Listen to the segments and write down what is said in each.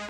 Good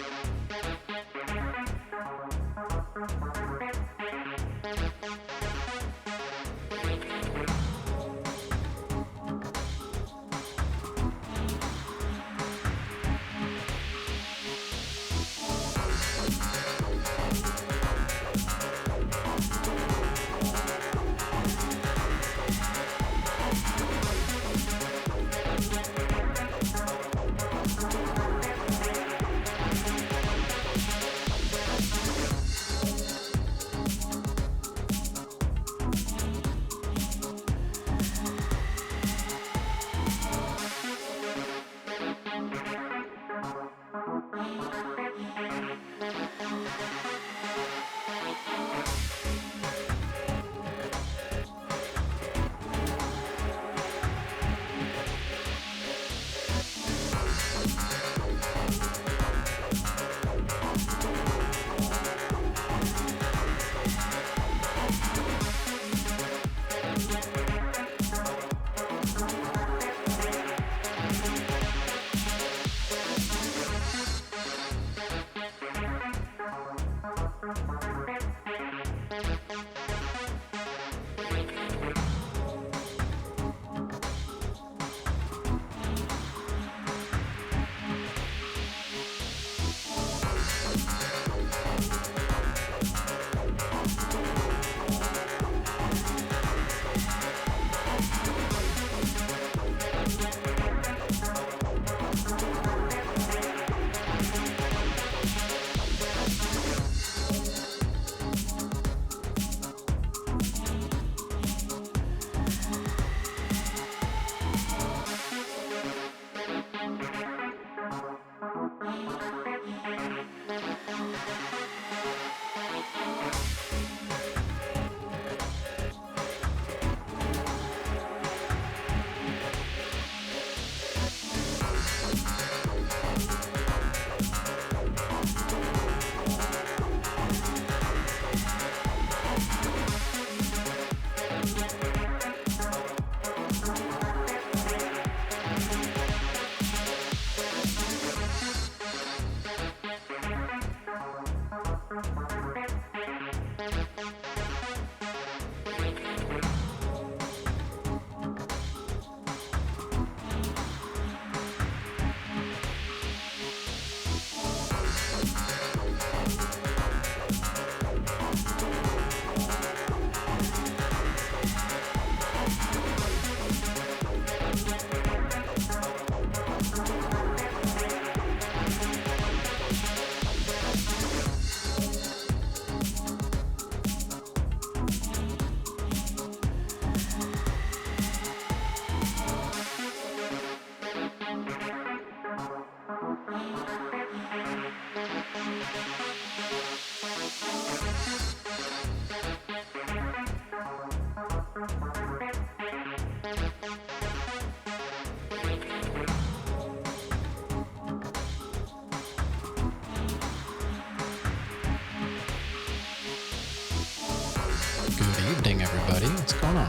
evening, everybody. What's going on?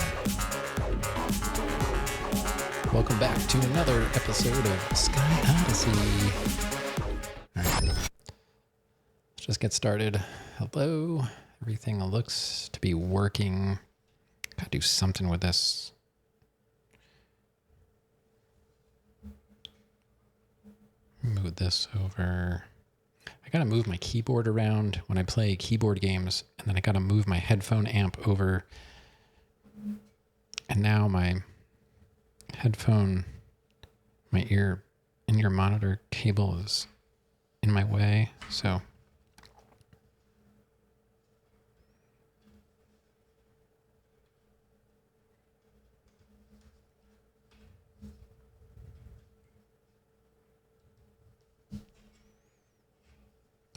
Welcome back to another episode of Sky Odyssey. All right. Let's just get started. Hello. Everything looks to be working. Gotta do something with this. Move this over. I gotta move my keyboard around when I play keyboard games, and then I gotta move my headphone amp over. And now my headphone, my in-ear monitor cable is in my way, so.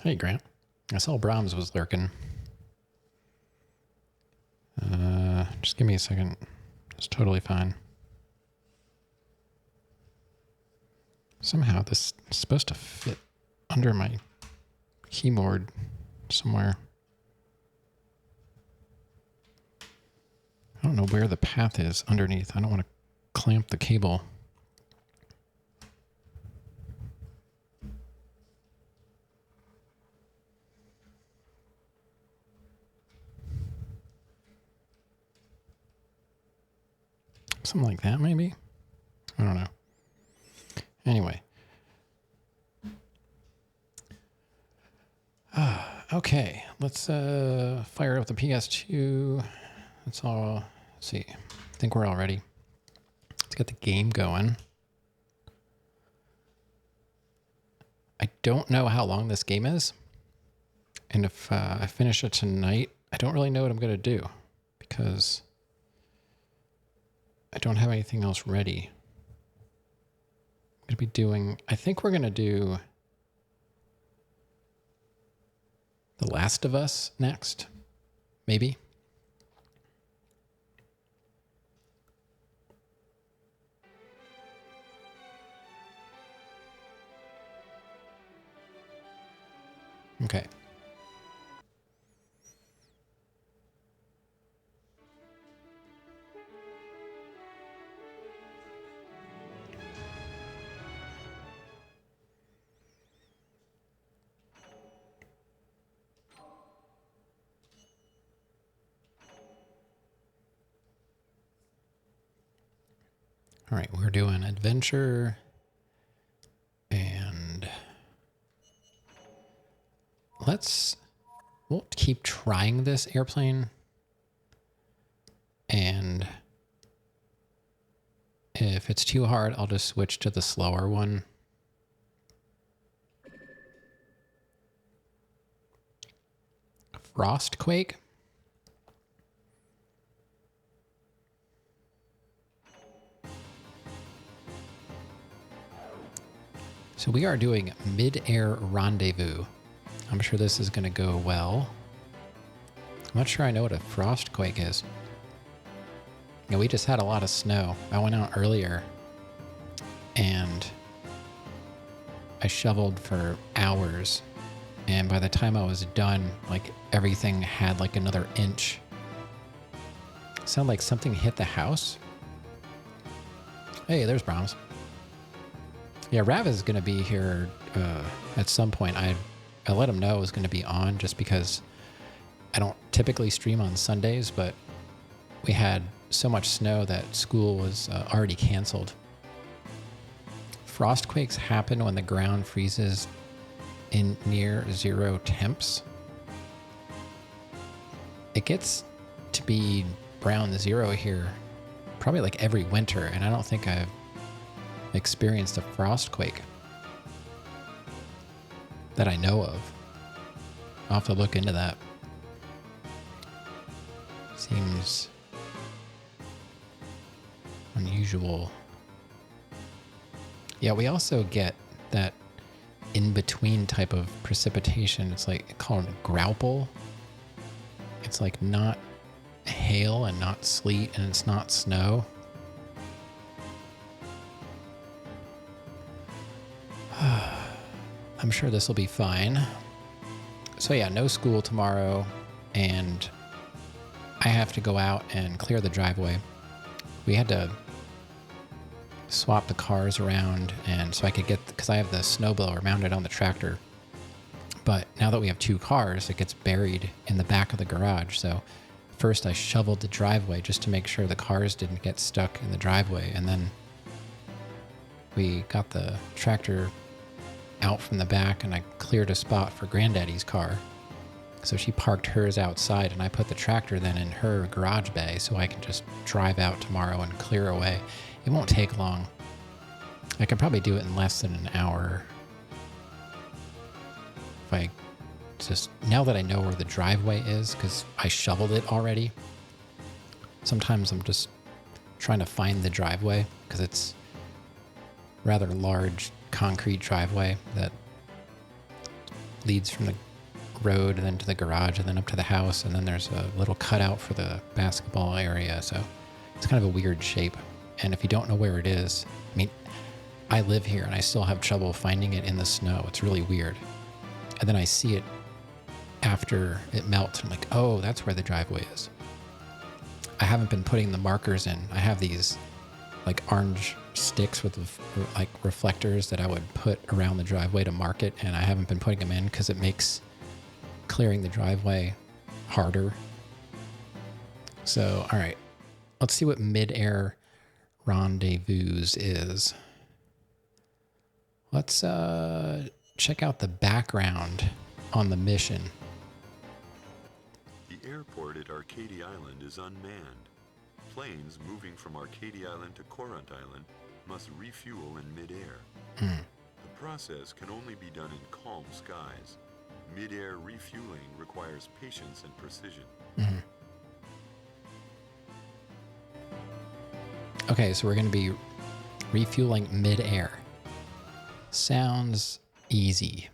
Hey, Grant. I saw Brahms was lurking. Just give me a second. It's totally fine. Somehow this is supposed to fit under my keyboard somewhere. I don't know where the path is underneath. I don't want to clamp the cable. Something like that, maybe? I don't know. Anyway. Okay, let's fire up the PS2. Let's all see. I think we're all ready. Let's get the game going. I don't know how long this game is. And if I finish it tonight, I don't really know what I'm going to do because I don't have anything else ready. I'm going to be doing, I think we're going to do The Last of Us next, maybe. Okay. All right, we're doing adventure and we'll keep trying this airplane, and if it's too hard, I'll just switch to the slower one. Frostquake. So we are doing Mid-Air Rendezvous. I'm sure this is going to go well. I'm not sure I know what a frostquake is. You know, we just had a lot of snow. I went out earlier and I shoveled for hours. And by the time I was done, like everything had like another inch. Sounded like something hit the house. Hey, there's Brahms. Yeah, Rav is going to be here at some point. I let him know it was going to be on just because I don't typically stream on Sundays, but we had so much snow that school was already canceled. Frostquakes happen when the ground freezes in near zero temps. It gets to be around zero here probably like every winter, and I don't think I've experienced a frostquake that I know of. I'll have to look into that. Seems unusual. Yeah, we also get that in-between type of precipitation. It's like called graupel. It's like not hail and not sleet and it's not snow. I'm sure this will be fine. So yeah, no school tomorrow, and I have to go out and clear the driveway. We had to swap the cars around, and so I could get, because I have the snowblower mounted on the tractor. But now that we have two cars, it gets buried in the back of the garage. So first I shoveled the driveway just to make sure the cars didn't get stuck in the driveway, and then we got the tractor out from the back and I cleared a spot for Granddaddy's car. So she parked hers outside and I put the tractor then in her garage bay so I can just drive out tomorrow and clear away. It won't take long. I could probably do it in less than an hour. If I just, now that I know where the driveway is, because I shoveled it already, sometimes I'm just trying to find the driveway because it's rather large concrete driveway that leads from the road and then to the garage and then up to the house, and then there's a little cutout for the basketball area, so it's kind of a weird shape. And if you don't know where it is, I mean, I live here and I still have trouble finding it in the snow. It's really weird. And then I see it after it melts. I'm like, oh, that's where the driveway is. I haven't been putting the markers in. I have these like orange sticks with like reflectors that I would put around the driveway to mark it, and I haven't been putting them in because it makes clearing the driveway harder. So, all right, let's see what Mid-Air rendezvous is. Let's check out the background on the mission. The airport at Arcadia Island is unmanned. Planes moving from Arcadia Island to Corunt Island must refuel in mid-air. The process can only be done in calm skies. Mid-air refueling requires patience and precision. Okay, so we're going to be refueling mid-air. Sounds easy.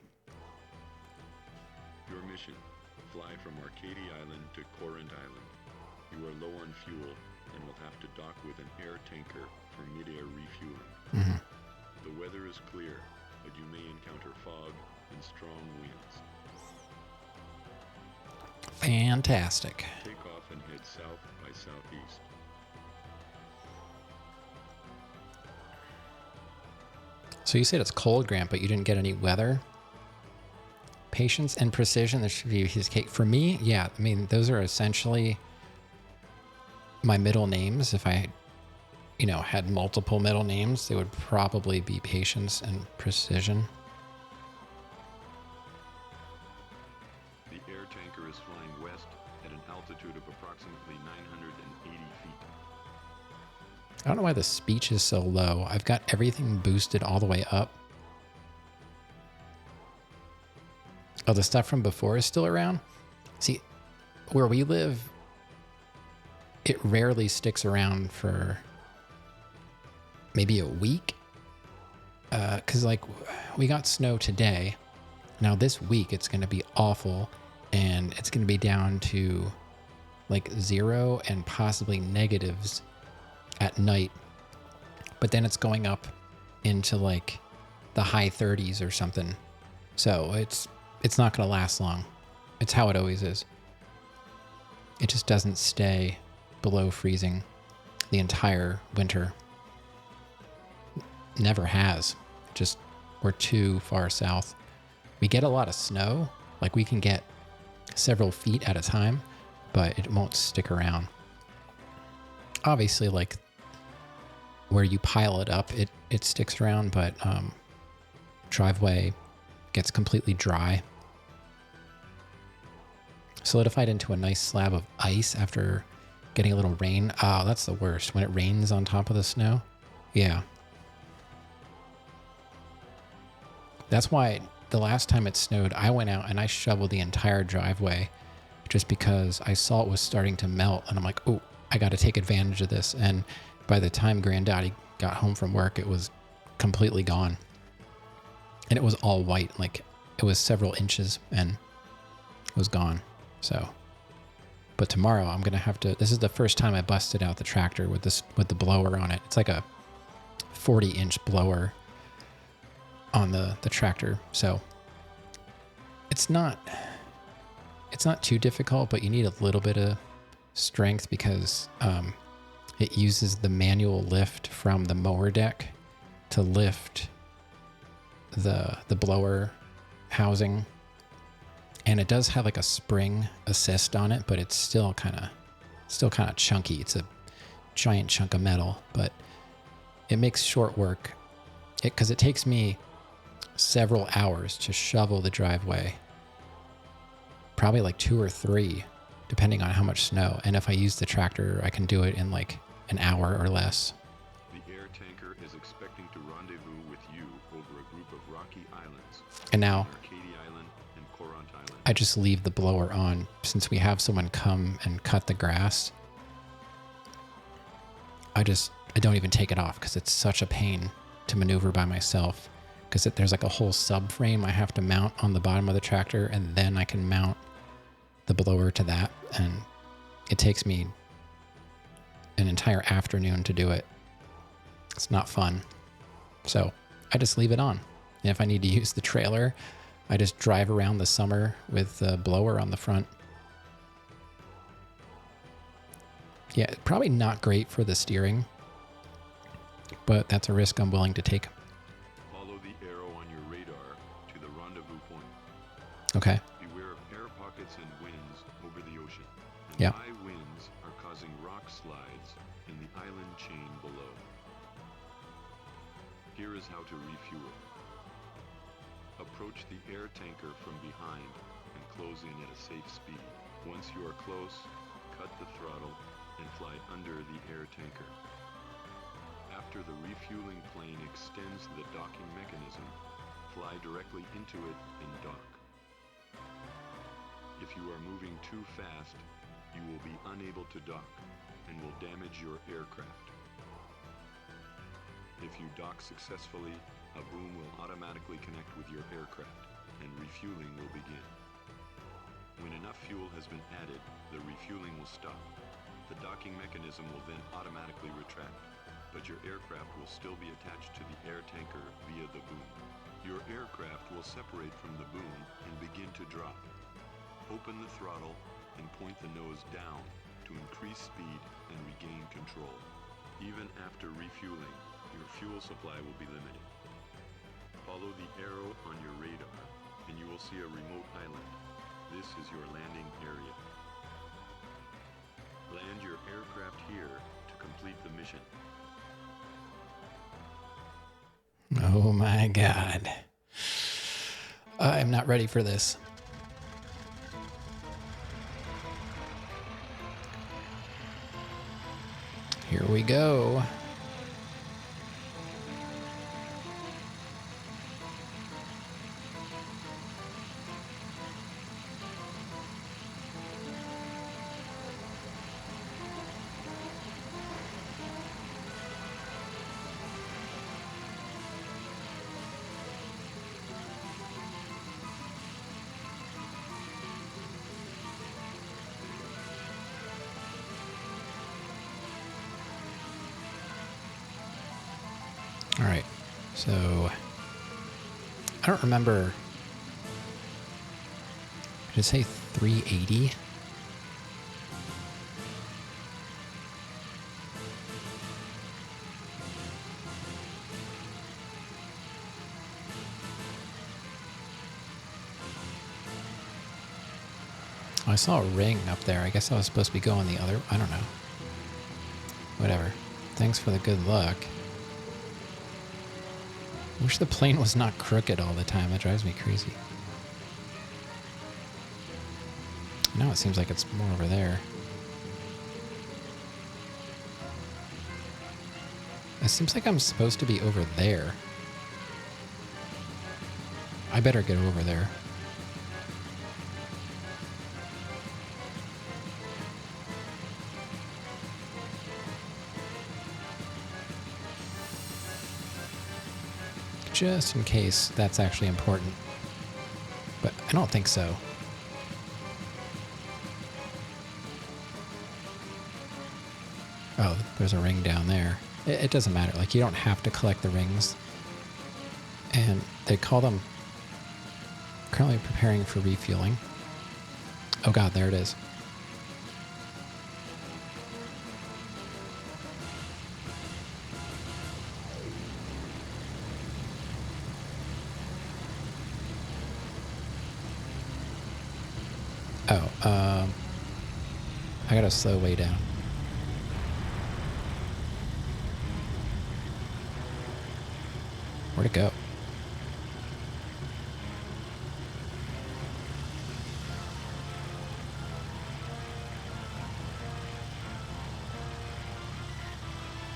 Your mission, fly from Arcadia Island to Corunt Island. You are low on fuel and will have to dock with an air tanker for mid-air refueling. The weather is clear, but you may encounter fog and strong winds. Fantastic. Take off and head south by southeast. So you said it's cold, Grant, but you didn't get any weather? Patience and precision, this should be his cake. For me, yeah, I mean, those are essentially my middle names. If I, had multiple middle names, they would probably be patience and precision. The air tanker is flying west at an altitude of approximately 980 feet. I don't know why the speech is so low. I've got everything boosted all the way up. Oh, the stuff from before is still around? See, where we live, it rarely sticks around for maybe a week. Because, we got snow today. Now, this week, it's going to be awful. And it's going to be down to, 0 and possibly negatives at night. But then it's going up into, the high 30s or something. So, it's not going to last long. It's how it always is. It just doesn't stay below freezing the entire winter. Never has. Just, we're too far south. We get a lot of snow. We can get several feet at a time, but it won't stick around. Obviously, where you pile it up, it sticks around, but driveway gets completely dry. Solidified into a nice slab of ice after getting a little rain. Oh, that's the worst. When it rains on top of the snow. Yeah. That's why the last time it snowed, I went out and I shoveled the entire driveway just because I saw it was starting to melt. And I'm like, oh, I got to take advantage of this. And by the time Granddaddy got home from work, it was completely gone. And it was all white. It was several inches and it was gone. So, but tomorrow I'm going to have to, this is the first time I busted out the tractor with the blower on it. It's like a 40-inch blower on the tractor. So it's not too difficult, but you need a little bit of strength because it uses the manual lift from the mower deck to lift the blower housing. And it does have a spring assist on it, but it's still kind of chunky. It's a giant chunk of metal, but it makes short work because it takes me several hours to shovel the driveway. Probably 2 or 3, depending on how much snow. And if I use the tractor, I can do it in an hour or less. The air tanker is expecting to rendezvous with you over a group of rocky islands. And now Arcadia Island and Corunt Island. I just leave the blower on since we have someone come and cut the grass. I don't even take it off because it's such a pain to maneuver by myself. Because there's a whole subframe I have to mount on the bottom of the tractor, and then I can mount the blower to that. And it takes me an entire afternoon to do it. It's not fun. So I just leave it on. And if I need to use the trailer, I just drive around the summer with the blower on the front. Yeah, probably not great for the steering, but that's a risk I'm willing to take. Follow the arrow on your radar to the rendezvous point. Okay. Beware of air pockets and winds over the ocean. And Yeah. high winds are causing rock slides in the island chain below. Here is how to refuel. Approach the air tanker from behind and close in at a safe speed. Once you are close, cut the throttle and fly under the air tanker. After the refueling plane extends the docking mechanism, fly directly into it and dock. If you are moving too fast, you will be unable to dock and will damage your aircraft. If you dock successfully, a boom will automatically connect with your aircraft and refueling will begin. When enough fuel has been added, the refueling will stop. The docking mechanism will then automatically retract, but your aircraft will still be attached to the air tanker via the boom. Your aircraft will separate from the boom and begin to drop. Open the throttle and point the nose down to increase speed and regain control. Even after refueling, your fuel supply will be limited. Follow the arrow on your radar and you will see a remote island. This is your landing area. Land your aircraft here to complete the mission. Oh my God. I'm not ready for this. Here we go. All right, so I don't remember. Did it say 380? Oh, I saw a ring up there. I guess I was supposed to be going the other. I don't know. Whatever. Thanks for the good luck. Wish the plane was not crooked all the time. That drives me crazy. Now it seems like it's more over there. It seems like I'm supposed to be over there. I better get over there. Just in case that's actually important. But I don't think so. Oh, there's a ring down there. It doesn't matter. Like, you don't have to collect the rings. And they call them currently preparing for refueling. Oh God, there it is. Oh, I gotta slow way down. Where'd it go?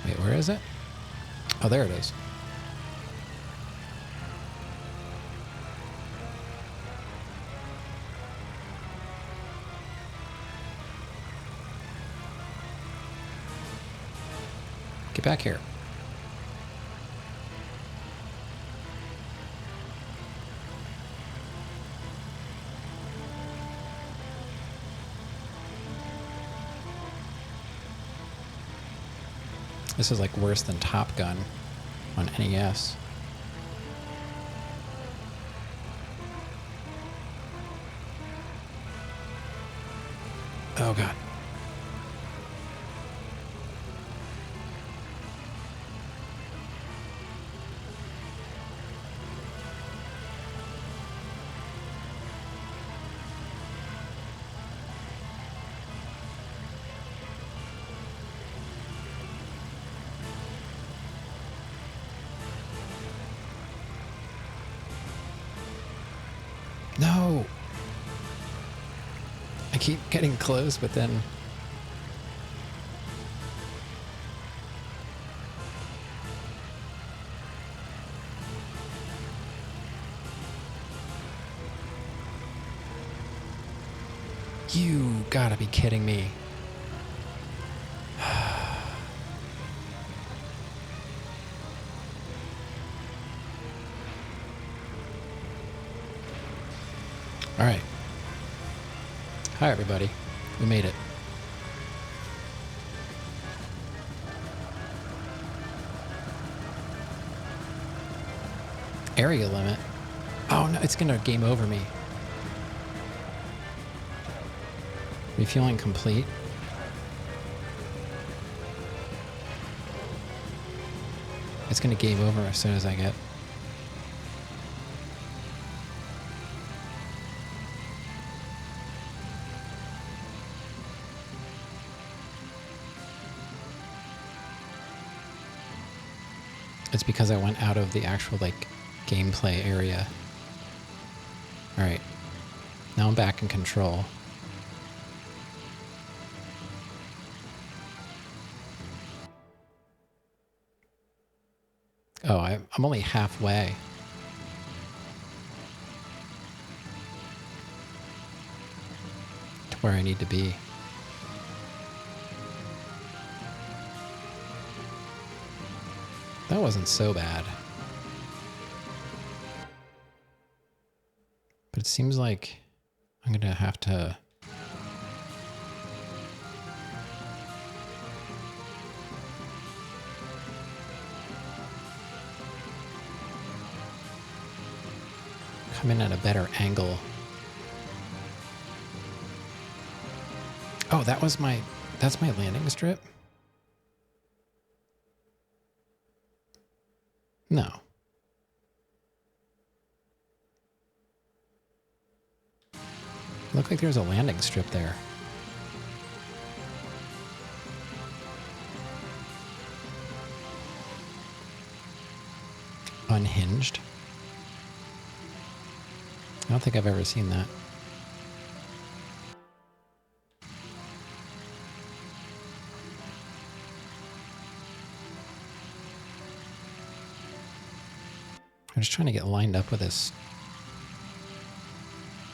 Wait, where is it? Oh, there it is. Get back here. This is like worse than Top Gun on NES. Oh God. No! I keep getting close, but then... You gotta be kidding me. All right. Hi, everybody. We made it. Area limit. Oh, no, it's gonna game over me. Refueling complete. It's gonna game over as soon as I get. It's because I went out of the actual, like, gameplay area. Alright. Now I'm back in control. Oh, I'm only halfway. To where I need to be. That wasn't so bad. But it seems like I'm gonna have to... come in at a better angle. Oh, that's my landing strip? No. Looked like there's a landing strip there. Unhinged? I don't think I've ever seen that. I'm just trying to get lined up with this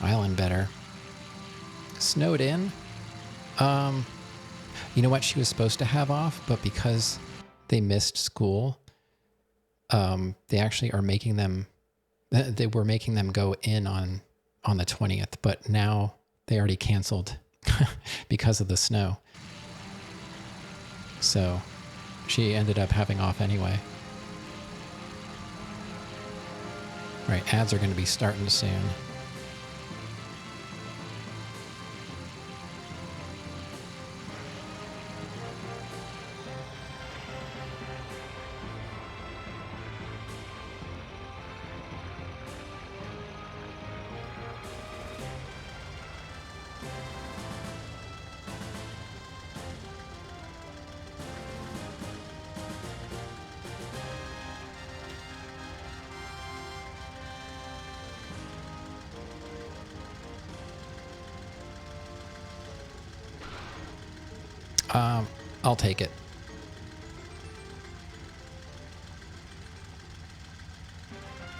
island better. Snowed in? You know what she was supposed to have off, but because they missed school, they actually are making them, they were making them go in on the 20th, but now they already canceled because of the snow. So she ended up having off anyway. Right, ads are going to be starting soon. I'll take it.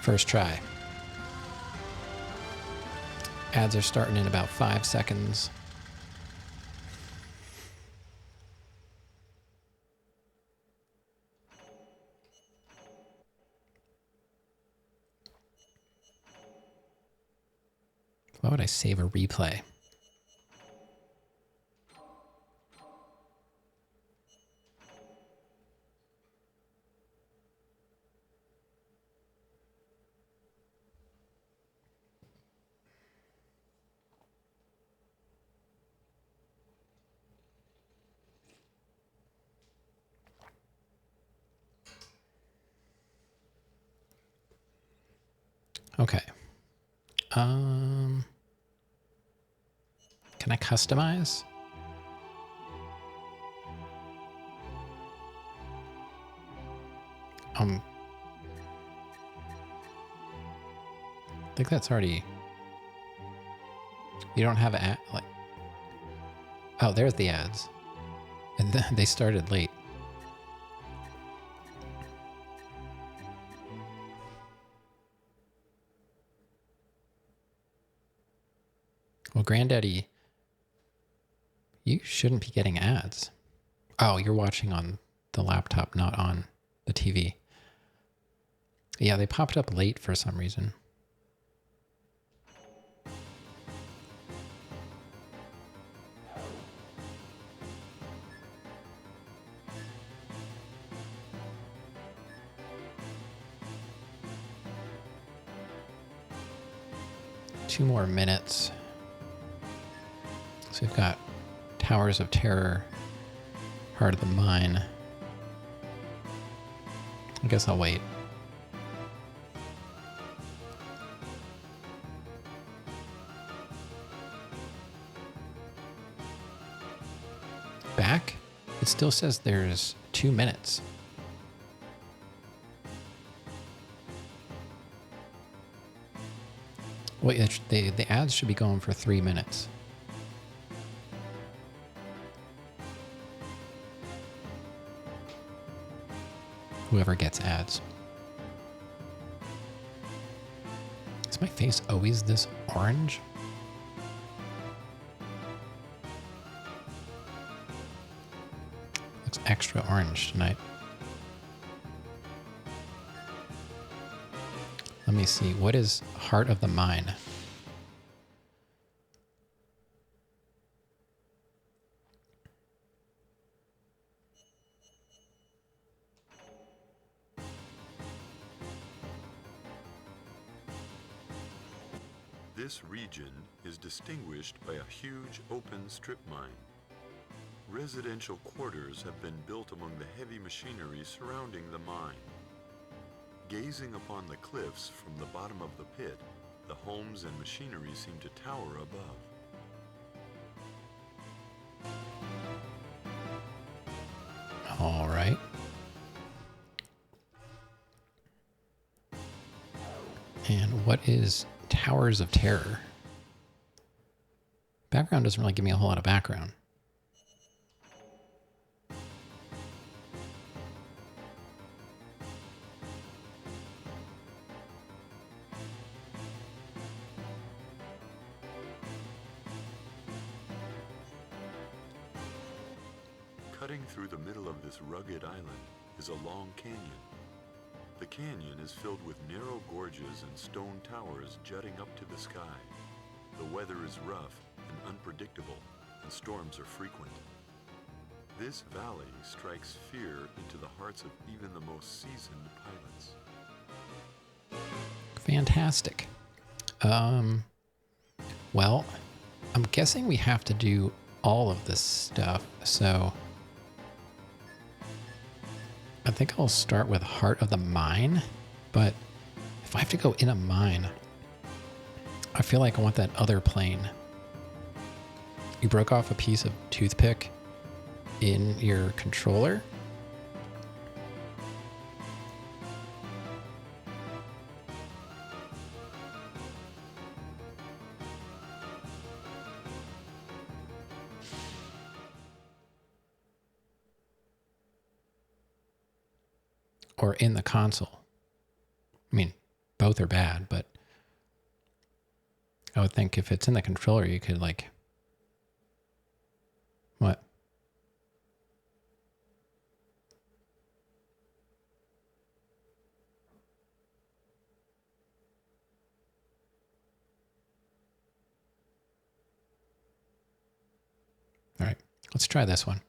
First try. Ads are starting in about 5 seconds. Why would I save a replay? Okay. Can I customize? I think that's already You don't have like. Oh, there's the ads, and then they started late. Well, Granddaddy, you shouldn't be getting ads. Oh, you're watching on the laptop, not on the TV. Yeah, they popped up late for some reason. Two more minutes. So we've got Towers of Terror, Heart of the Mine. I guess I'll wait. Back? It still says there's 2 minutes. Wait, the ads should be going for 3 minutes. Whoever gets ads. Is my face always this orange? Looks extra orange tonight. Let me see. What is Heart of the Mine? This region is distinguished by a huge open strip mine. Residential quarters have been built among the heavy machinery surrounding the mine. Gazing upon the cliffs from the bottom of the pit, the homes and machinery seem to tower above. All right. And what is Towers of Terror? Background doesn't really give me a whole lot of background. Cutting through the middle of this rugged island is a long canyon. The canyon is filled with narrow gorges and stone towers jutting up to the sky. The weather is rough and unpredictable, and storms are frequent. This valley strikes fear into the hearts of even the most seasoned pilots. Fantastic. Well, I'm guessing we have to do all of this stuff, so I think I'll start with Heart of the Mine, but if I have to go in a mine, I feel like I want that other plane. You broke off a piece of toothpick in your controller. Or in the console. I mean, both are bad, but I would think if it's in the controller, you could like... What? All right, let's try this one.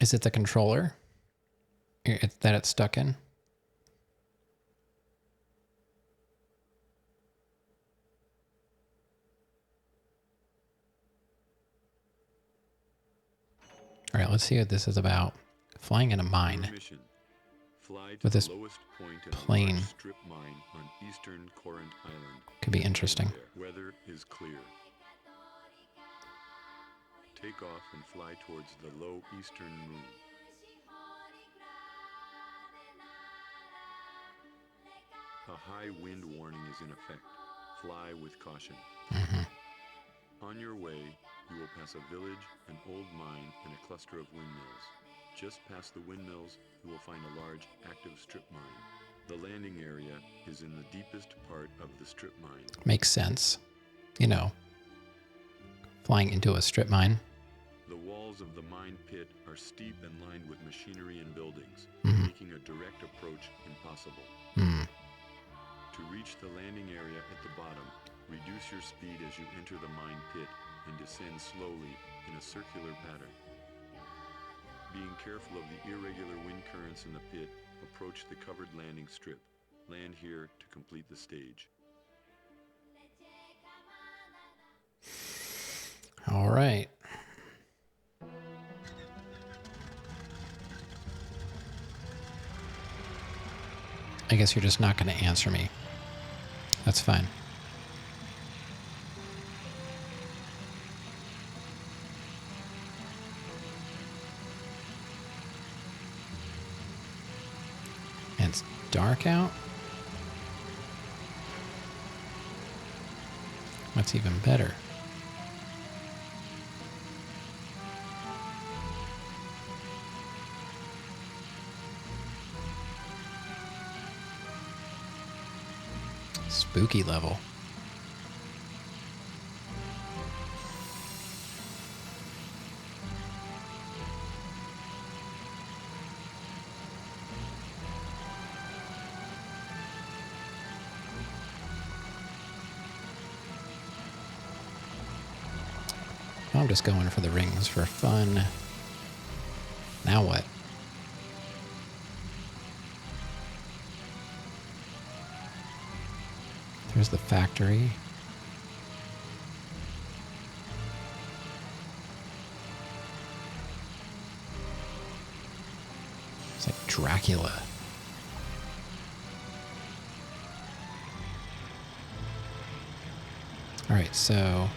Is it the controller that it's stuck in? All right, let's see what this is about. Flying in a mine. Mission. Fly to With the this lowest point in plane. a large strip mine on eastern Corinth Island. Could be interesting. Weather is clear. Take off and fly towards the low eastern moon. A high wind warning is in effect. Fly with caution. On your way, you will pass a village, an old mine, and a cluster of windmills. Just past the windmills, you will find a large, active strip mine. The landing area is in the deepest part of the strip mine. Makes sense. You know, flying into a strip mine. The walls of the mine pit are steep and lined with machinery and buildings, Mhm. making a direct approach impossible. Hmm. To reach the landing area at the bottom, reduce your speed as you enter the mine pit and descend slowly in a circular pattern. Being careful of the irregular wind currents in the pit, approach the covered landing strip. Land here to complete the stage. All right. I guess you're just not going to answer me. That's fine. And it's dark out? That's even better. Spooky level. I'm just going for the rings for fun. Now what? There's the factory. It's like Dracula. All right, so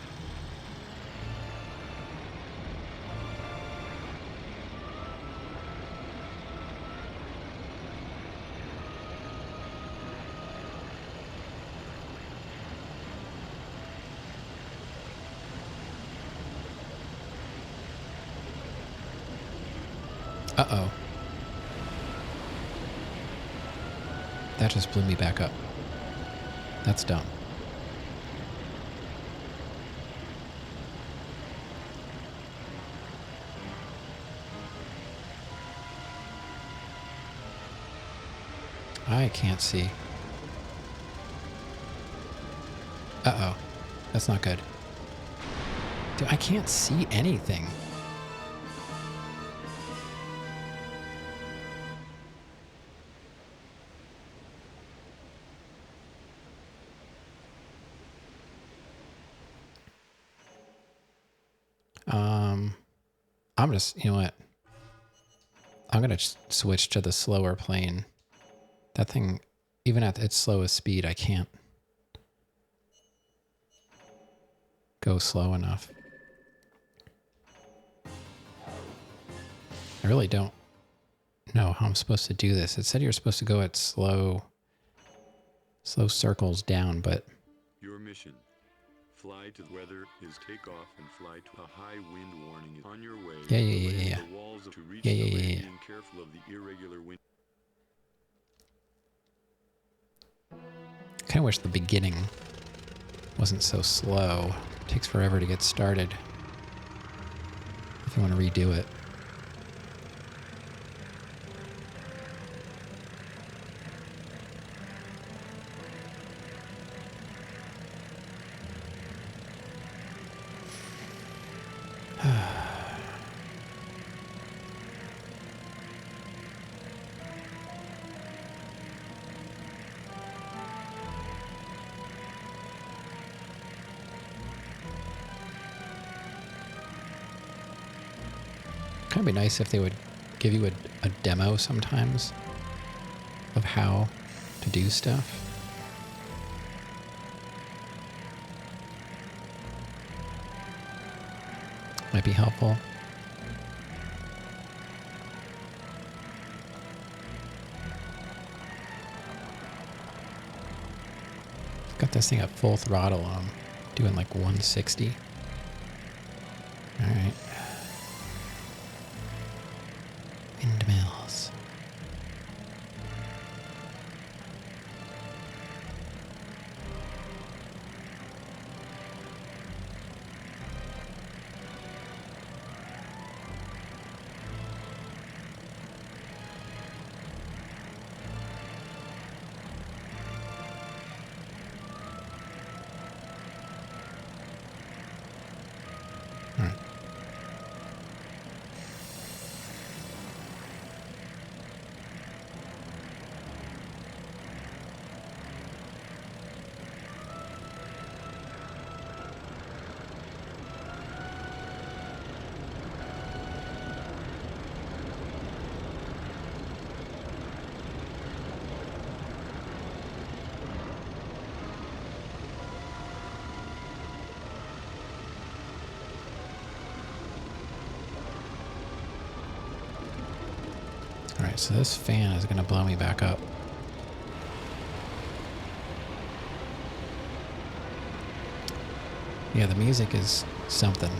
uh-oh. That just blew me back up. That's dumb. I can't see. Uh-oh. That's not good. Dude, I can't see anything. I'm just, you know what? I'm going to switch to the slower plane. That thing, even at its slowest speed, I can't go slow enough. I really don't know how I'm supposed to do this. It said you're supposed to go at slow circles down, but Your mission. Fly to the weather is take off and fly to a high wind warning is on your way. Yeah. The walls to reach Yeah. being careful of the irregular wind. Kind of wish the beginning wasn't so slow. It takes forever to get started if you want to redo it. Kind of be nice if they would give you a demo sometimes of how to do stuff. Might be helpful. Got this thing at full throttle. I'm doing like 160. All right. Windmills. All right, so this fan is going to blow me back up. Yeah, the music is something.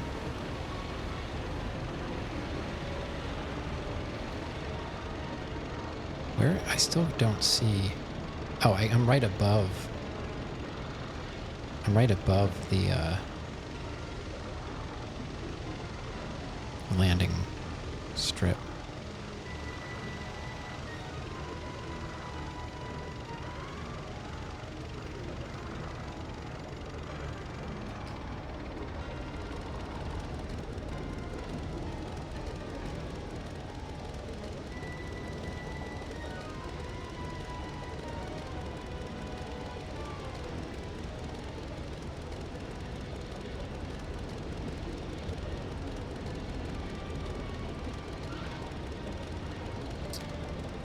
Where? I still don't see... Oh, I'm right above. I'm right above the landing strip.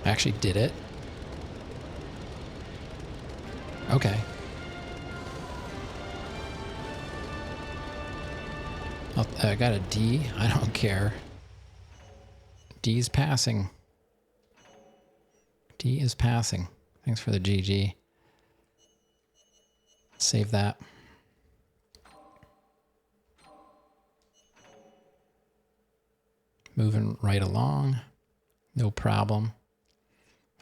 I actually did it. Okay. I got a D. I don't care. D's passing. D is passing. Thanks for the GG. Save that. Moving right along. No problem.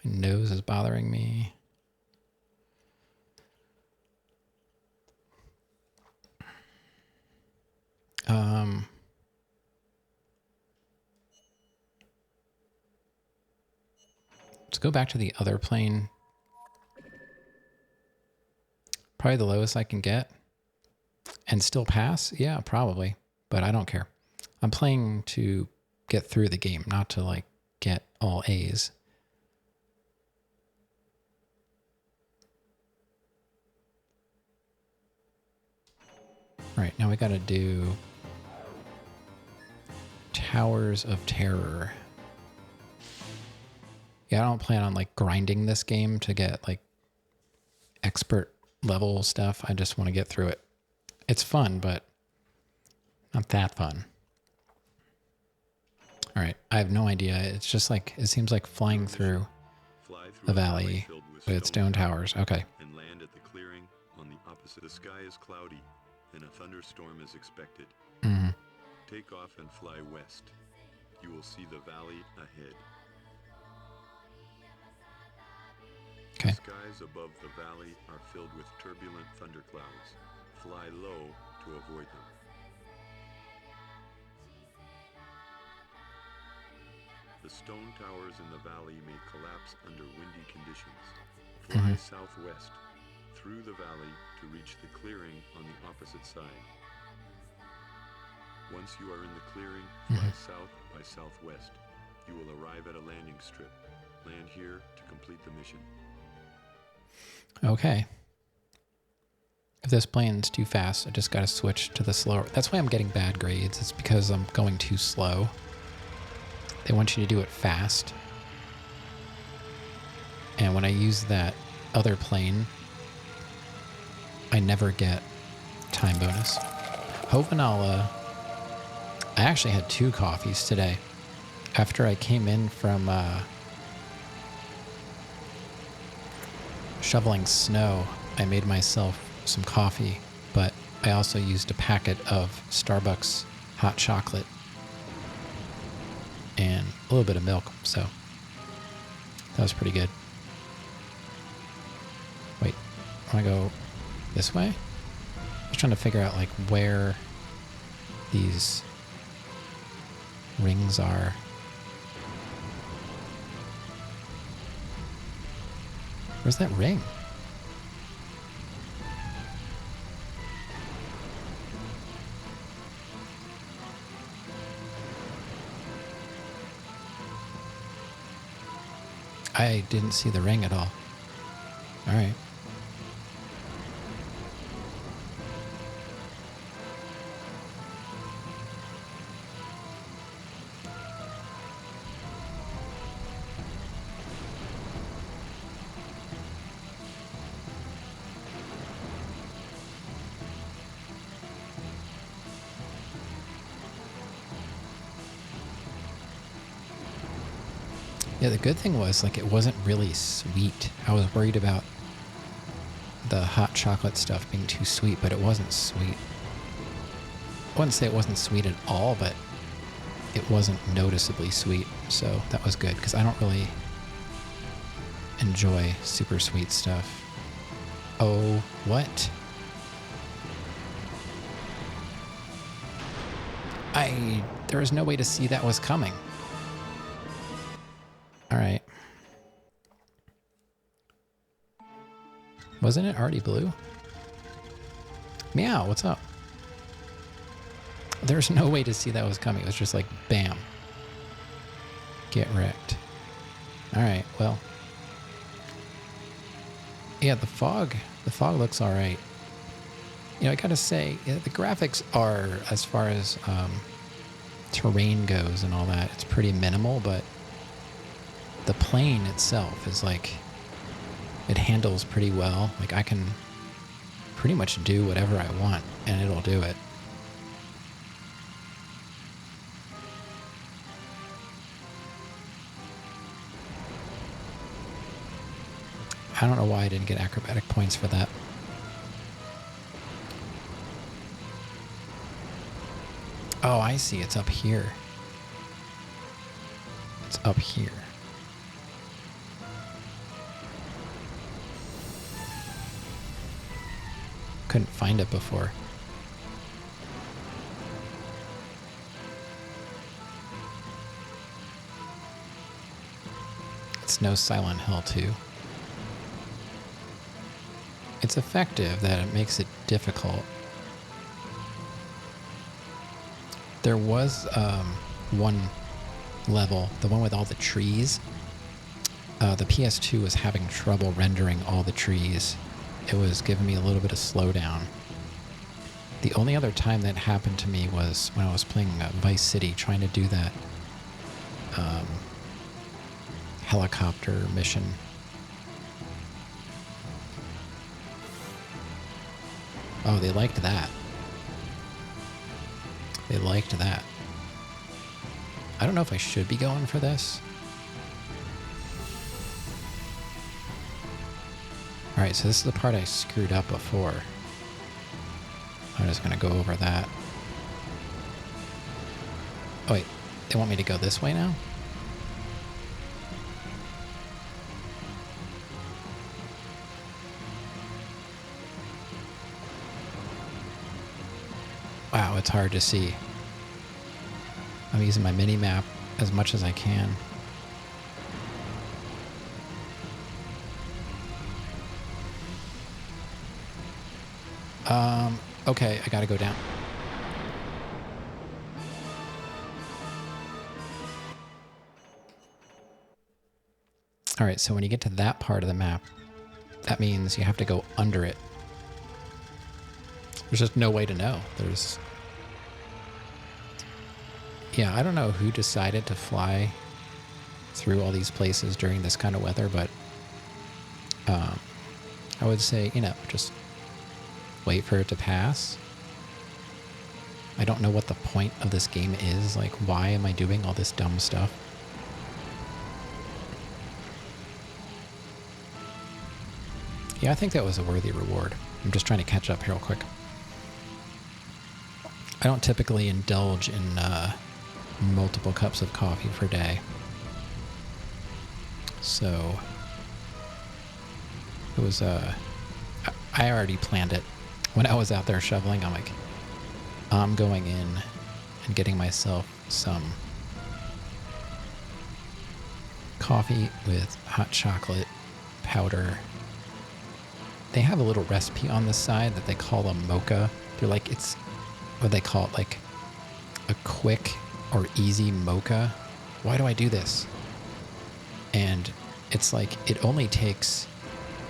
My nose is bothering me. Let's go back to the other plane. Probably the lowest I can get. And still pass? Yeah, probably. But I don't care. I'm playing to get through the game, not to like get all A's. All right, now we got to do Towers of Terror. Yeah, I don't plan on like grinding this game to get like expert level stuff. I just want to get through it. It's fun, but not that fun. All right, I have no idea. It's just like, it seems like flying through a valley with stone towers. Okay. And land at the clearing on the opposite. The sky is cloudy and a thunderstorm is expected. Mm-hmm. Take off and fly west. You will see the valley ahead. Okay. The skies above the valley are filled with turbulent thunderclouds. Fly low to avoid them. The stone towers in the valley may collapse under windy conditions. Fly southwest through the valley to reach the clearing on the opposite side. Once you are in the clearing, fly south by southwest. You will arrive at a landing strip. Land here to complete the mission. Okay. If this plane's too fast, I just got to switch to the slower. That's why I'm getting bad grades. It's because I'm going too slow. They want you to do it fast. And when I use that other plane, I never get time bonus. Hoping I actually had 2 coffees today. After I came in from shoveling snow, I made myself some coffee, but I also used a packet of Starbucks hot chocolate and a little bit of milk, so that was pretty good. Wait, I want to go this way? I was trying to figure out like where these rings are. Where's that ring? I didn't see the ring at all. All right. Yeah, the good thing was, like, it wasn't really sweet. I was worried about the hot chocolate stuff being too sweet, but it wasn't sweet. I wouldn't say it wasn't sweet at all, but it wasn't noticeably sweet, so that was good, because I don't really enjoy super sweet stuff. Oh, what? There was no way to see that was coming. All right. Wasn't it already blue? Meow, what's up? There's no way to see that was coming. It was just like, bam. Get wrecked. All right, well. Yeah, the fog looks all right. You know, I gotta say, the graphics are, as far as terrain goes and all that, it's pretty minimal, but the plane itself is like, it handles pretty well. Like, I can pretty much do whatever I want and it'll do it. I don't know why I didn't get acrobatic points for that. Oh, I see. It's up here. It's up here. Couldn't find it before. It's no Silent Hill 2. It's effective that it makes it difficult. There was one level, the one with all the trees. The PS2 was having trouble rendering all the trees. It was giving me a little bit of slowdown. The only other time that happened to me was when I was playing Vice City, trying to do that helicopter mission. Oh, they liked that. They liked that. I don't know if I should be going for this. Alright, so this is the part I screwed up before. I'm just going to go over that. Oh wait, they want me to go this way now? Wow, it's hard to see. I'm using my mini-map as much as I can. Okay, I gotta go down. Alright, so when you get to that part of the map, that means you have to go under it. There's just no way to know. Yeah, I don't know who decided to fly through all these places during this kind of weather, but I would say, you know, just wait for it to pass. I don't know what the point of this game is. Like, why am I doing all this dumb stuff? Yeah, I think that was a worthy reward. I'm just trying to catch up here real quick. I don't typically indulge in multiple cups of coffee per day. So it was, I already planned it. When I was out there shoveling, I'm like, I'm going in and getting myself some coffee with hot chocolate powder. They have a little recipe on the side that they call a mocha. They're like, it's what they call it, like a quick or easy mocha. Why do I do this? And it's like, it only takes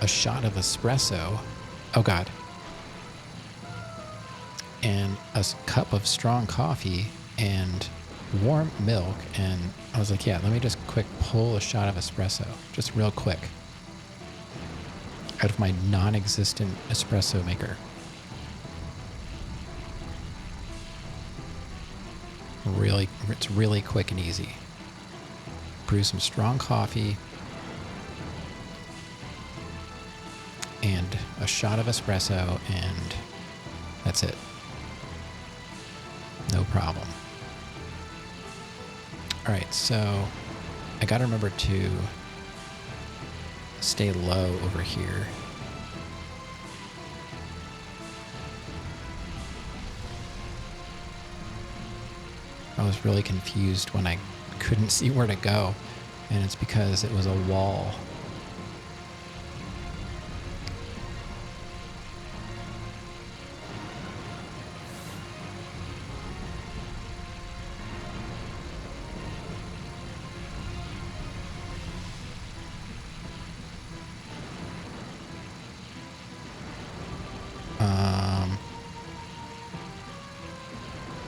a shot of espresso. Oh God. And a cup of strong coffee and warm milk. And I was like, yeah, let me just quick pull a shot of espresso, just real quick, out of my non-existent espresso maker. It's really quick and easy. Brew some strong coffee and a shot of espresso, and that's it. No problem. All right, so I gotta remember to stay low over here. I was really confused when I couldn't see where to go, and it's because it was a wall.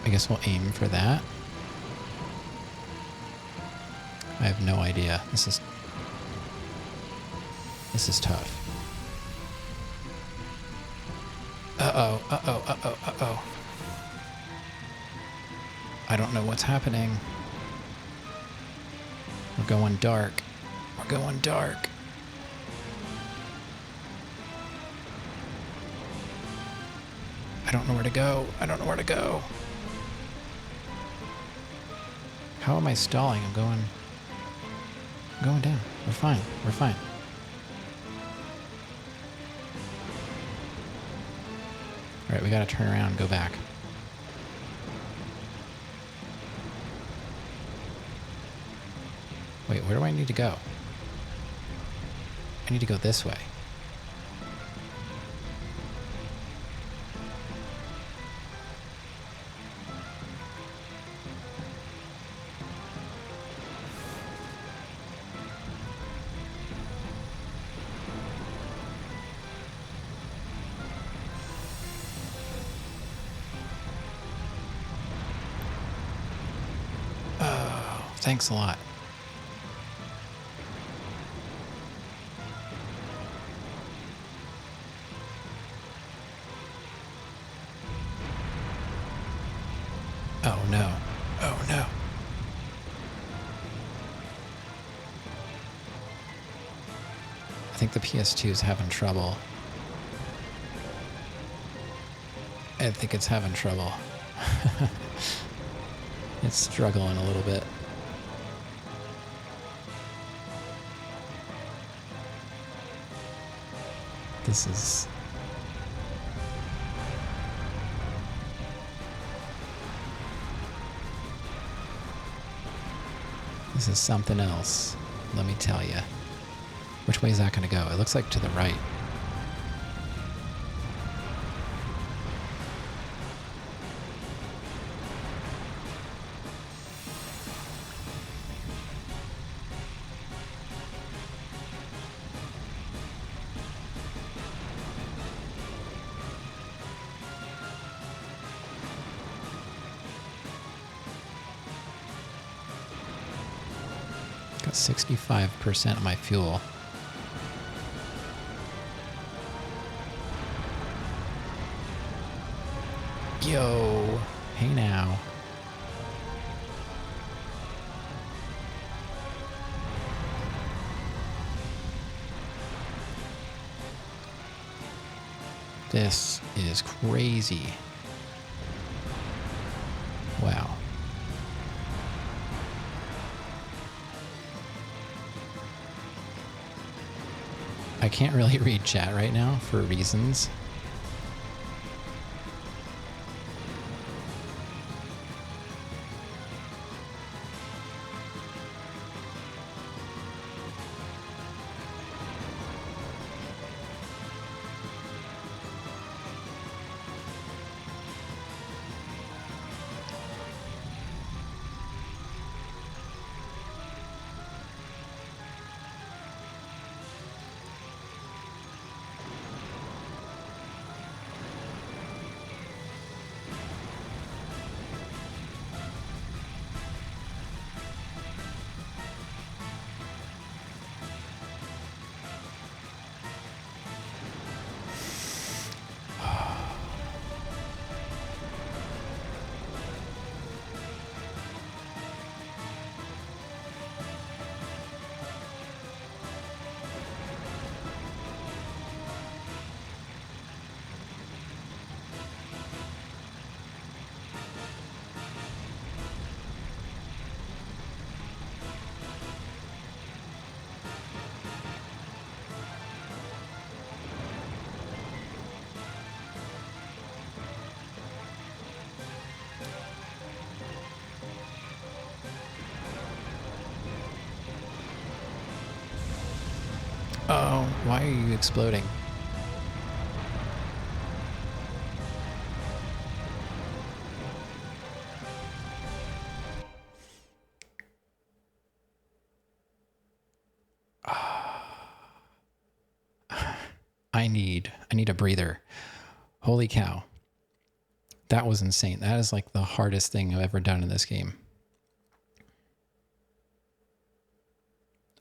I guess we'll aim for that. I have no idea. This is tough. Uh-oh. I don't know what's happening. We're going dark. I don't know where to go. How am I stalling? I'm going down. We're fine. All right, we gotta turn around and go back. Wait, where do I need to go? I need to go this way. Thanks a lot. Oh no. I think the PS2 is having trouble. I think it's having trouble. It's struggling a little bit. This is something else, let me tell you. Which way is that going to go? It looks like to the right. Got 65% of my fuel. Yo, hey now. This is crazy. Wow. I can't really read chat right now for reasons. Oh, why are you exploding? I need a breather. Holy cow. That was insane. That is like the hardest thing I've ever done in this game.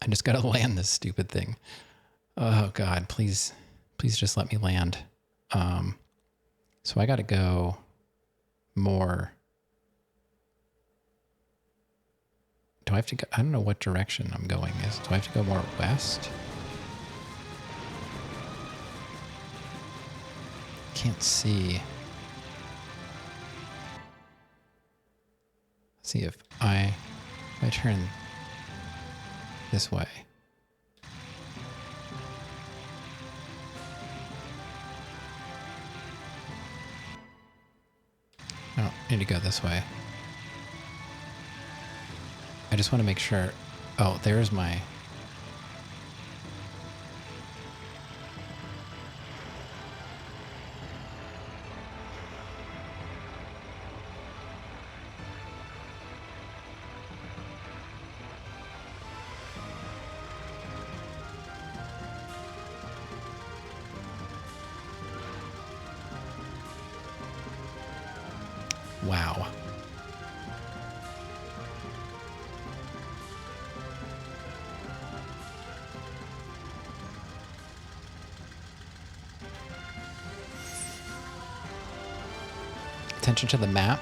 I just gotta land this stupid thing. Oh God, please just let me land. So I gotta go more. Do I have to go? I don't know what direction I'm going. Do I have to go more west? Can't see. Let's see if I turn this way. I don't need to go this way. I just want to make sure. Oh, there's my... Wow. Attention to the map.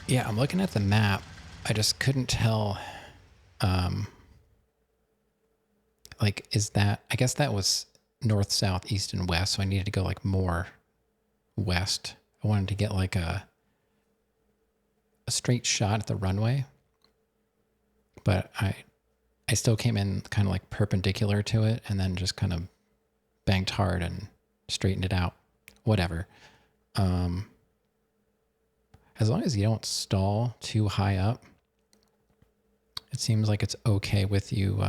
Yeah, I'm looking at the map. I just couldn't tell. Like, is that... I guess that was north, south, east, and west, so I needed to go, like, more west. I wanted to get, like, a straight shot at the runway. But I still came in kind of, like, perpendicular to it, and then just kind of banked hard and straightened it out. Whatever. As long as you don't stall too high up, it seems like it's okay with you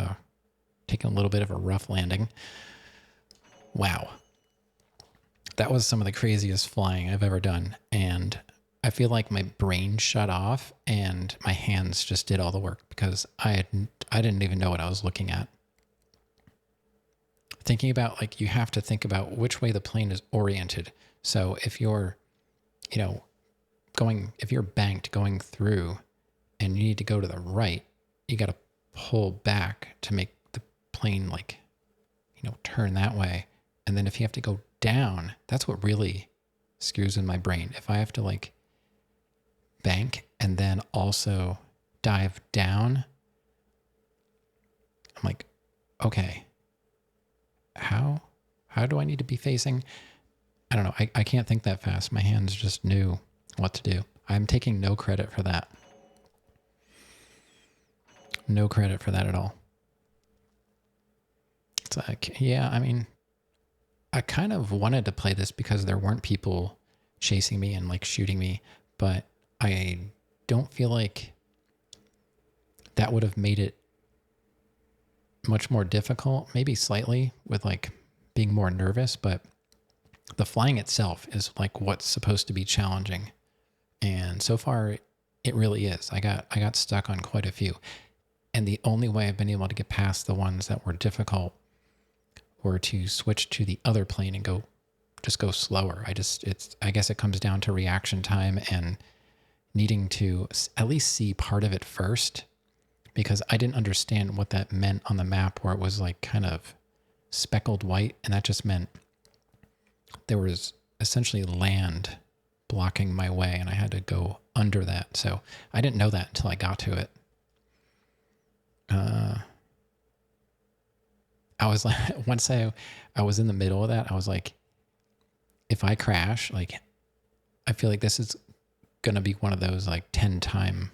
taking a little bit of a rough landing. Wow. That was some of the craziest flying I've ever done. And I feel like my brain shut off and my hands just did all the work because I didn't even know what I was looking at. Thinking about, like, you have to think about which way the plane is oriented. So if you're, you know, if you're banked going through and you need to go to the right, you got to pull back to make the plane, like, you know, turn that way. And then if you have to go down, that's what really screws in my brain. If I have to, like, bank and then also dive down, I'm like, okay, how do I need to be facing? I don't know. I can't think that fast. My hands just knew what to do. I'm taking no credit for that. No credit for that at all. It's like, yeah, I mean, I kind of wanted to play this because there weren't people chasing me and like shooting me, but I don't feel like that would have made it much more difficult, maybe slightly with like being more nervous, but the flying itself is like what's supposed to be challenging. And so far it really is. I got stuck on quite a few. And the only way I've been able to get past the ones that were difficult were to switch to the other plane and go slower. I guess it comes down to reaction time and needing to at least see part of it first, because I didn't understand what that meant on the map where it was like kind of speckled white. And that just meant there was essentially land blocking my way and I had to go under that. So I didn't know that until I got to it. I was like, once I was in the middle of that, I was like, if I crash, like, I feel like this is going to be one of those like 10 time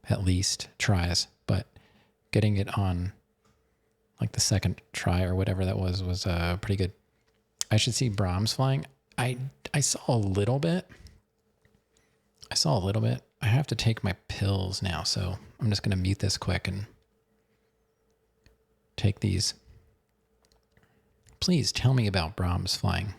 at least tries, but getting it on like the second try or whatever that was pretty good. I should see Brahms flying. I saw a little bit. I have to take my pills now, so I'm just going to mute this quick and take these. Please tell me about Brahms flying.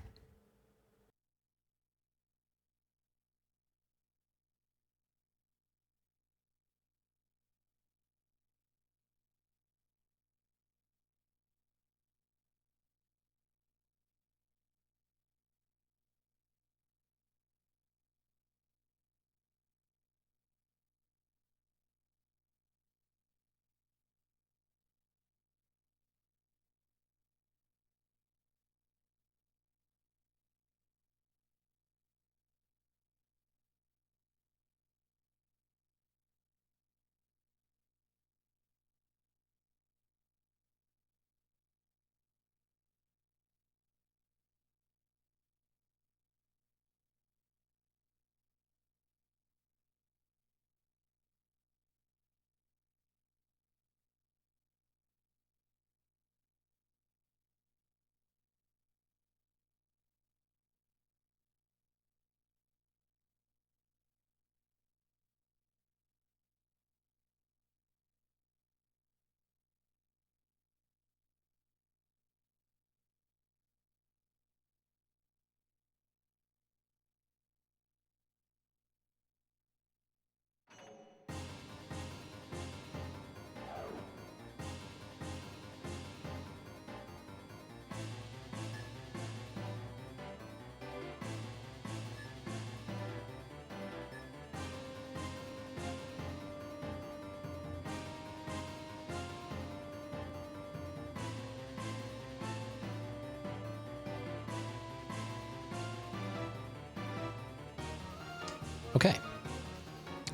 Okay.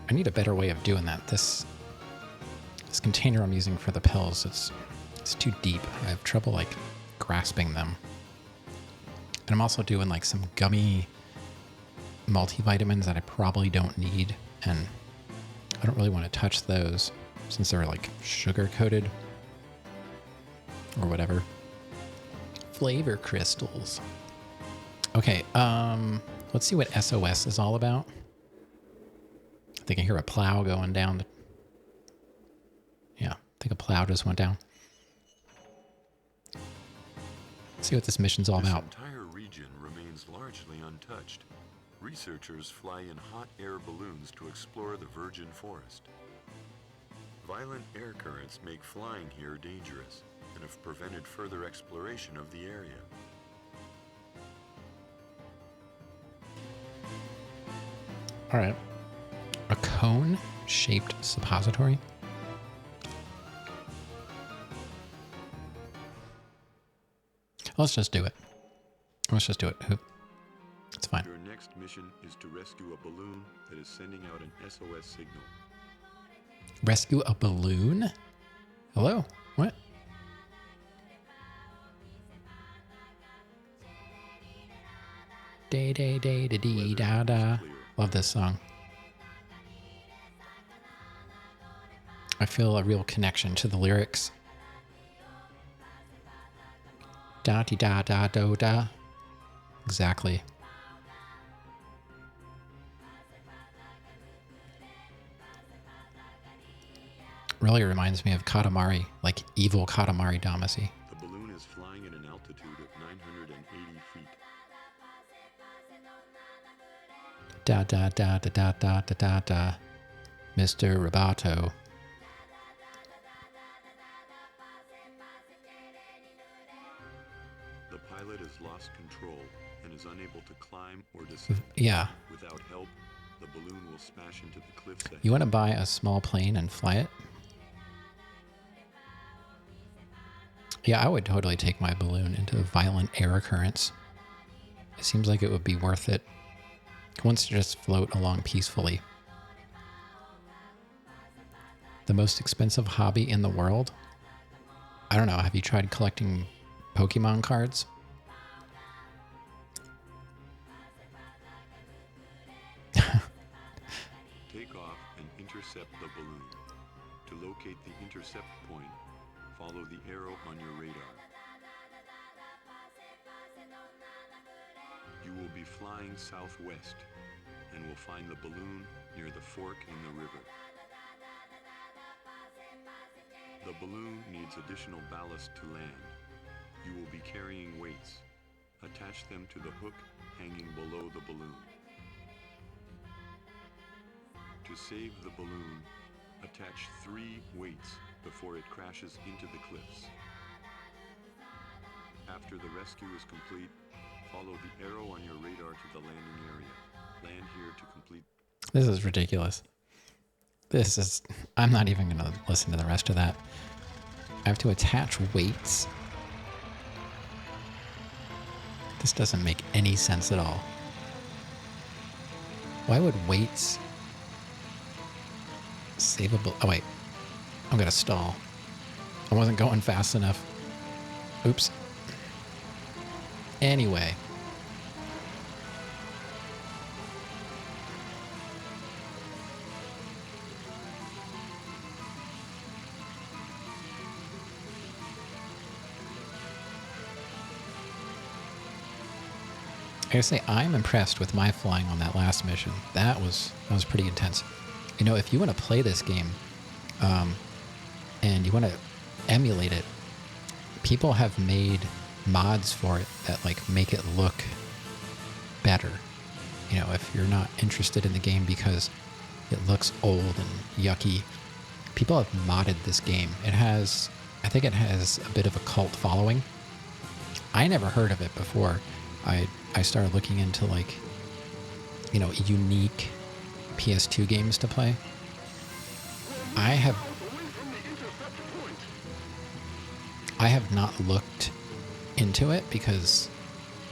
I need a better way of doing that. This container I'm using for the pills, it's too deep. I have trouble like grasping them. And I'm also doing like some gummy multivitamins that I probably don't need, and I don't really want to touch those since they're like sugar coated or whatever. Flavor crystals. Okay, let's see what SOS is all about. I think I hear a plow going down. Yeah, I think a plow just went down. Let's see what this mission's all about. This entire region remains largely untouched. Researchers fly in hot air balloons to explore the virgin forest. Violent air currents make flying here dangerous and have prevented further exploration of the area. All right. A cone-shaped suppository. Let's just do it. Let's just do it. It's fine. Your next mission is to rescue a balloon that is sending out an SOS signal. Rescue a balloon? Hello? What? Day, day, day, da, dee, da, da. Love this song. I feel a real connection to the lyrics. Da, dee, da, da, do, da. Exactly. Really reminds me of Katamari, like evil Katamari Damacy. The balloon is flying at an altitude of 980 feet. Da da da da da da da da da. Mr. Roboto. The pilot has lost control and is unable to climb or descend. Yeah. Without help, the balloon will smash into the cliffs ahead. You want to buy a small plane and fly it? Yeah, I would totally take my balloon into violent air currents. It seems like it would be worth it. It wants to just float along peacefully. The most expensive hobby in the world? I don't know. Have you tried collecting Pokemon cards? Take off and intercept the balloon. To locate the intercept point, follow the arrow on your radar. You will be flying southwest and will find the balloon near the fork in the river. The balloon needs additional ballast to land. You will be carrying weights. Attach them to the hook hanging below the balloon. To save the balloon, attach 3 weights before it crashes into the cliffs. After the rescue is complete, follow the arrow on your radar to the landing area. Land here to complete. This is ridiculous. I'm not even going to listen to the rest of that. I have to attach weights. This doesn't make any sense at all. Why would weights save a Oh, wait. I'm going to stall. I wasn't going fast enough. Oops. Anyway. I gotta say, I'm impressed with my flying on that last mission. That was pretty intense. You know, if you want to play this game, and you want to emulate it, people have made mods for it that like make it look better. You know, if you're not interested in the game because it looks old and yucky, people have modded this game. I think it has a bit of a cult following. I never heard of it before. I started looking into like, you know, unique PS2 games to play. I have not looked into it because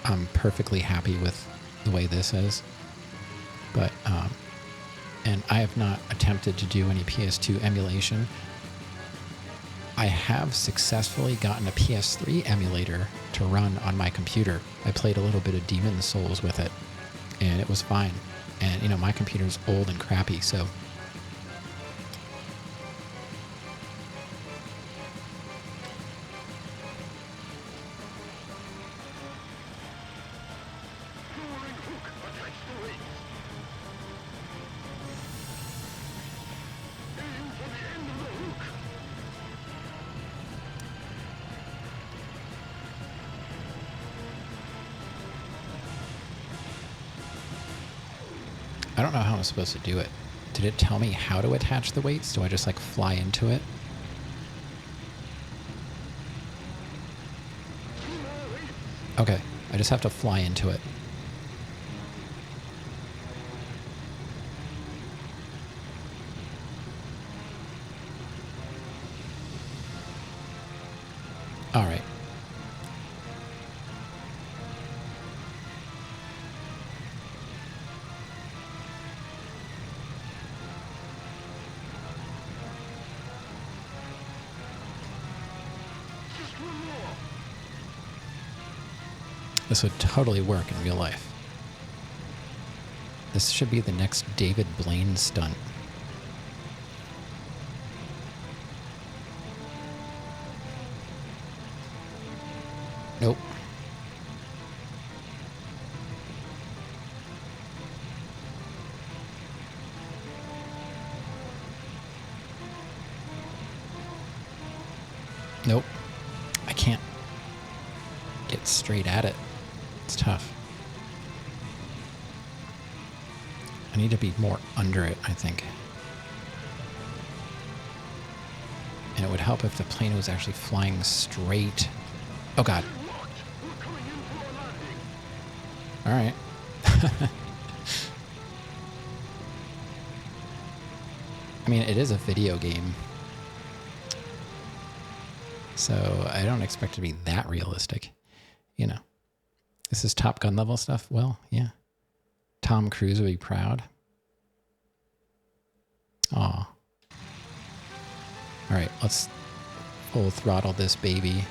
I'm perfectly happy with the way this is. But, and I have not attempted to do any PS2 emulation. I have successfully gotten a PS3 emulator to run on my computer. I played a little bit of Demon's Souls with it, and it was fine. And, you know, my computer's old and crappy, so... I don't know how I'm supposed to do it. Did it tell me how to attach the weights? Do I just like fly into it? Okay, I just have to fly into it. All right. This would totally work in real life. This should be the next David Blaine stunt. Nope. Nope. I can't get straight at it. It's tough. I need to be more under it, I think. And it would help if the plane was actually flying straight. Oh, God. All right. I mean, it is a video game. So I don't expect it to be that realistic. You know. This is Top Gun level stuff? Well, yeah. Tom Cruise would be proud. Aw. All right, let's full throttle this baby.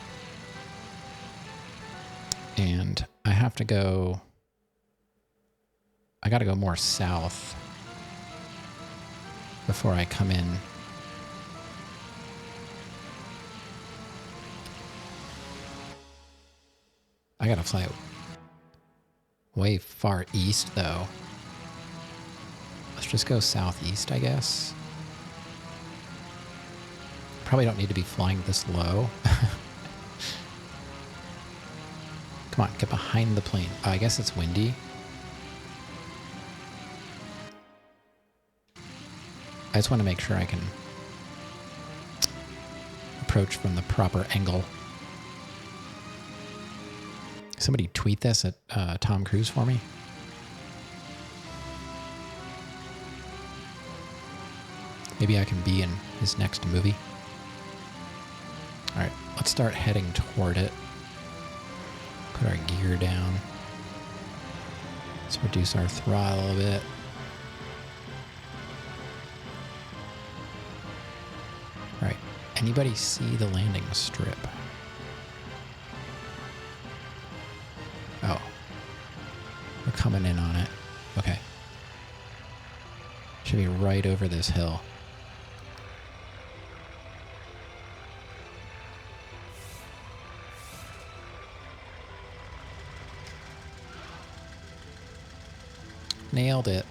And I have to go... I gotta go more south before I come in. I gotta fly way far east, though. Let's just go southeast, I guess. Probably don't need to be flying this low. Come on, get behind the plane. Oh, I guess it's windy. I just want to make sure I can approach from the proper angle. Somebody tweet this at Tom Cruise for me. Maybe I can be in his next movie. All right, let's start heading toward it. Put our gear down. Let's reduce our throttle a bit. All right, anybody see the landing strip? Oh, we're coming in on it. Okay. Should be right over this hill. Nailed it.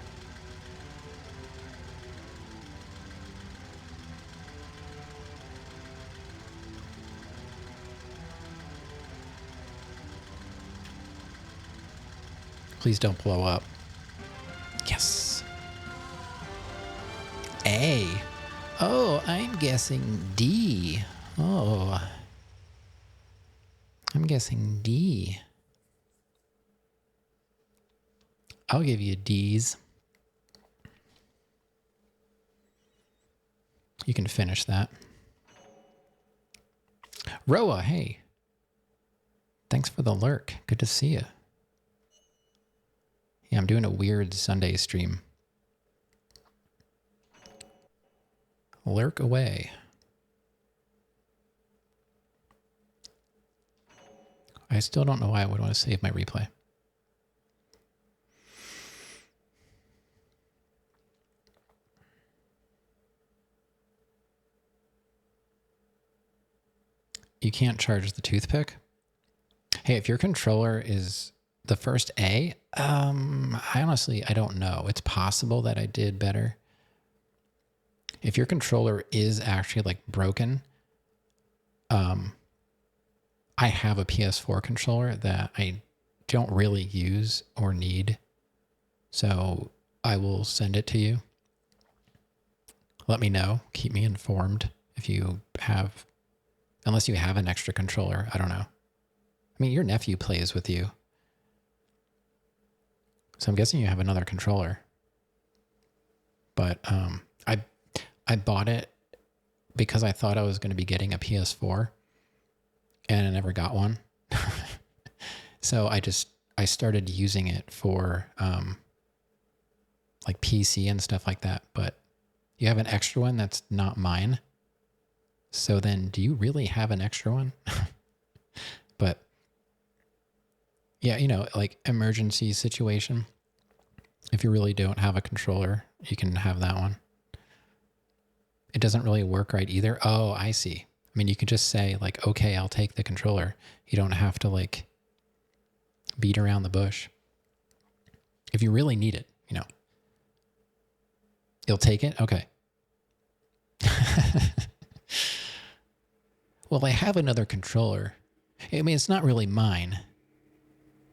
Please don't blow up. Yes. A. Oh, I'm guessing D. Oh. I'm guessing D. I'll give you D's. You can finish that. Roa, hey. Thanks for the lurk. Good to see you. Yeah, I'm doing a weird Sunday stream. Lurk away. I still don't know why I would want to save my replay. You can't charge the toothpick? Hey, if your controller is the first A, I honestly don't know. It's possible that I did better. If your controller is actually like broken, I have a PS4 controller that I don't really use or need. So I will send it to you. Let me know. Keep me informed if you have, unless you have an extra controller. I don't know. I mean, your nephew plays with you. So I'm guessing you have another controller. But I bought it because I thought I was going to be getting a PS4 and I never got one. So I started using it for like PC and stuff like that. But you have an extra one that's not mine. So then do you really have an extra one? But yeah, you know, like emergency situation. If you really don't have a controller, you can have that one. It doesn't really work right either. Oh, I see. I mean, you can just say like, okay, I'll take the controller. You don't have to like beat around the bush. If you really need it, you know, you'll take it. Okay. Well, I have another controller. I mean, it's not really mine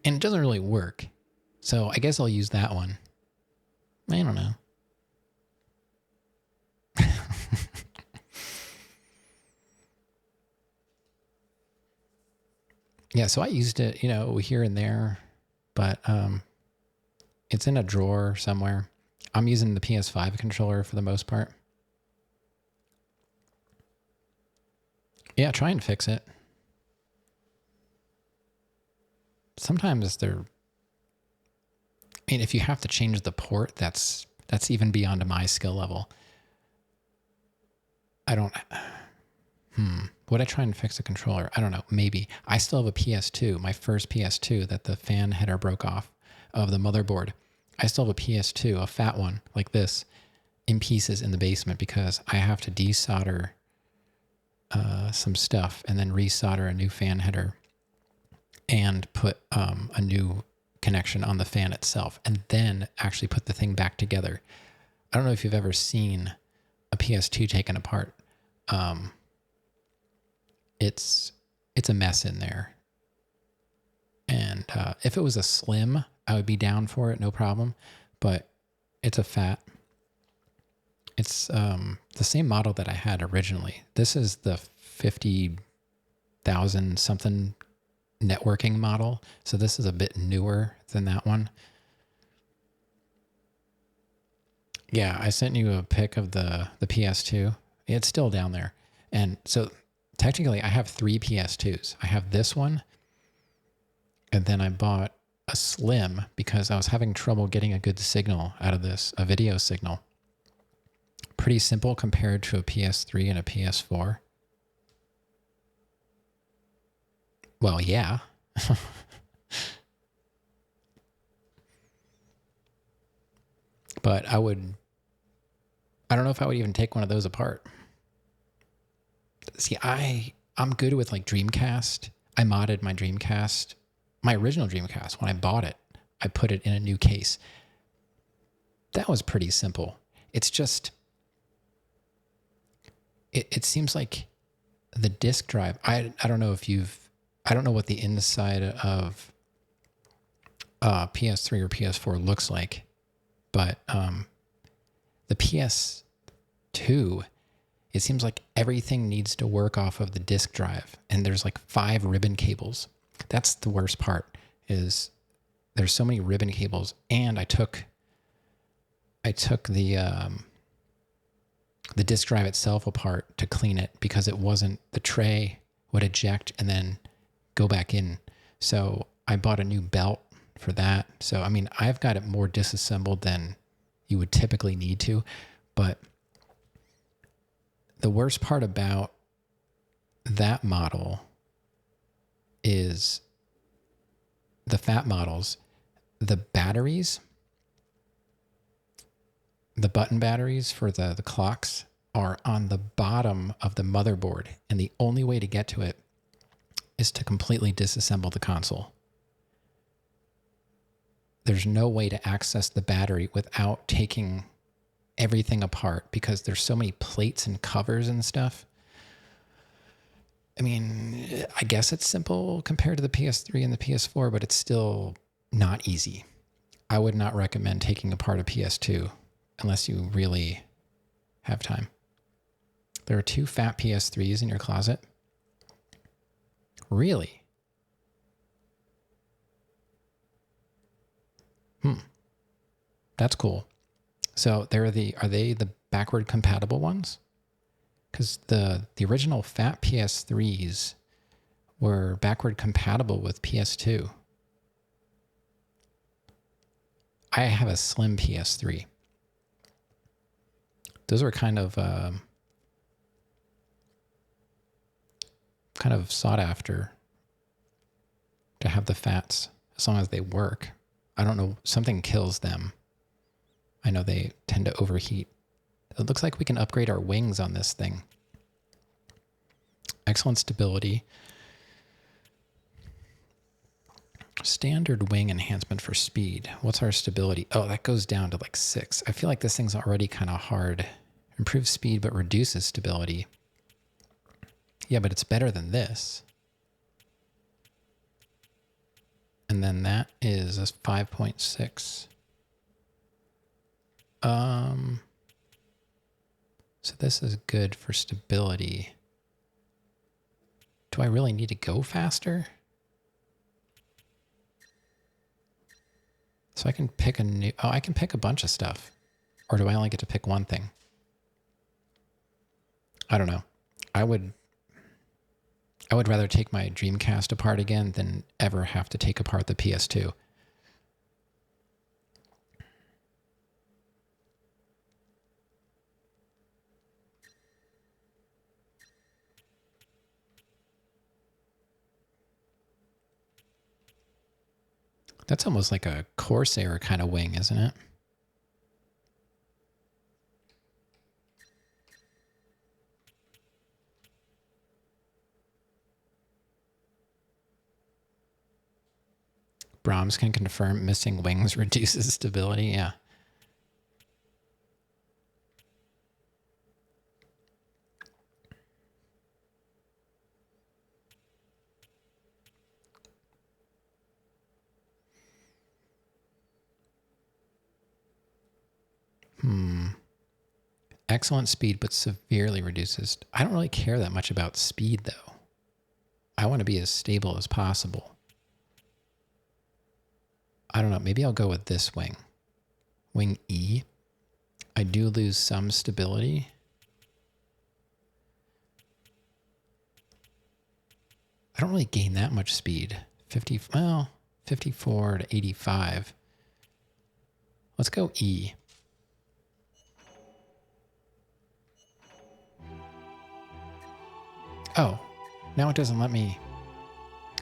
and it doesn't really work. So I guess I'll use that one. I don't know. Yeah, so I used it, you know, here and there, but it's in a drawer somewhere. I'm using the PS5 controller for the most part. Yeah, try and fix it. Sometimes they're, I mean, if you have to change the port, that's even beyond my skill level. I don't, would I try and fix the controller? I don't know, maybe. I still have a PS2, my first PS2 that the fan header broke off of the motherboard. I still have a PS2, a fat one like this, in pieces in the basement because I have to desolder some stuff and then resolder a new fan header and put a new connection on the fan itself and then actually put the thing back together. I don't know if you've ever seen a PS2 taken apart. It's a mess in there. And if it was a slim, I would be down for it, no problem. But it's a fat. It's the same model that I had originally. This is the 50,000 something networking model. So this is a bit newer than that one. Yeah, I sent you a pic of the PS2. It's still down there. And so technically I have 3 PS2s. I have this one. And then I bought a slim because I was having trouble getting a good signal out of this, a video signal. Pretty simple compared to a PS3 and a PS4. Well, yeah. But I don't know if I would even take one of those apart. See, I'm good with like Dreamcast. I modded my Dreamcast, my original Dreamcast. When I bought it, I put it in a new case. That was pretty simple. It's just, it seems like the disk drive, I don't know if I don't know what the inside of PS3 or PS4 looks like, but the PS2, it seems like everything needs to work off of the disk drive, and there's like 5 ribbon cables. That's the worst part, is there's so many ribbon cables, and I took the disk drive itself apart to clean it because it wasn't, the tray would eject and then go back in. So I bought a new belt for that. So, I mean, I've got it more disassembled than you would typically need to, but the worst part about that model is the fat models, the batteries, the button batteries for the clocks are on the bottom of the motherboard. And the only way to get to it is to completely disassemble the console. There's no way to access the battery without taking everything apart because there's so many plates and covers and stuff. I mean, I guess it's simple compared to the PS3 and the PS4, but it's still not easy. I would not recommend taking apart a PS2 unless you really have time. There are 2 fat PS3s in your closet. Really? That's cool. So are they the backward compatible ones? Because the original fat PS3s were backward compatible with PS2. I have a slim PS3. Those are kind of sought after to have the fats as long as they work. I don't know, something kills them I know they tend to overheat. It looks like we can upgrade our wings on this thing. Excellent stability. Standard wing enhancement for speed. What's our stability? Oh, that goes down to like 6. I feel like this thing's already kind of hard. Improves speed but reduces stability. Yeah, but it's better than this. And then that is a 5.6. So this is good for stability. Do I really need to go faster? So I can pick a new... Oh, I can pick a bunch of stuff. Or do I only get to pick one thing? I don't know. I would rather take my Dreamcast apart again than ever have to take apart the PS2. That's almost like a Corsair kind of wing, isn't it? Brahms can confirm missing wings reduces stability. Yeah. Excellent speed, but severely reduces. I don't really care that much about speed, though. I want to be as stable as possible. I don't know. Maybe I'll go with this wing. Wing E. I do lose some stability. I don't really gain that much speed. 54 to 85. Let's go E. Oh, now it doesn't let me...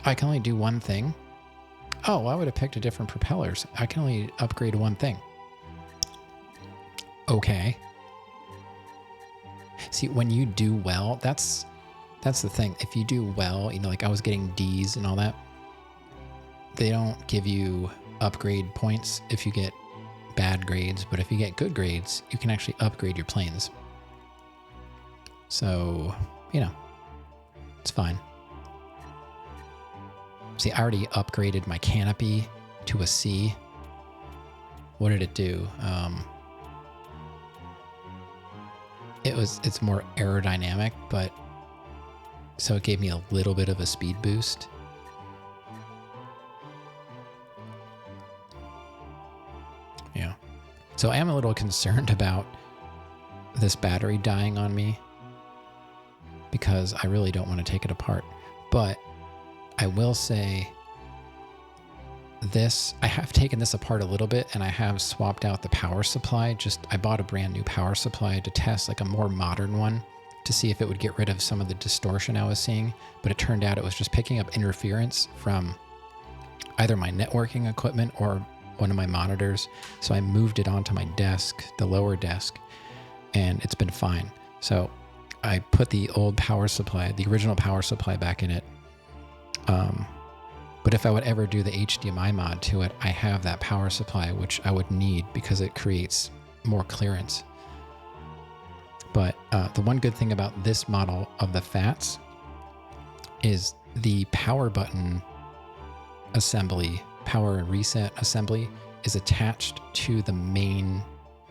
I can only do one thing? Oh, I would have picked a different propellers. I can only upgrade one thing. Okay. See, when you do well, that's the thing. If you do well, you know, like I was getting D's and all that, they don't give you upgrade points if you get bad grades, but if you get good grades, you can actually upgrade your planes. So, you know, it's fine. See, I already upgraded my canopy to a C. What did it do? It's more aerodynamic, but so it gave me a little bit of a speed boost. Yeah. So I am a little concerned about this battery dying on me because I really don't want to take it apart. But I will say this, I have taken this apart a little bit and I have swapped out the power supply. I bought a brand new power supply to test like a more modern one to see if it would get rid of some of the distortion I was seeing. But it turned out it was just picking up interference from either my networking equipment or one of my monitors. So I moved it onto my desk, the lower desk, and it's been fine. So I put the old power supply, the original power supply back in it. But if I would ever do the HDMI mod to it, I have that power supply, which I would need because it creates more clearance. But the one good thing about this model of the FATS is the power button assembly, power and reset assembly is attached to the main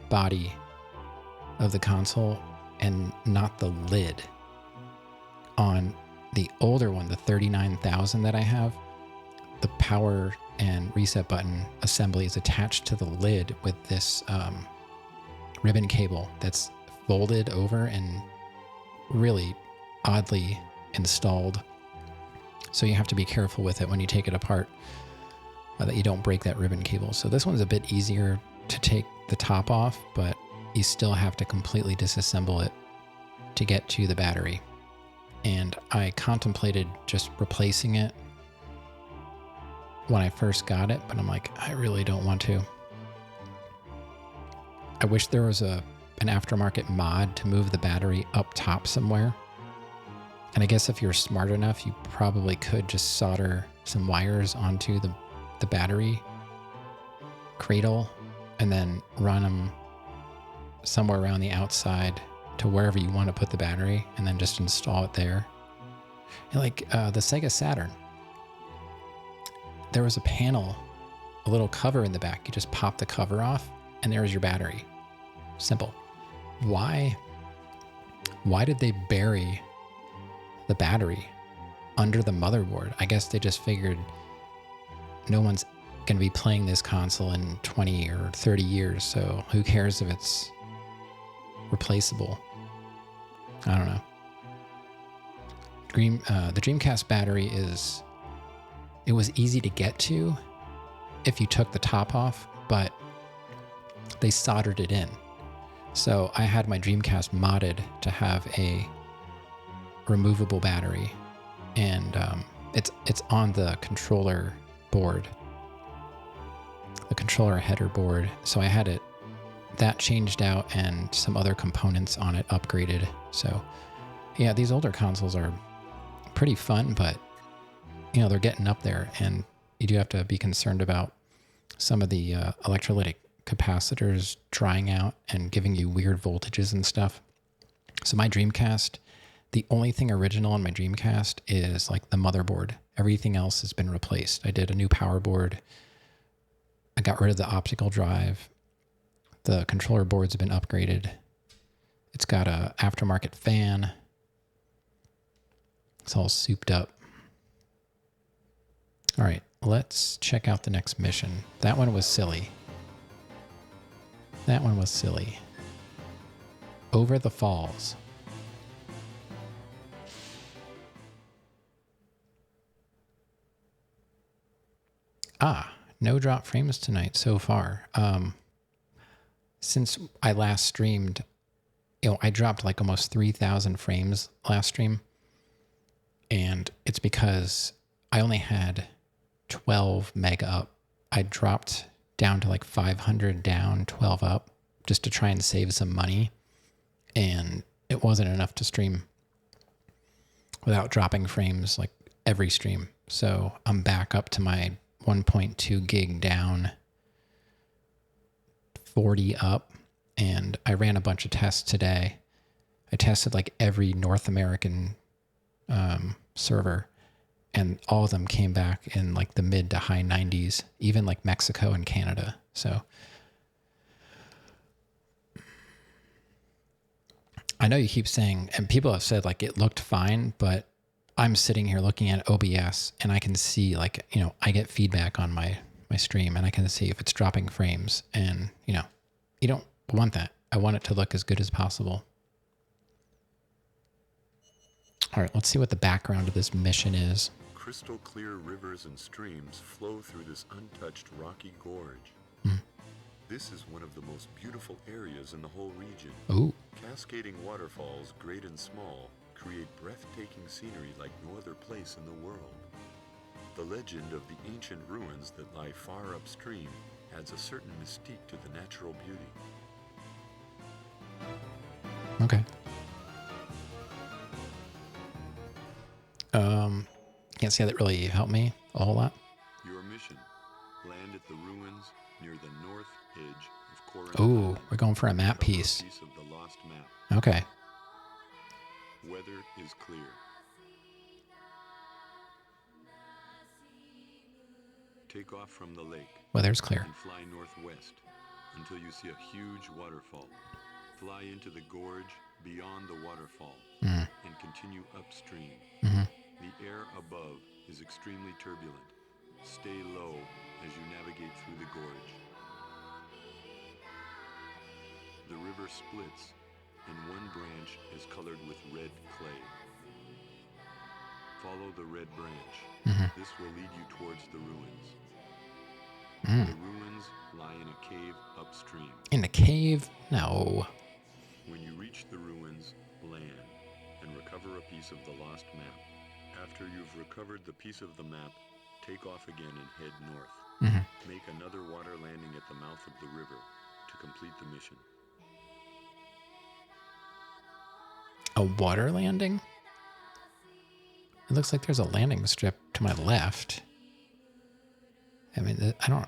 body of the console and not the lid. On the older one, the 39,000 that I have, the power and reset button assembly is attached to the lid with this ribbon cable that's folded over and really oddly installed. So you have to be careful with it when you take it apart, that you don't break that ribbon cable. So this one's a bit easier to take the top off, but you still have to completely disassemble it to get to the battery. And I contemplated just replacing it when I first got it, but I'm like, I really don't want to. I wish there was an aftermarket mod to move the battery up top somewhere. And I guess if you're smart enough, you probably could just solder some wires onto the battery cradle and then run them somewhere around the outside to wherever you want to put the battery and then just install it there. And like the Sega Saturn, there was a panel, a little cover in the back. You just pop the cover off and there's your battery. Simple. Why did they bury the battery under the motherboard? I guess they just figured no one's going to be playing this console in 20 or 30 years, so who cares if it's replaceable? I don't know. The Dreamcast battery it was easy to get to if you took the top off, but they soldered it in. So I had my Dreamcast modded to have a removable battery, and it's on the controller board, the controller header board. So I had that changed out and some other components on it upgraded. So yeah, these older consoles are pretty fun, but they're getting up there, and you do have to be concerned about some of the electrolytic capacitors drying out and giving you weird voltages and stuff. So my Dreamcast, the only thing original on my Dreamcast is like the motherboard. Everything else has been replaced. I did a new power board. I got rid of the optical drive. The controller boards have been upgraded. It's got a aftermarket fan. It's all souped up. All right, let's check out the next mission. That one was silly. That one was silly. Over the falls. No drop frames tonight so far. Since I last streamed, I dropped like almost 3,000 frames last stream. And it's because I only had 12 meg up. I dropped down to like 500 down, 12 up, just to try and save some money. And it wasn't enough to stream without dropping frames like every stream. So I'm back up to my 1.2 gig down, 40 up, and I ran a bunch of tests today. I tested like every North American server, and all of them came back in like the mid to high 90s, even like Mexico and Canada. So I know you keep saying, and people have said like it looked fine, but I'm sitting here looking at OBS and I can see like, I get feedback on my stream and I can see if it's dropping frames, and you don't want that. I want it to look as good as possible. All right, let's see what the background of this mission is. Crystal clear rivers and streams flow through this untouched rocky gorge. This is one of the most beautiful areas in the whole region. Ooh. Cascading waterfalls, great and small, create breathtaking scenery like no other place in the world. The legend of the ancient ruins that lie far upstream adds a certain mystique to the natural beauty. Okay. Can't say that really helped me a whole lot. Your mission: land at the ruins near the north edge of Corinth. Ooh, we're going for a map piece. Piece of the lost map. Okay. Weather is clear. Take off from the lake. Weather's clear. And fly northwest until you see a huge waterfall. Fly into the gorge beyond the waterfall and continue upstream. The air above is extremely turbulent. Stay low as you navigate through the gorge. The river splits, and one branch is colored with red clay. Follow the red branch. This will lead you towards the ruins. The ruins lie in a cave upstream. In a cave? No. When you reach the ruins, land and recover a piece of the lost map. After you've recovered the piece of the map, take off again and head north. Make another water landing at the mouth of the river. to complete the mission. A water landing? It looks like there's a landing strip to my left. I mean, I don't...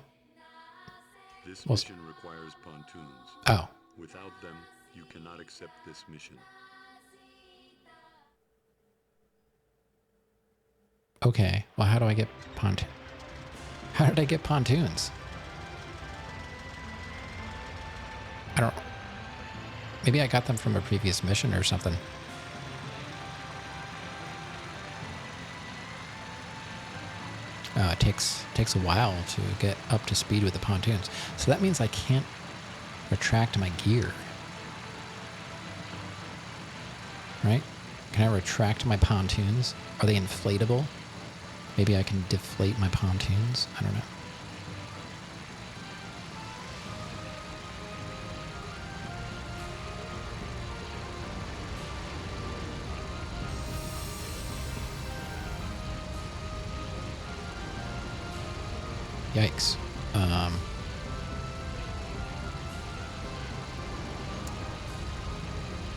This mission requires pontoons. Oh. Without them, you cannot accept this mission. Okay. Well, how do I get pontoons? How did I get pontoons? I don't... Maybe I got them from a previous mission or something. It takes a while to get up to speed with the pontoons. So that means I can't retract my gear. Right? Can I retract my pontoons? Are they inflatable? Maybe I can deflate my pontoons? I don't know. Yikes.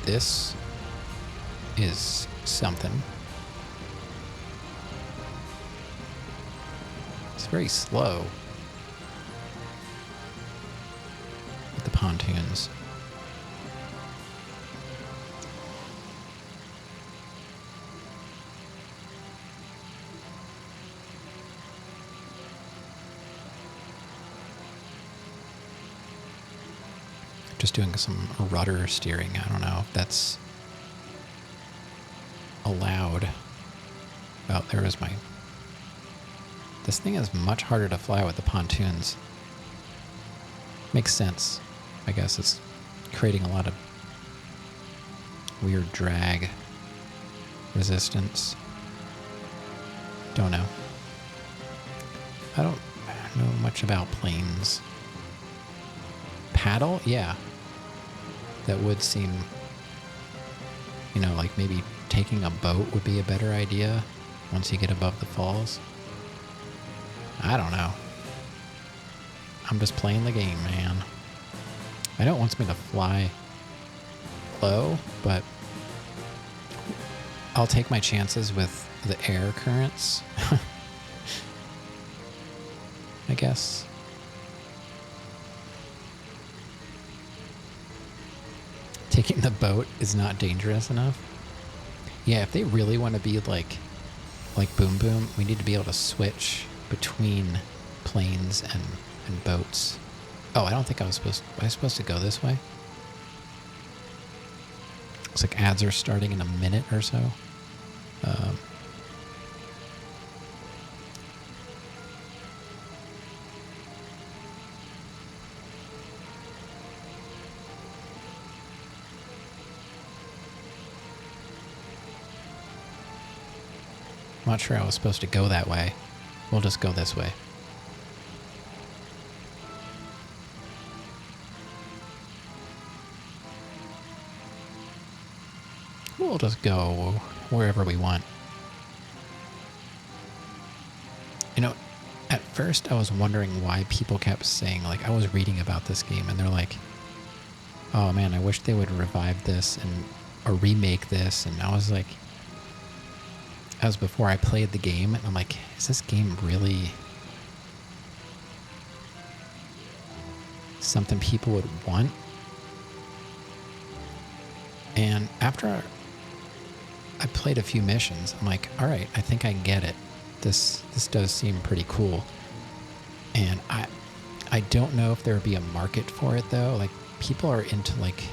This is something. It's very slow with the pontoons. Just doing some rudder steering. I don't know if that's allowed. Oh, there is my... This thing is much harder to fly with the pontoons. Makes sense. I guess it's creating a lot of weird drag resistance. Don't know. I don't know much about planes. Paddle? Yeah. That would seem, you know, like maybe taking a boat would be a better idea once you get above the falls. I don't know. I'm just playing the game, man. I know it wants me to fly low, but I'll take my chances with the air currents. I guess. Taking the boat is not dangerous enough. Yeah, if they really want to be like Boom Boom, we need to be able to switch between planes and boats. Oh, I don't think was I supposed to go this way? Looks like ads are starting in a minute or so. I'm not sure I was supposed to go that way. We'll just go this way. We'll just go wherever we want. You know, at first I was wondering why people kept saying, like, I was reading about this game and they're like, oh man, I wish they would revive this or remake this. And I was like, that was before I played the game, and I'm like, is this game really something people would want? And after I played a few missions, I'm like, all right, I think I get it. This does seem pretty cool. And I don't know if there would be a market for it though. Like, people are into like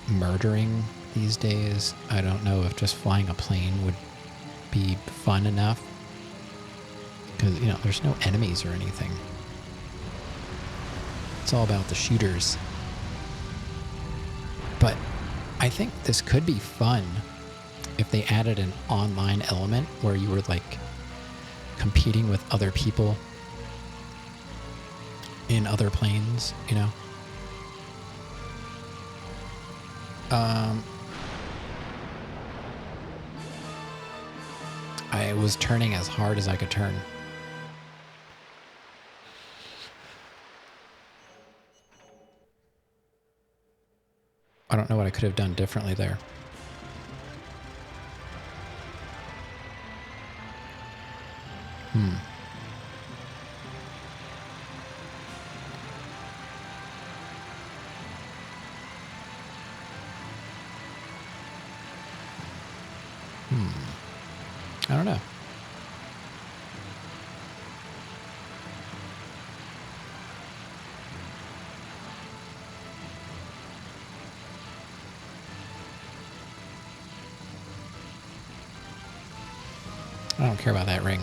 murdering these days. I don't know if just flying a plane would be fun enough, because, you know, there's no enemies or anything. It's all about the shooters. But I think this could be fun if they added an online element where you were like competing with other people in other planes, you know. I was turning as hard as I could turn. I don't know what I could have done differently there. I don't know. I don't care about that ring.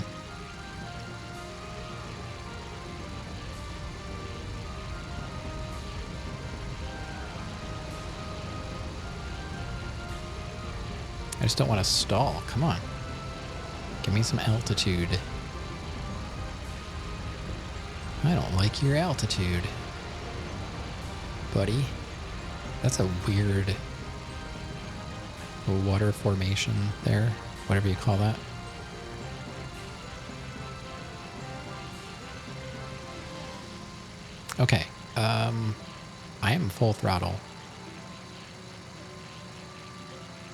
I just don't want to stall. Come on. Give me some altitude. I don't like your altitude, buddy. That's a weird water formation there, whatever you call that. Okay, I am full throttle.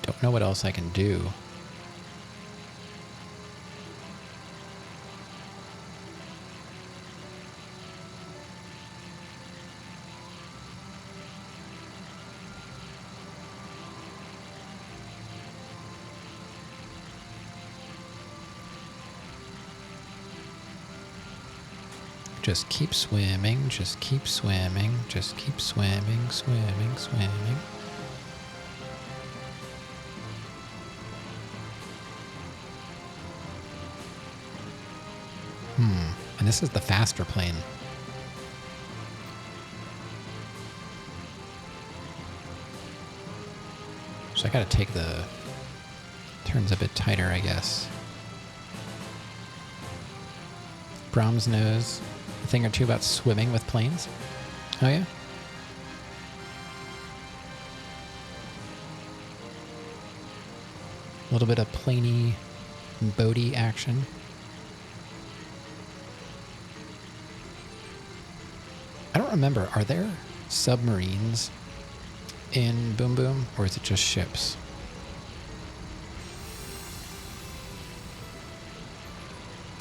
Don't know what else I can do. Just keep swimming, just keep swimming, just keep swimming, swimming, swimming. And this is the faster plane. So I gotta take the turns a bit tighter, I guess. Brahms knows a thing or two about swimming with planes. Oh yeah? A little bit of planey, boaty action. I don't remember, are there submarines in Boom Boom, or is it just ships?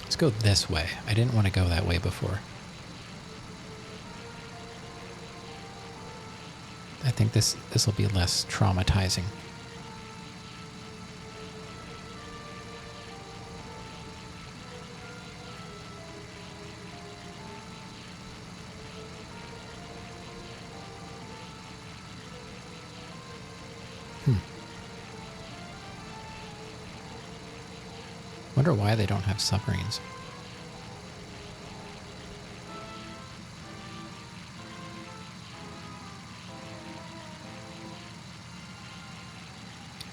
Let's go this way. I didn't want to go that way before. I think this will be less traumatizing. Wonder why they don't have submarines.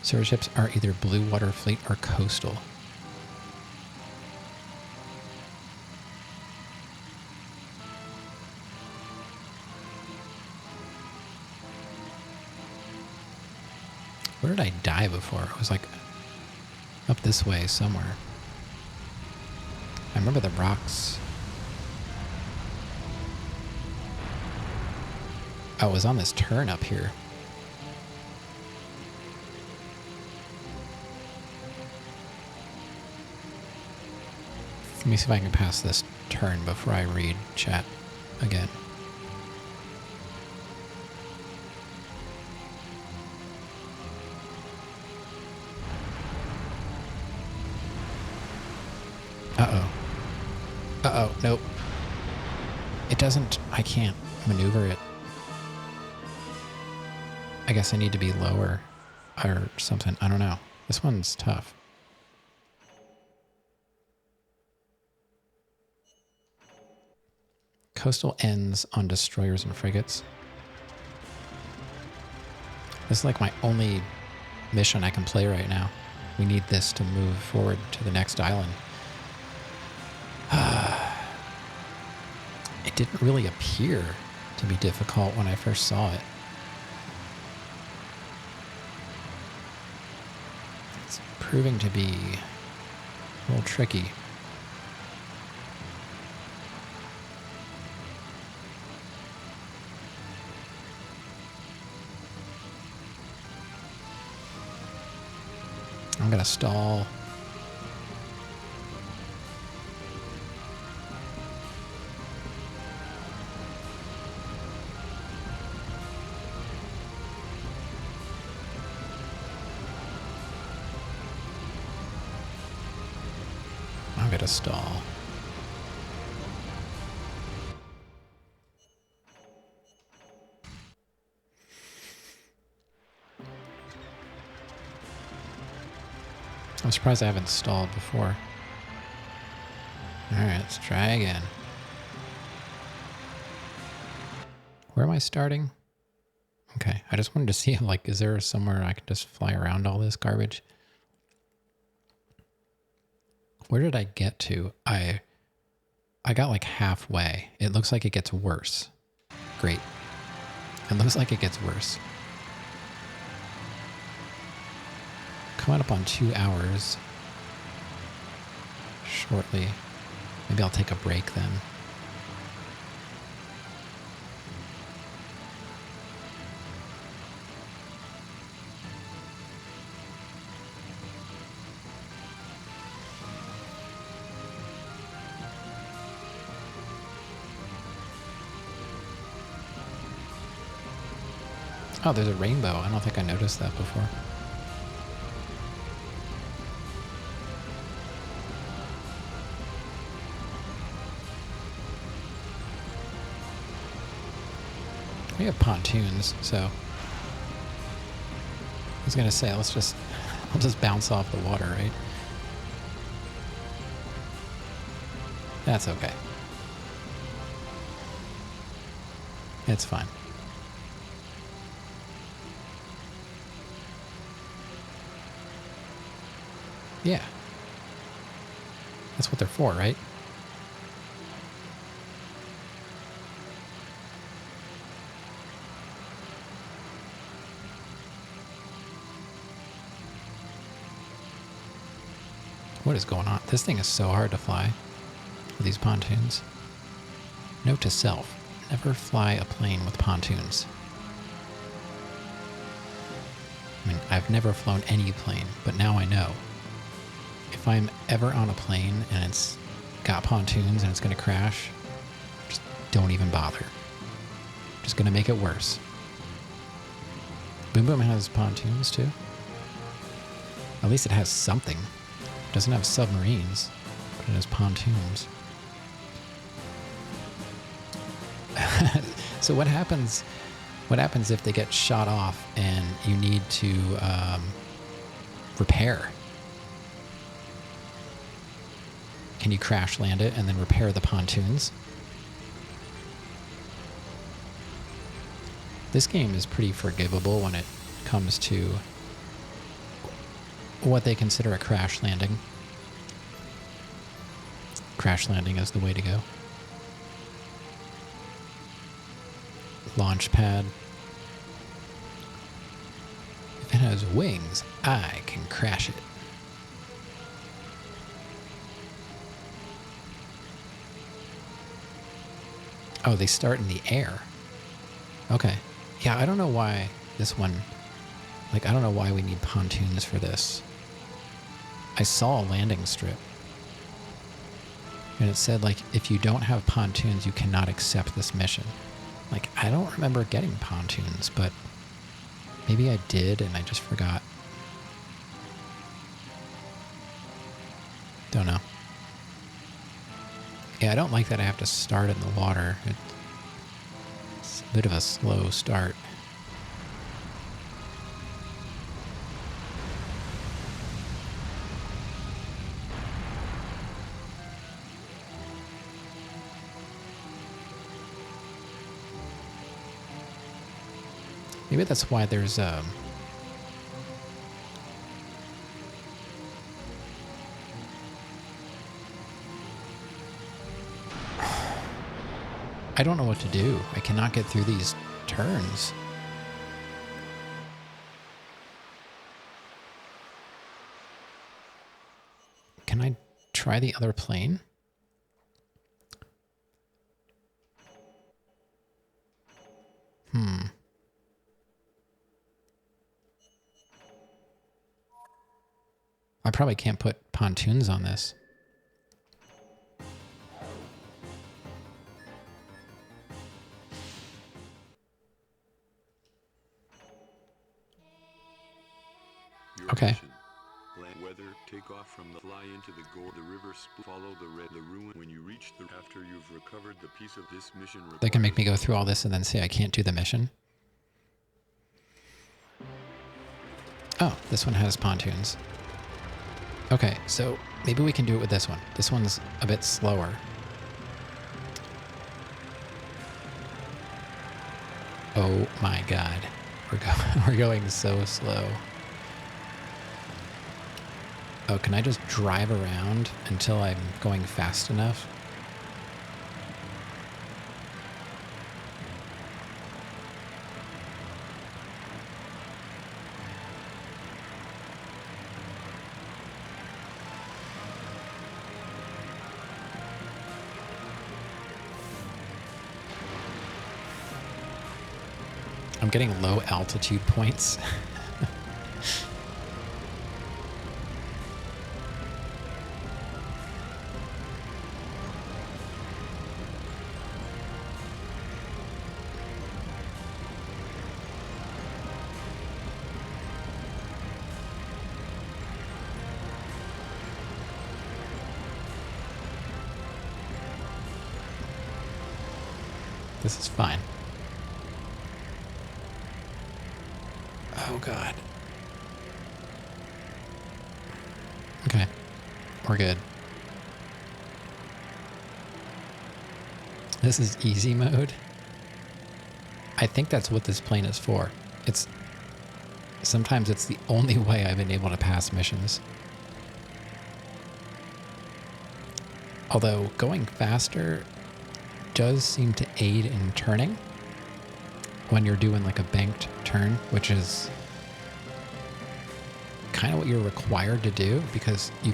Service ships are either Blue Water Fleet or Coastal. Where did I die before? It was like up this way somewhere. I remember the rocks. Oh, it was on this turn up here. Let me see if I can pass this turn before I read chat again. Uh-oh. Uh-oh, nope. It doesn't, I can't maneuver it. I guess I need to be lower or something. I don't know. This one's tough. Coastal ends on destroyers and frigates. This is like my only mission I can play right now. We need this to move forward to the next island. It didn't really appear to be difficult when I first saw it. It's proving to be a little tricky. I'm gonna stall. I'm gonna stall. I'm surprised I haven't stalled before. Alright, let's try again. Where am I starting? Okay, I just wanted to see, like, is there somewhere I could just fly around all this garbage? Where did I get to? I got like halfway. It looks like it gets worse. Great. It looks like it gets worse. Coming up on 2 hours. Shortly. Maybe I'll take a break then. Oh, there's a rainbow. I don't think I noticed that before. We have pontoons, so I was gonna say, I'll just bounce off the water, right? That's okay. It's fine. Yeah. That's what they're for, right? What is going on? This thing is so hard to fly with these pontoons. Note to self, never fly a plane with pontoons. I mean, I've never flown any plane, but now I know. If I'm ever on a plane and it's got pontoons and it's going to crash, just don't even bother. Just going to make it worse. Boom Boom has pontoons too. At least it has something. It doesn't have submarines, but it has pontoons. So what happens if they get shot off and you need to repair? Can you crash land it and then repair the pontoons? This game is pretty forgivable when it comes to what they consider a crash landing. Crash landing is the way to go. Launch pad. If it has wings, I can crash it. Oh, they start in the air. Okay. Yeah, I don't know why this one... Like, I don't know why we need pontoons for this. I saw a landing strip. And it said, like, if you don't have pontoons, you cannot accept this mission. Like, I don't remember getting pontoons, but maybe I did and I just forgot. Don't know. Yeah, I don't like that I have to start in the water. It's a bit of a slow start. Maybe that's why there's I don't know what to do. I cannot get through these turns. Can I try the other plane? I probably can't put pontoons on this. Your Okay. mission. Land weather, take off from the fly into the gore, the river, follow the ruin. When you reach the after you've recovered the piece of this mission. They can make me go through all this and then say I can't do the mission. Oh, this one has pontoons. Okay, so maybe we can do it with this one. This one's a bit slower. Oh my god. We're going so slow. Oh, can I just drive around until I'm going fast enough? I'm getting low altitude points. This is fine. Oh, God. Okay. We're good. This is easy mode. I think that's what this plane is for. Sometimes it's the only way I've been able to pass missions. Although going faster does seem to aid in turning when you're doing like a banked turn, which is kind of what you're required to do because you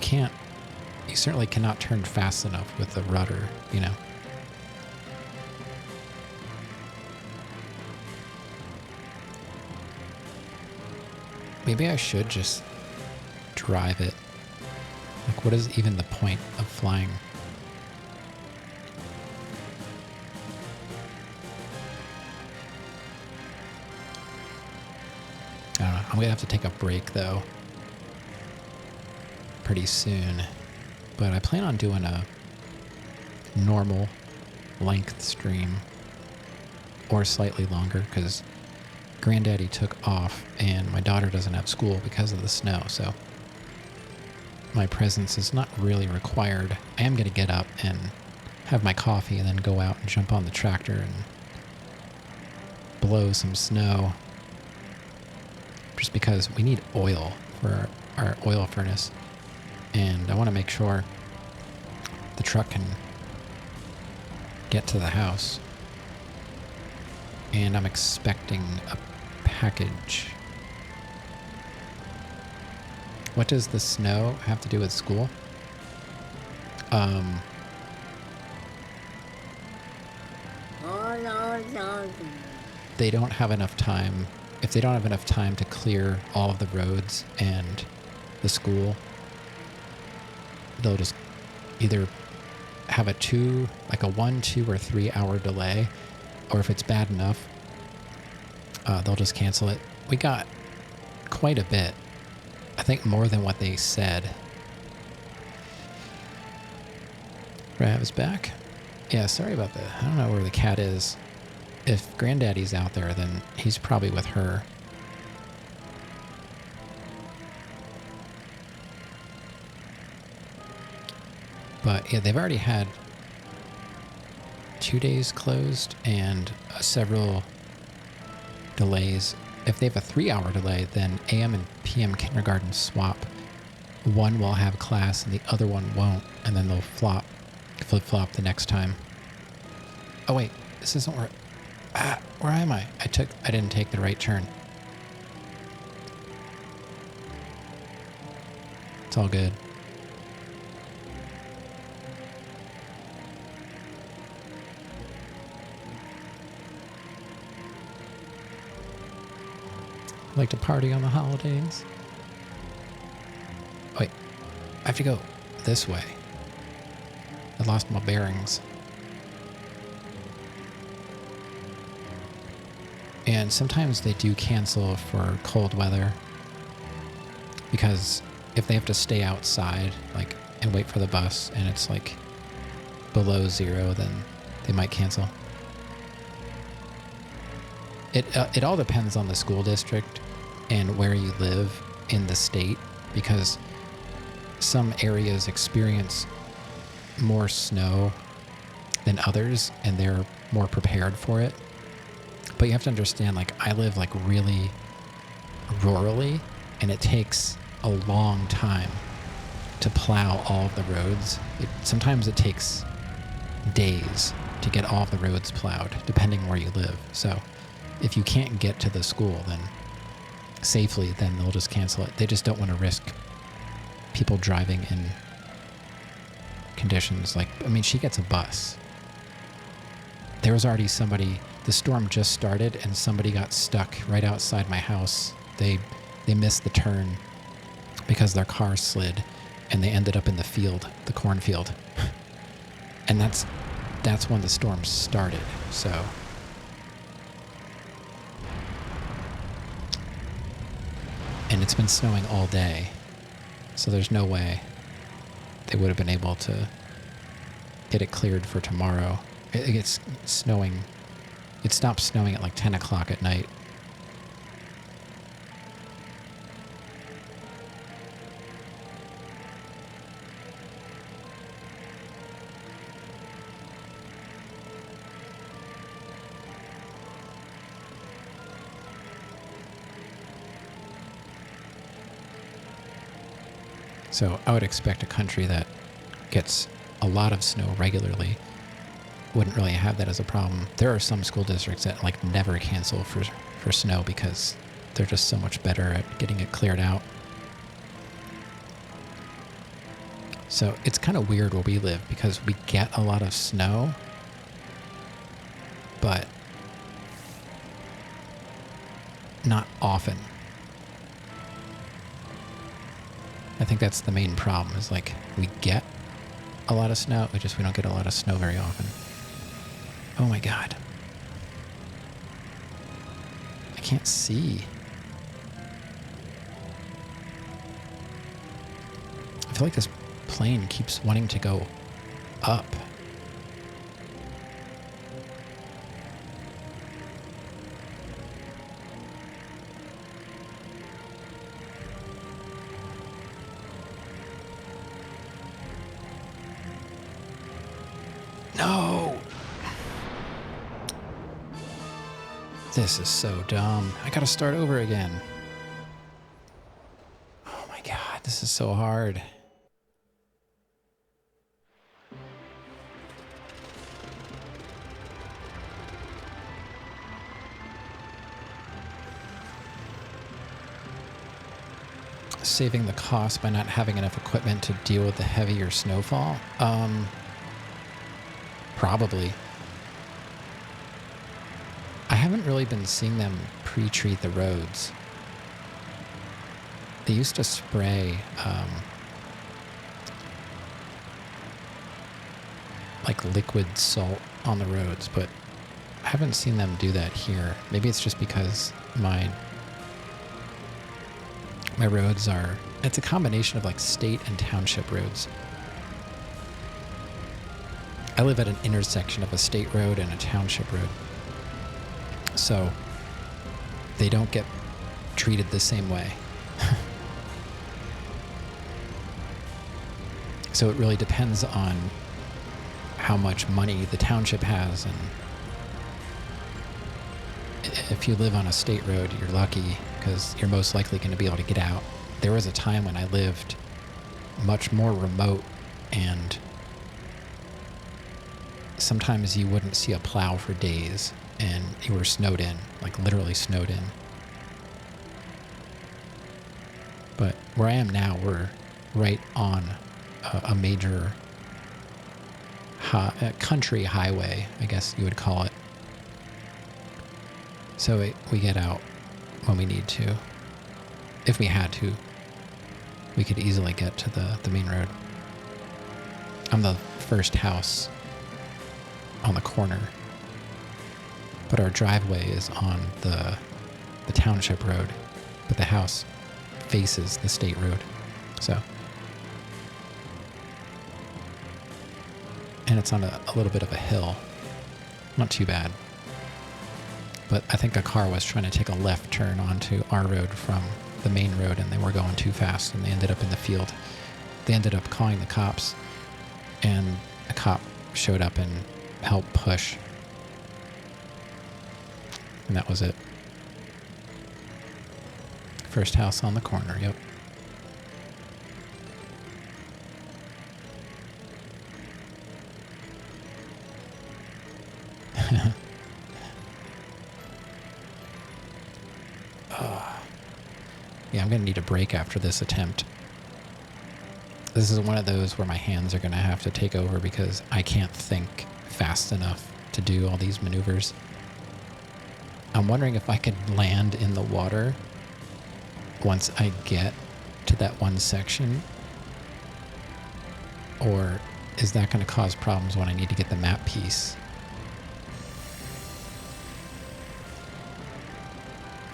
certainly cannot turn fast enough with the rudder, you know. Maybe I should just drive it. Like, what is even the point of flying? I don't know. I'm going to have to take a break, though, pretty soon. But I plan on doing a normal length stream or slightly longer because Granddaddy took off and my daughter doesn't have school because of the snow. So my presence is not really required. I am going to get up and have my coffee and then go out and jump on the tractor and blow some snow. Just because we need oil for our oil furnace. And I want to make sure the truck can get to the house. And I'm expecting a package. What does the snow have to do with school? They don't have enough time. If they don't have enough time to clear all of the roads and the school, they'll just either have a 1, 2, or 3 hour delay, or if it's bad enough, they'll just cancel it. We got quite a bit. I think more than what they said. Rav is back. Yeah, sorry about that. I don't know where the cat is. If Granddaddy's out there, then he's probably with her. But yeah, they've already had 2 days closed and several delays. If they have a 3-hour delay, then AM and PM kindergarten swap. One will have class and the other one won't, and then they'll flip-flop the next time. Oh wait, this isn't where... where am I? I didn't take the right turn. It's all good. I like to party on the holidays. Wait, have to go this way. I lost my bearings. And sometimes they do cancel for cold weather, because if they have to stay outside, like, and wait for the bus, and it's like below 0, then they might cancel. It all depends on the school district and where you live in the state, because some areas experience more snow than others, and they're more prepared for it. But you have to understand, like, I live like really rurally, and it takes a long time to plow all of the roads. Sometimes it takes days to get all of the roads plowed, depending where you live. So if you can't get to the school then safely, then they'll just cancel it. They just don't want to risk people driving in conditions like, I mean, she gets a bus. There was already somebody, the storm just started and somebody got stuck right outside my house. They missed the turn because their car slid and they ended up in the field, the cornfield. And that's when the storm started. So and it's been snowing all day, so there's no way they would have been able to get it cleared for tomorrow. It gets snowing. It stops snowing at like 10 o'clock at night. So I would expect a country that gets a lot of snow regularly wouldn't really have that as a problem. There are some school districts that like never cancel for snow because they're just so much better at getting it cleared out. So it's kind of weird where we live because we get a lot of snow, but not often. I think that's the main problem, is like we get a lot of snow, we don't get a lot of snow very often. Oh my God. I can't see. I feel like this plane keeps wanting to go up. No! This is so dumb. I gotta start over again. Oh my God, this is so hard. Saving the cost by not having enough equipment to deal with the heavier snowfall? Probably. I haven't really been seeing them pre-treat the roads. They used to spray like liquid salt on the roads, but I haven't seen them do that here. Maybe it's just because my roads are, it's a combination of like state and township roads. I live at an intersection of a state road and a township road. So they don't get treated the same way. So it really depends on how much money the township has, and if you live on a state road, you're lucky because you're most likely going to be able to get out. There was a time when I lived much more remote, and sometimes you wouldn't see a plow for days and you were snowed in, like literally snowed in. But where I am now, we're right on a major country highway, I guess you would call it. So we get out when we need to. If we had to, we could easily get to the main road. I'm the first house on the corner, but our driveway is on the township road, but the house faces the state road. So, and it's on a little bit of a hill. Not too bad. But I think a car was trying to take a left turn onto our road from the main road, and they were going too fast, and they ended up in the field. They ended up calling the cops, and a cop showed up and helped push. And that was it. First house on the corner, yep. Yeah, I'm going to need a break after this attempt. This is one of those where my hands are going to have to take over because I can't think fast enough to do all these maneuvers. I'm wondering if I could land in the water once I get to that one section, or is that going to cause problems when I need to get the map piece?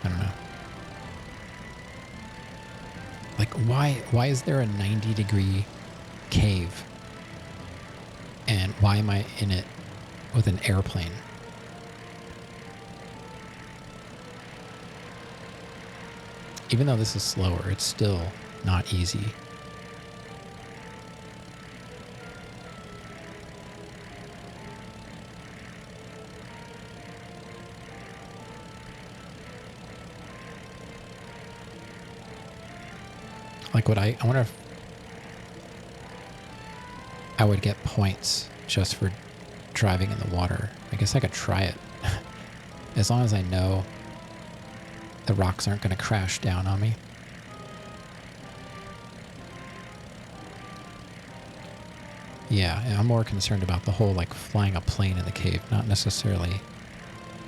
I don't know. Like, why is there a 90-degree cave? And why am I in it with an airplane? Even though this is slower, it's still not easy. Like, I wonder if I would get points just for driving in the water. I guess I could try it. As long as I know the rocks aren't going to crash down on me. Yeah, I'm more concerned about the whole, like, flying a plane in the cave, not necessarily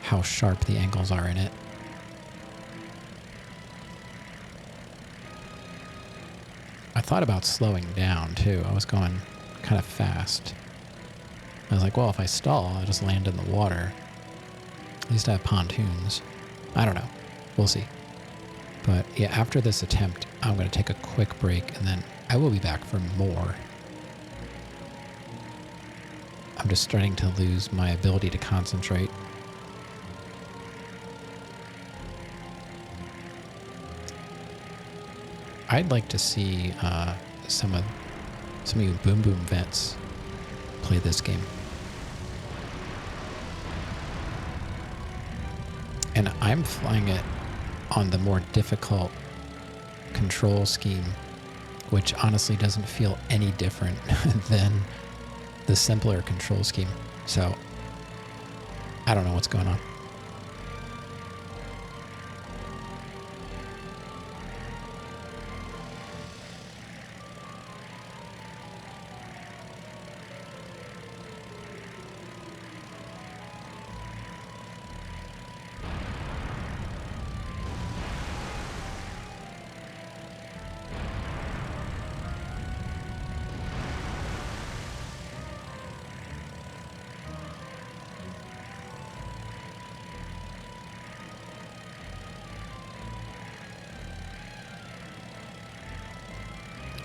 how sharp the angles are in it. I thought about slowing down, too. I was going kind of fast. I was like, well, if I stall, I'll just land in the water. At least I have pontoons. I don't know. We'll see. But yeah, after this attempt, I'm going to take a quick break, and then I will be back for more. I'm just starting to lose my ability to concentrate. I'd like to see some of you Boom Boom vets play this game. And I'm flying it on the more difficult control scheme, which honestly doesn't feel any different than the simpler control scheme. So I don't know what's going on.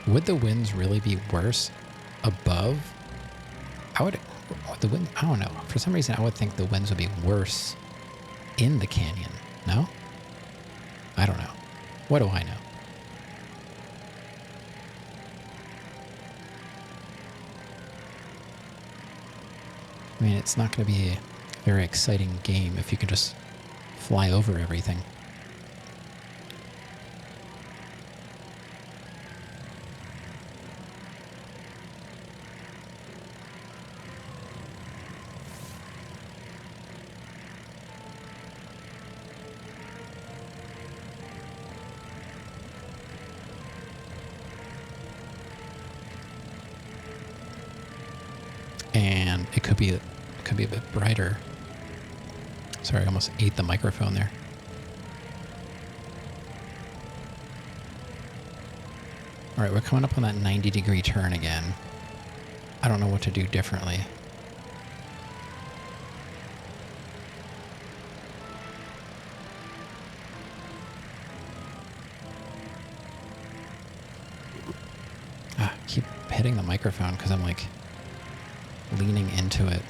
Would the winds really be worse above? I don't know. For some reason, I would think the winds would be worse in the canyon. No? I don't know. What do I know? I mean, it's not going to be a very exciting game if you can just fly over everything. And it could be a bit brighter. Sorry, I almost ate the microphone there. All right, we're coming up on that 90-degree turn again. I don't know what to do differently. I keep hitting the microphone because I'm like leaning into it.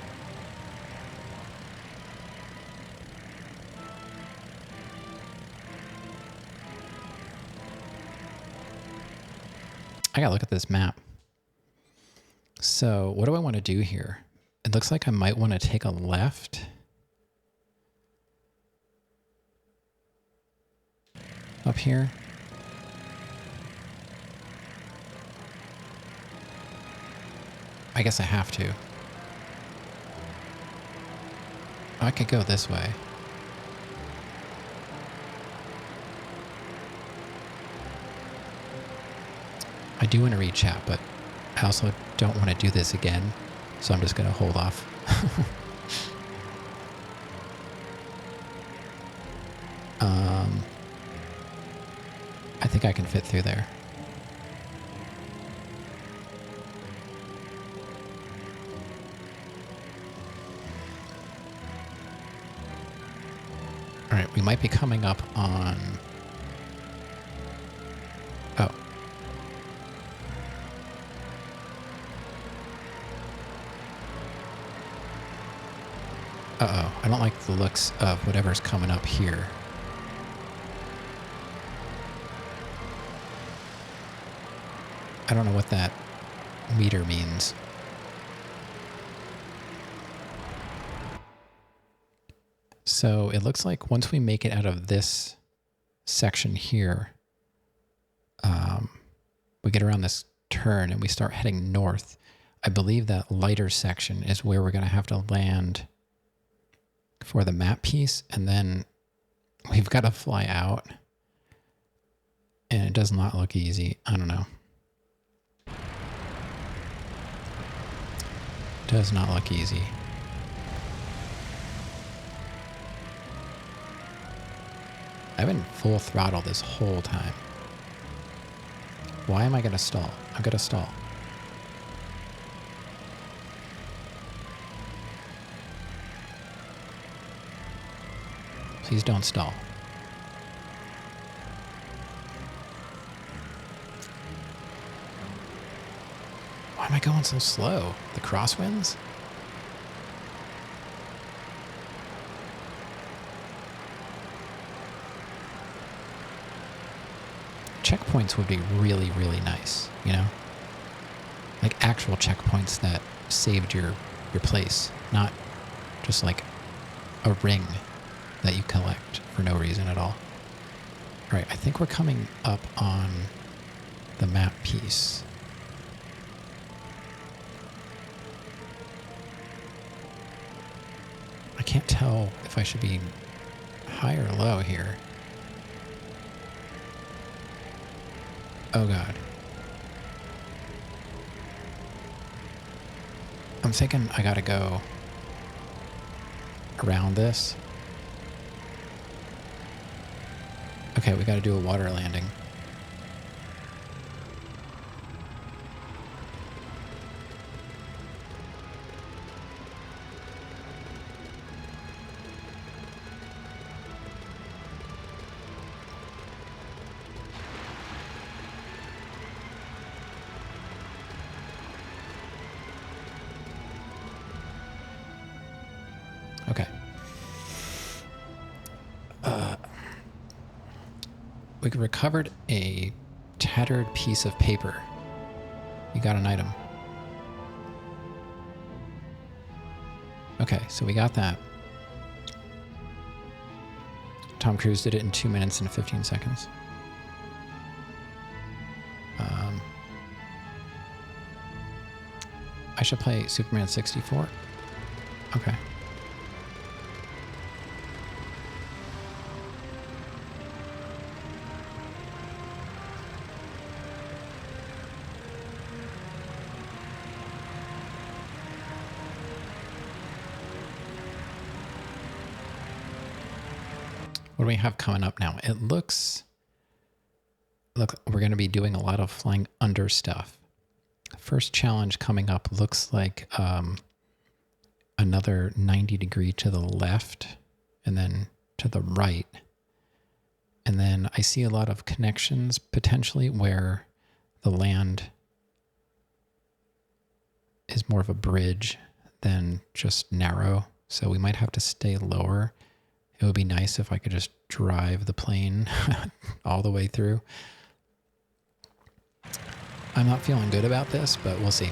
I gotta look at this map. So what do I want to do here? It looks like I might want to take a left. Up here. I guess I have to. I could go this way. I do want to read chat, but I also don't want to do this again, so I'm just going to hold off. I think I can fit through there. All right, we might be coming up on... Oh. Uh-oh, I don't like the looks of whatever's coming up here. I don't know what that meter means. So it looks like once we make it out of this section here, we get around this turn and we start heading north. I believe that lighter section is where we're going to have to land for the map piece, and then we've got to fly out. And it does not look easy. I don't know. Does not look easy. I've been full throttle this whole time. Why am I going to stall? I'm going to stall. Please don't stall. Why am I going so slow? The crosswinds? Checkpoints would be really, really nice, you know? Like actual checkpoints that saved your place, not just like a ring that you collect for no reason at all. All right, I think we're coming up on the map piece. I can't tell if I should be high or low here. Oh God. I'm thinking I gotta go around this. Okay, we gotta do a water landing. Okay. We recovered a tattered piece of paper. You got an item. Okay, so we got that. Tom Cruise did it in 2 minutes and 15 seconds. I should play Superman 64. Okay. What do we have coming up now? It looks look, we're going to be doing a lot of flying under stuff. First challenge coming up looks like another 90 degree to the left and then to the right. And then I see a lot of connections potentially where the land is more of a bridge than just narrow. So we might have to stay lower. It would be nice if I could just drive the plane all the way through. I'm not feeling good about this, but we'll see.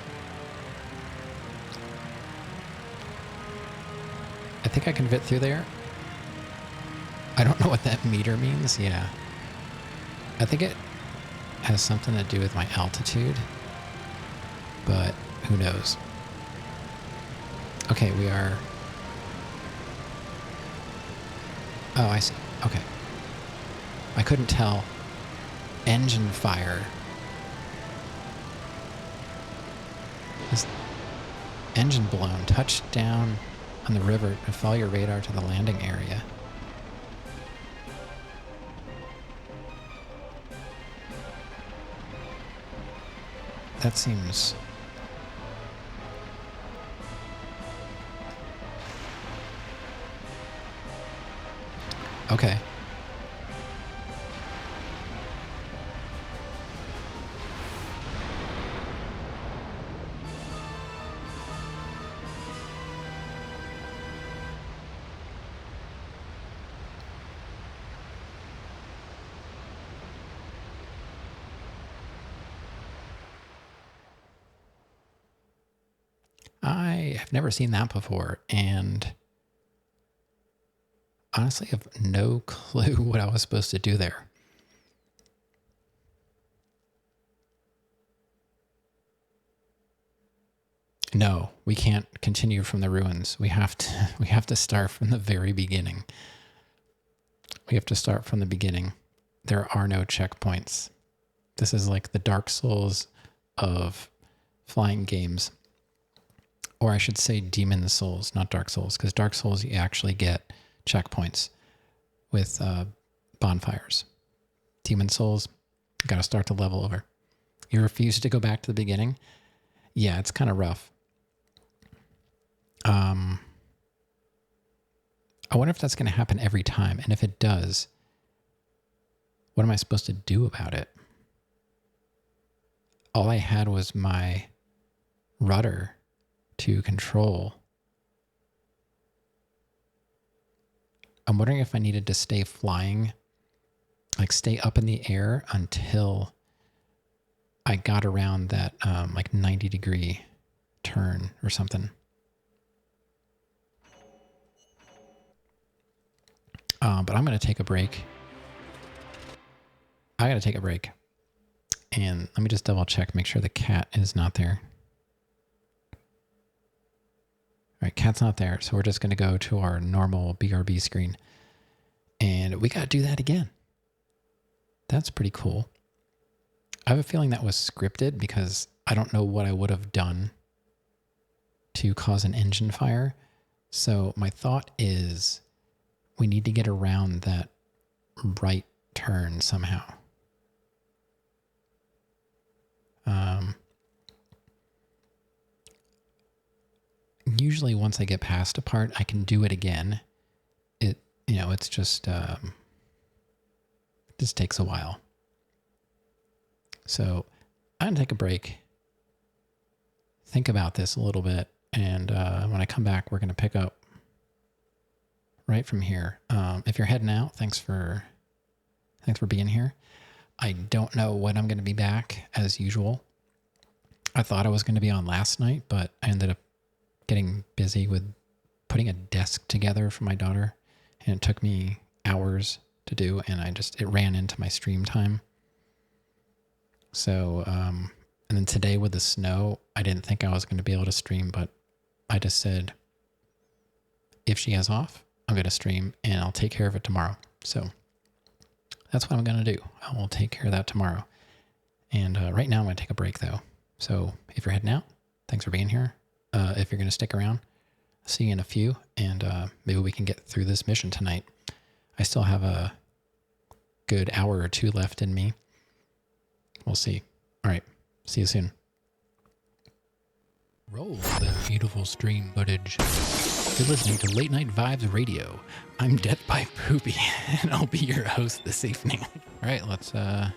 I think I can fit through there. I don't know what that meter means. Yeah. I think it has something to do with my altitude, but who knows? Okay, we are... Oh, I see. Okay. I couldn't tell. Engine fire. This engine blown. Touchdown on the river to follow your radar to the landing area. That seems... Okay. I have never seen that before, and honestly have no clue what I was supposed to do there. No, we can't continue from the ruins. We have to start from the very beginning. We have to start from the beginning. There are no checkpoints. This is like the Dark Souls of flying games. Or I should say Demon Souls, not Dark Souls, because Dark Souls you actually get checkpoints with bonfires. Demon Souls, you got to start the level over. You refuse to go back to the beginning? Yeah, it's kind of rough. I wonder if that's going to happen every time. And if it does, what am I supposed to do about it? All I had was my rudder to control. I'm wondering if I needed to stay flying, like stay up in the air until I got around that like 90 degree turn or something. But I'm going to take a break. I got to take a break. And let me just double check, make sure the cat is not there. All right, cat's not there. So we're just going to go to our normal BRB screen. And we got to do that again. That's pretty cool. I have a feeling that was scripted because I don't know what I would have done to cause an engine fire. So my thought is we need to get around that right turn somehow. Usually once I get past a part, I can do it again. It's just, it just takes a while. So I'm going to take a break, think about this a little bit, and when I come back, we're going to pick up right from here. If you're heading out, thanks for being here. I don't know when I'm going to be back as usual. I thought I was going to be on last night, but I ended up getting busy with putting a desk together for my daughter, and it took me hours to do, and it ran into my stream time. So, and then today with the snow, I didn't think I was going to be able to stream, but I just said, if she has off, I'm going to stream, and I'll take care of it tomorrow. So that's what I'm going to do. I will take care of that tomorrow. And right now I'm going to take a break, though. So if you're heading out, thanks for being here. If you're going to stick around, see you in a few, and maybe we can get through this mission tonight. I still have a good hour or two left in me, We'll see. All right. See you soon. Roll that beautiful stream footage. You're listening to Late Night Vibes Radio. I'm Death by Poopy, and I'll be your host this evening. All right, let's die.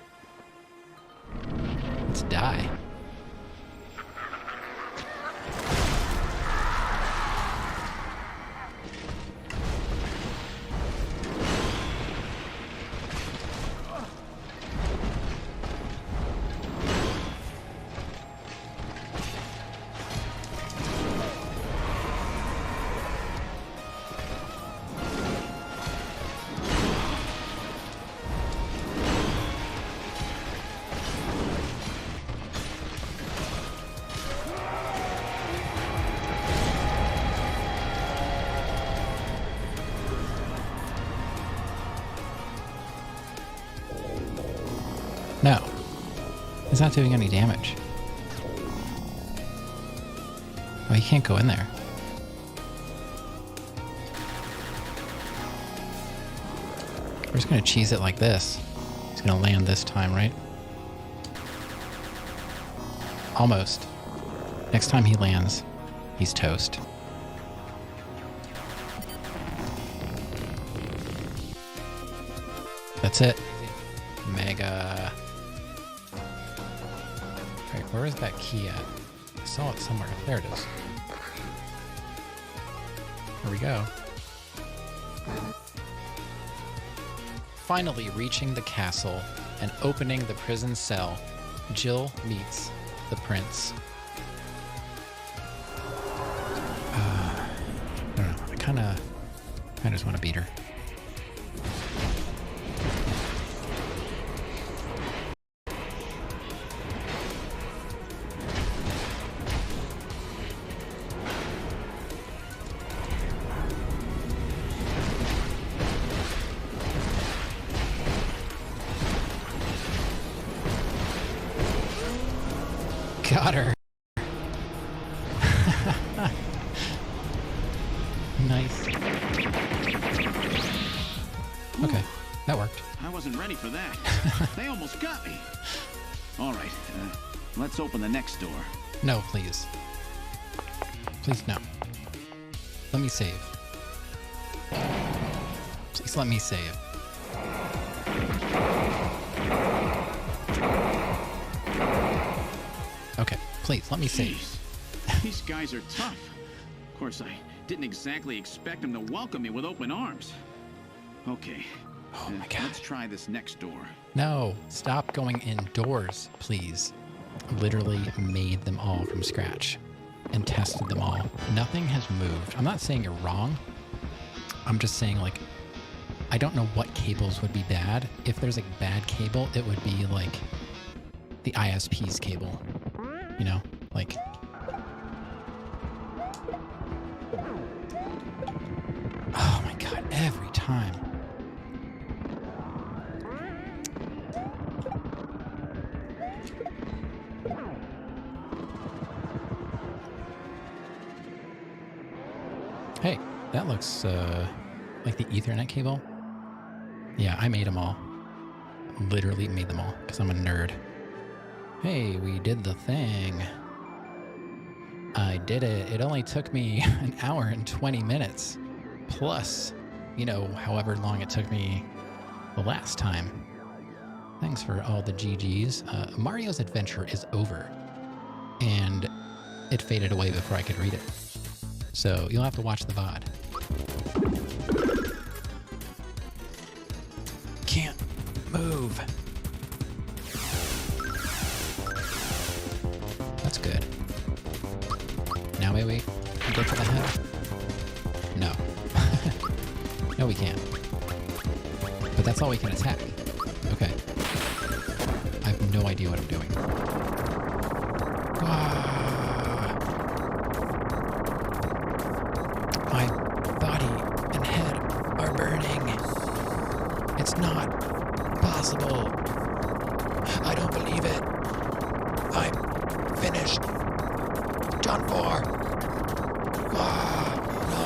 No, it's not doing any damage. Oh, he can't go in there. We're just gonna cheese it like this. He's gonna land this time, right? Almost. Next time he lands, he's toast. That's it. Mega. Alright, where is that key at? I saw it somewhere. There it is. Here we go. Finally reaching the castle and opening the prison cell, Jill meets the prince. I don't know. I just want to beat her. Got her. Nice. Okay, that worked. I wasn't ready for that. They almost got me. All right, let's open the next door. No, please. Please, no. Let me save. Please let me save. Okay, please, let me save. Jeez, these guys are tough. Of course, I didn't exactly expect them to welcome me with open arms. Okay. Oh my God. Let's try this next door. No, stop going indoors, please. Literally made them all from scratch and tested them all. Nothing has moved. I'm not saying you're wrong. I'm just saying, like, I don't know what cables would be bad. If there's a bad cable, it would be like the ISP's cable. You know, like... Oh my God, every time. Hey, that looks like the Ethernet cable. Yeah, I made them all. Literally made them all because I'm a nerd. Hey, we did the thing. I did it. It only took me an hour and 20 minutes. Plus, you know, however long it took me the last time. Thanks for all the GGs. Mario's adventure is over. And it faded away before I could read it. So you'll have to watch the VOD. Can't move. That's good. Now may we go for the head? No. No, we can't. But that's all we can attack. Okay. I have no idea what I'm doing. My body and head are burning. It's not possible. I don't believe it. I'm finished. Done for. No.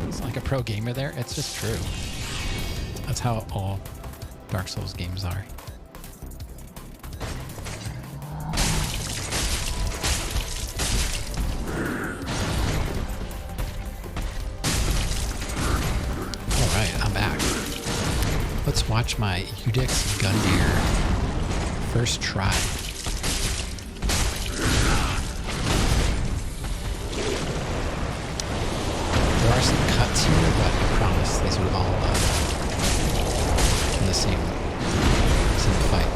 It's like a pro gamer there. It's just true. That's how it all Dark Souls games are. Alright, I'm back. Let's watch my Udix Gundyr first try. There are some cuts here, but I promise these are all in the same fight.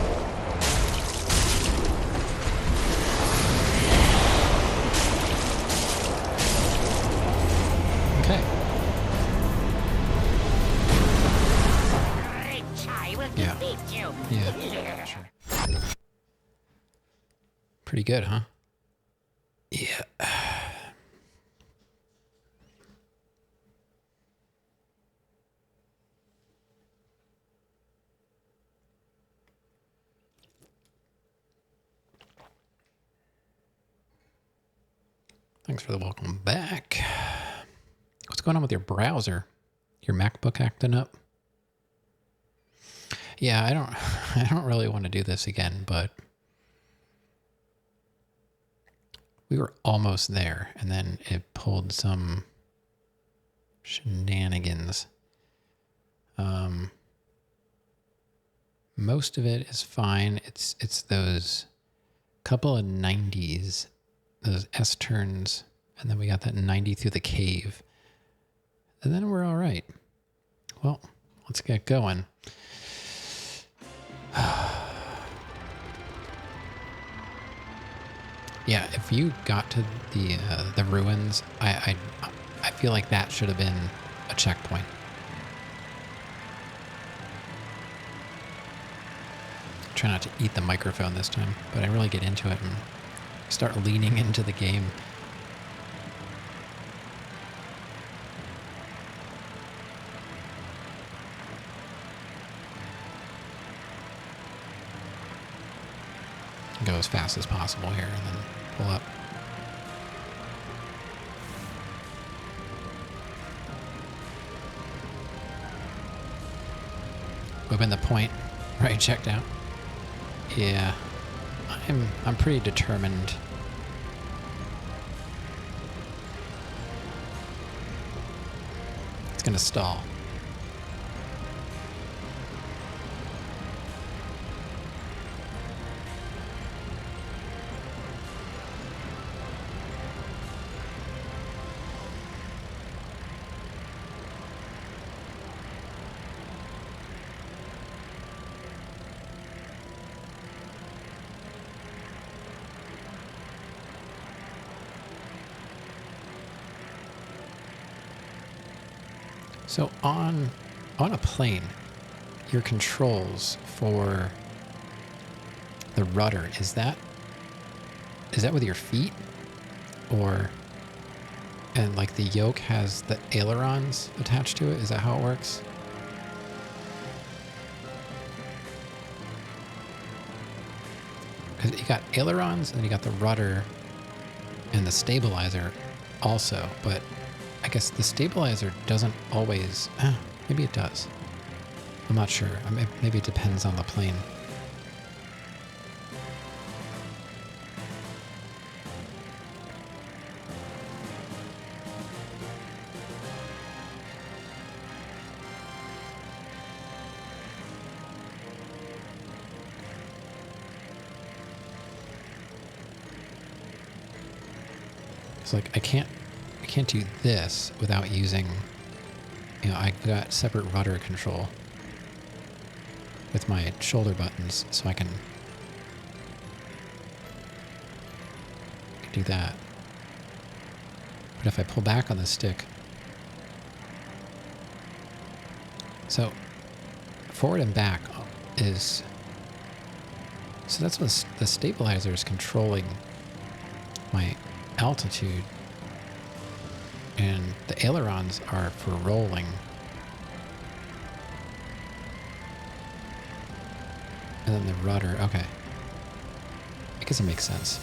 Okay. Yeah. Sure. Pretty good, huh? Yeah. Thanks for the welcome back. What's going on with your browser? Your MacBook acting up? Yeah, I don't really want to do this again, but we were almost there, and then it pulled some shenanigans. Most of it is fine. It's those couple of 90s, those S turns, and then we got that 90 through the cave, and then we're all right. Well, let's get going. Yeah, if you got to the ruins, I feel like that should have been a checkpoint. Try not to eat the microphone this time, but I really get into it and start leaning into the game. Go as fast as possible here and then pull up. Moving the point right checked out. Yeah, I'm pretty determined. It's gonna stall. So on a plane, your controls for the rudder, is that with your feet? Or, and like the yoke has the ailerons attached to it? Is that how it works? Because you got ailerons and then you got the rudder and the stabilizer also, but I guess the stabilizer doesn't always... maybe it does. I'm not sure. Maybe it depends on the plane. It's like I can't do this without using, I've got separate rudder control with my shoulder buttons, so I can do that. But if I pull back on the stick, so forward and back is, so that's what the stabilizer is controlling my altitude. And the ailerons are for rolling. And then the rudder, okay. I guess it makes sense.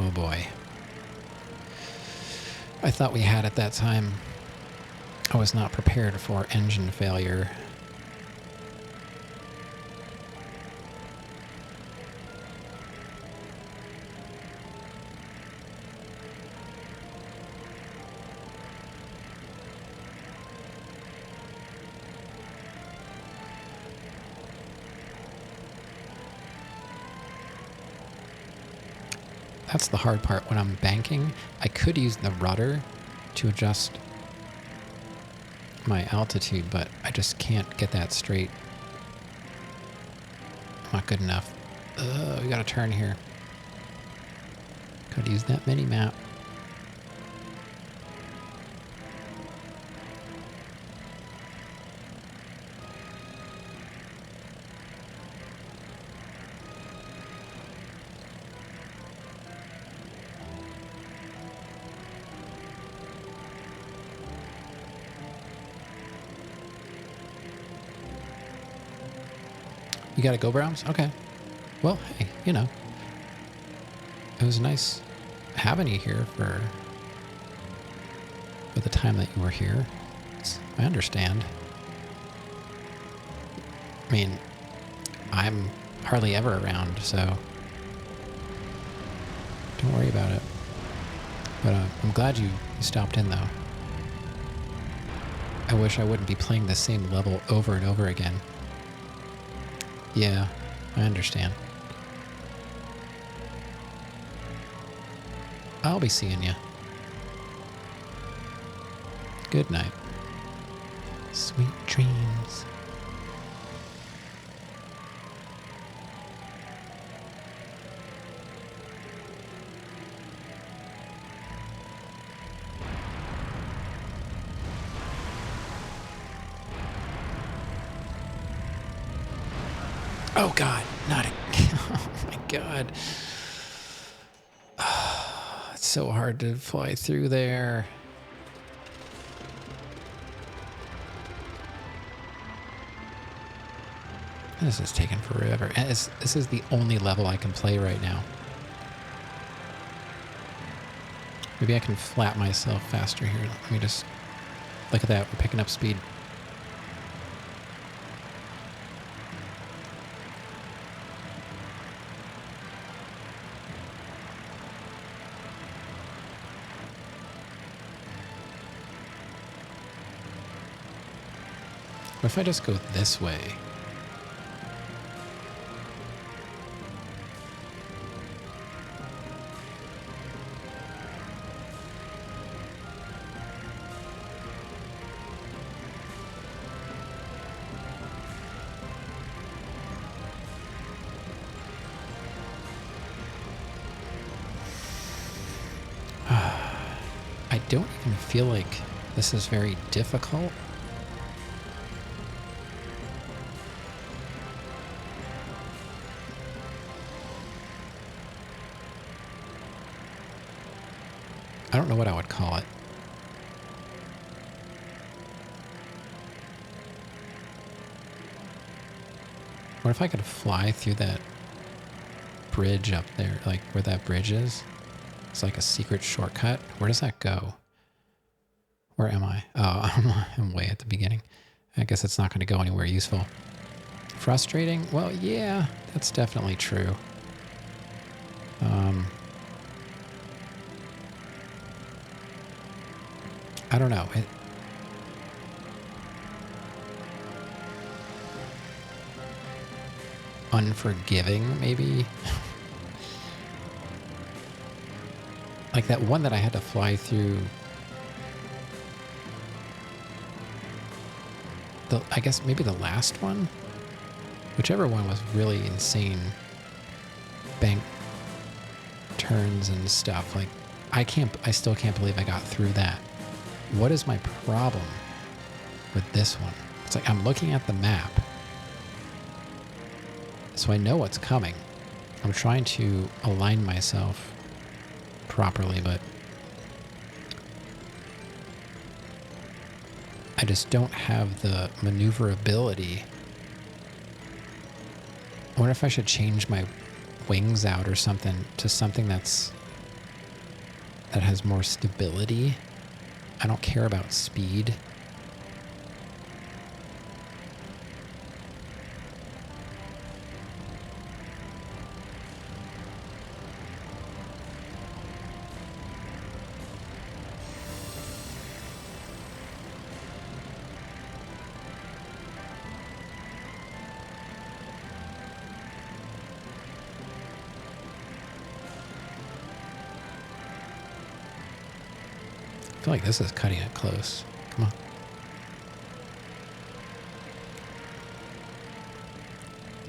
Oh boy. I thought we had at that time. I was not prepared for engine failure. That's the hard part. When I'm banking, I could use the rudder to adjust my altitude, but I just can't get that straight. Not good enough. We gotta turn here. Could use that mini map. You gotta go, Browns? Okay. Well, hey, you know. It was nice having you here for the time that you were here. I understand. I mean, I'm hardly ever around, so don't worry about it. But I'm glad you stopped in, though. I wish I wouldn't be playing the same level over and over again. Yeah, I understand. I'll be seeing you. Good night. Sweet dreams. Oh God, not a... Oh my God. It's so hard to fly through there. This is taking forever. And this is the only level I can play right now. Maybe I can flat myself faster here. Let me just... Look at that, we're picking up speed. What if I just go this way? I don't even feel like this is very difficult. I don't know what I would call it. What if I could fly through that bridge up there, like where that bridge is? It's like a secret shortcut. Where does that go? Where am I? Oh, I'm way at the beginning. I guess it's not going to go anywhere useful. Frustrating? Well, yeah, that's definitely true. I don't know. Unforgiving, maybe? Like that one that I had to fly through. I guess maybe the last one? Whichever one was really insane. Bank turns and stuff. Like, I still can't believe I got through that. What is my problem with this one? It's like I'm looking at the map, so I know what's coming. I'm trying to align myself properly, but I just don't have the maneuverability. I wonder if I should change my wings out or something to something that's that has more stability. I don't care about speed. I feel like this is cutting it close. Come on.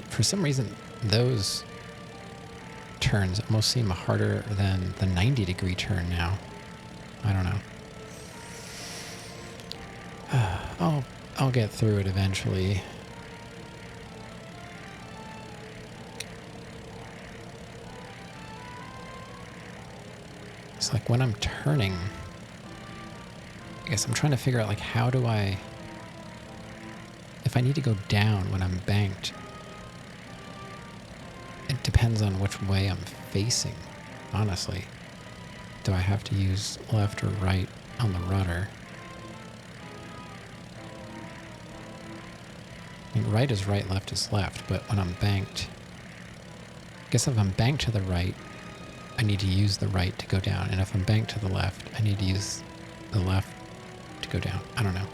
For some reason, those turns almost seem harder than the 90-degree turn now. I don't know. I'll get through it eventually. It's like when I'm turning, I guess I'm trying to figure out, like, how do I, if I need to go down when I'm banked, it depends on which way I'm facing, honestly. Do I have to use left or right on the rudder? I mean, right is right, left is left, but when I'm banked, I guess if I'm banked to the right, I need to use the right to go down, and if I'm banked to the left, I need to use the left to go down. I don't know.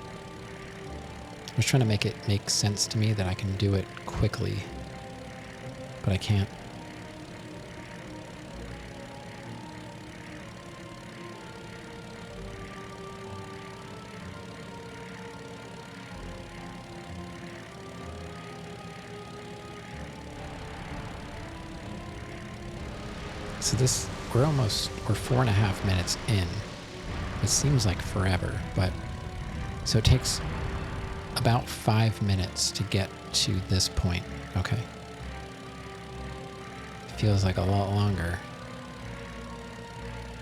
I was trying to make it make sense to me that I can do it quickly, but I can't. So we're 4.5 minutes in. It seems like forever, but so it takes about 5 minutes to get to this point. Okay. It feels like a lot longer.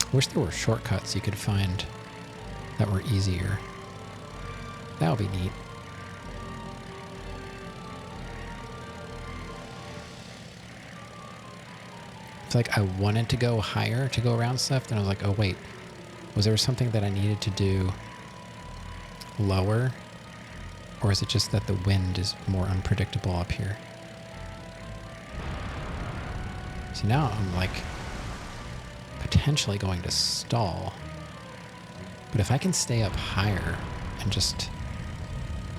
I wish there were shortcuts you could find that were easier. That would be neat. It's like I wanted to go higher to go around stuff, then I was like, oh wait, was there something that I needed to do lower? Or is it just that the wind is more unpredictable up here? See, now I'm like potentially going to stall. But if I can stay up higher and just,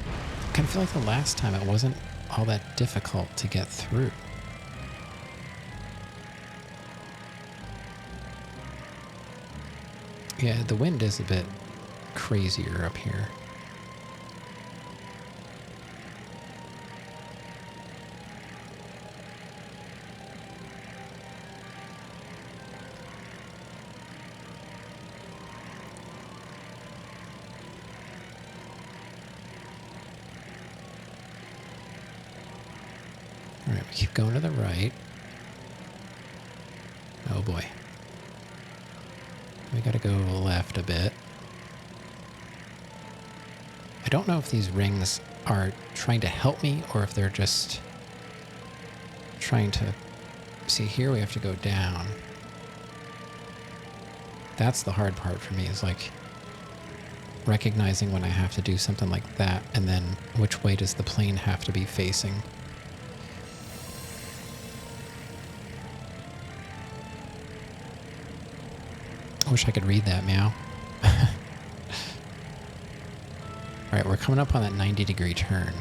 I kind of feel like the last time it wasn't all that difficult to get through. Yeah, the wind is a bit crazier up here. All right, we keep going to the right. Oh boy. We gotta go left a bit. I don't know if these rings are trying to help me or if they're just trying to... See, here we have to go down. That's the hard part for me, is like recognizing when I have to do something like that, and then which way does the plane have to be facing. I wish I could read that, meow. Alright, we're coming up on that 90-degree turn.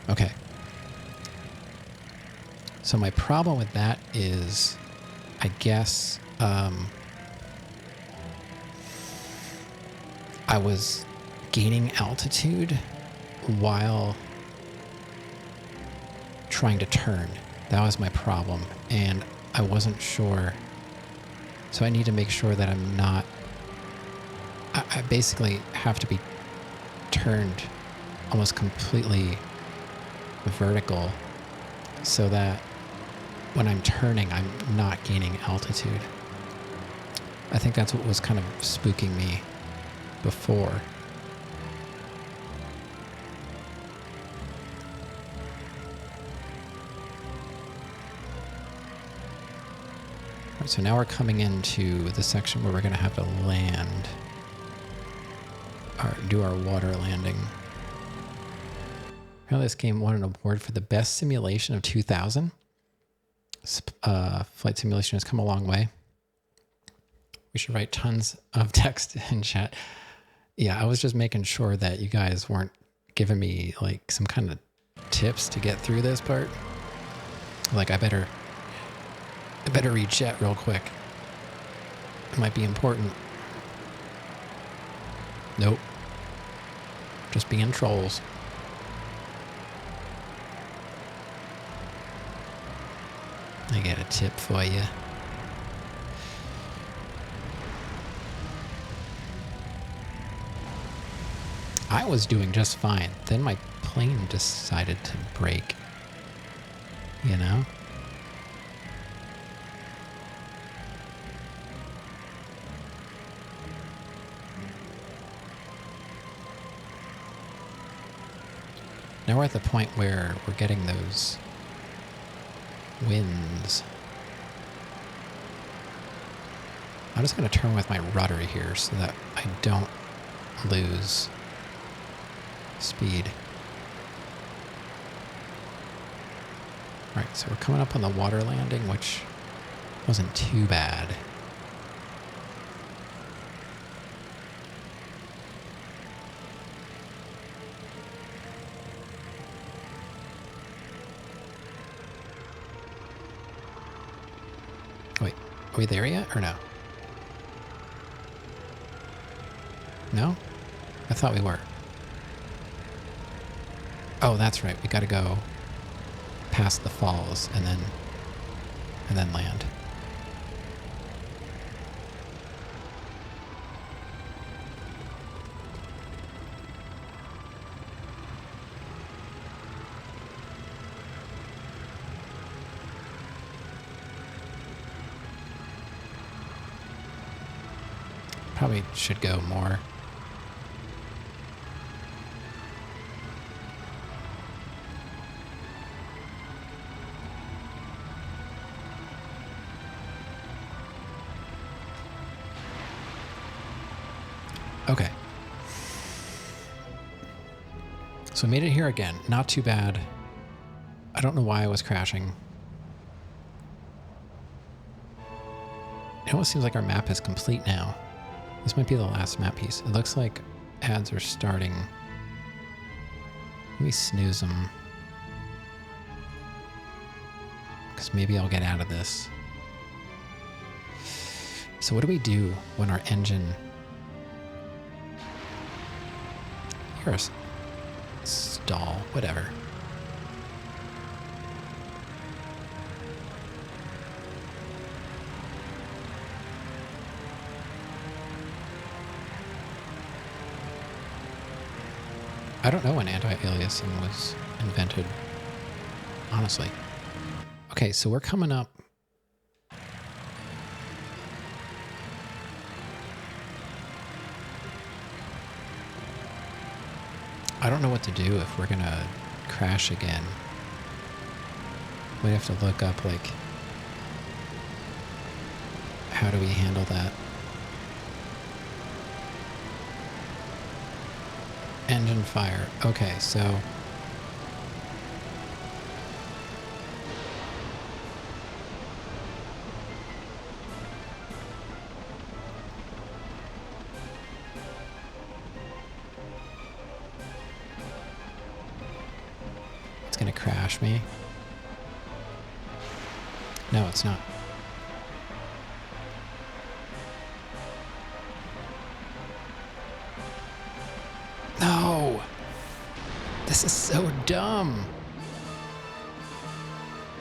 Okay. So my problem with that is, I guess, I was gaining altitude while trying to turn. That was my problem, and I wasn't sure. So I need to make sure that I'm not... I basically have to be turned almost completely vertical so that when I'm turning, I'm not gaining altitude. I think that's what was kind of spooking me before. All right, so now we're coming into the section where we're going to have to land, or do our water landing. Apparently this game won an award for the best simulation of 2000. Flight simulation has come a long way. We should write tons of text in chat. Yeah, I was just making sure that you guys weren't giving me like some kind of tips to get through this part. Like I better read chat real quick. It might be important. Nope. Just being trolls. I got a tip for you. I was doing just fine. Then my plane decided to break. You know? Now we're at the point where we're getting those winds. I'm just going to turn with my rudder here so that I don't lose speed. Right, so we're coming up on the water landing, which wasn't too bad. Wait, are we there yet or no? No? I thought we were. Oh, that's right. We got to go past the falls and then land. Probably should go more. Okay. So I made it here again. Not too bad. I don't know why I was crashing. It almost seems like our map is complete now. This might be the last map piece. It looks like ads are starting. Let me snooze them. Because maybe I'll get out of this. So what do we do when our engine... You're a stall, whatever. I don't know when anti-aliasing was invented, honestly. Okay, so we're coming up. I don't know what to do if we're gonna crash again. We'd have to look up, like, how do we handle that? Engine fire. Okay, so... It's gonna crash me. No, it's not. No! This is so dumb.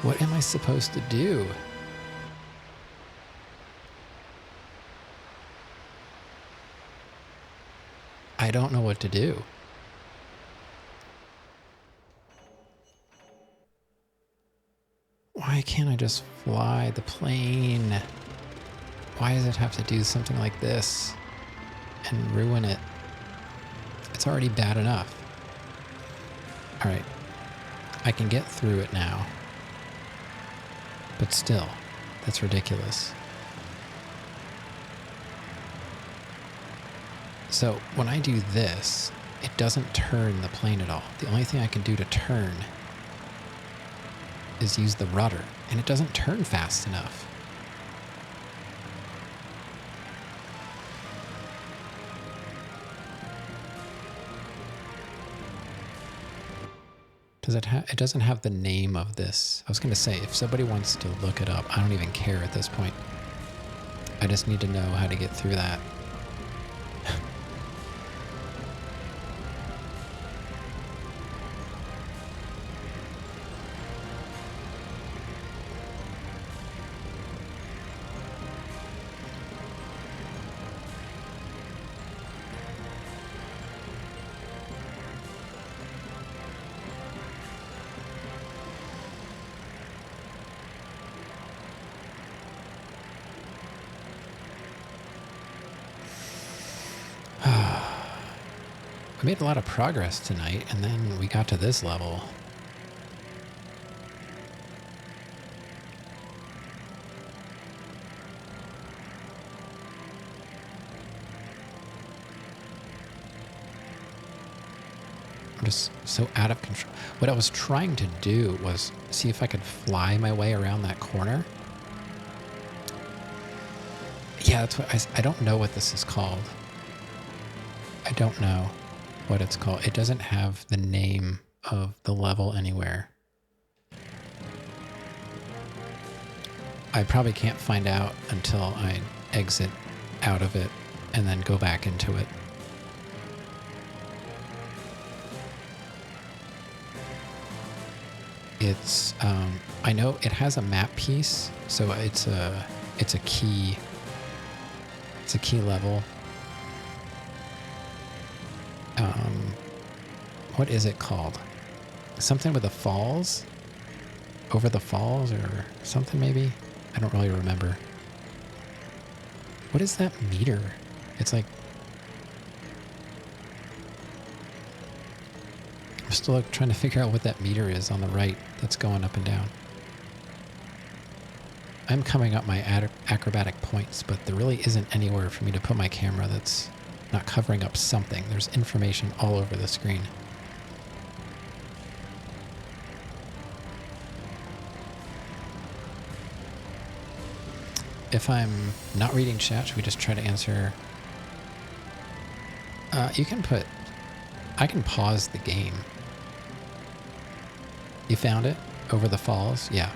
What am I supposed to do? I don't know what to do. Why can't I just fly the plane? Why does it have to do something like this and ruin it? It's already bad enough. All right. I can get through it now. But still, that's ridiculous. So when I do this, it doesn't turn the plane at all. The only thing I can do to turn is use the rudder, and it doesn't turn fast enough. Does it it doesn't have the name of this. I was going to say, if somebody wants to look it up, I don't even care at this point. I just need to know how to get through that. We made a lot of progress tonight, and then we got to this level. I'm just so out of control. What I was trying to do was see if I could fly my way around that corner. Yeah, that's what I don't know what this is called. I don't know what it's called. It doesn't have the name of the level anywhere. I probably can't find out until I exit out of it and then go back into it. It's I know it has a map piece, so it's a key level. What is it called? Something with the falls? Over the falls or something maybe? I don't really remember. What is that meter? It's like... I'm still trying to figure out what that meter is on the right that's going up and down. I'm coming up my acrobatic points, but there really isn't anywhere for me to put my camera that's not covering up something. There's information all over the screen. If I'm not reading chat, should we just try to answer? You can put... I can pause the game. You found it? Over the falls? Yeah.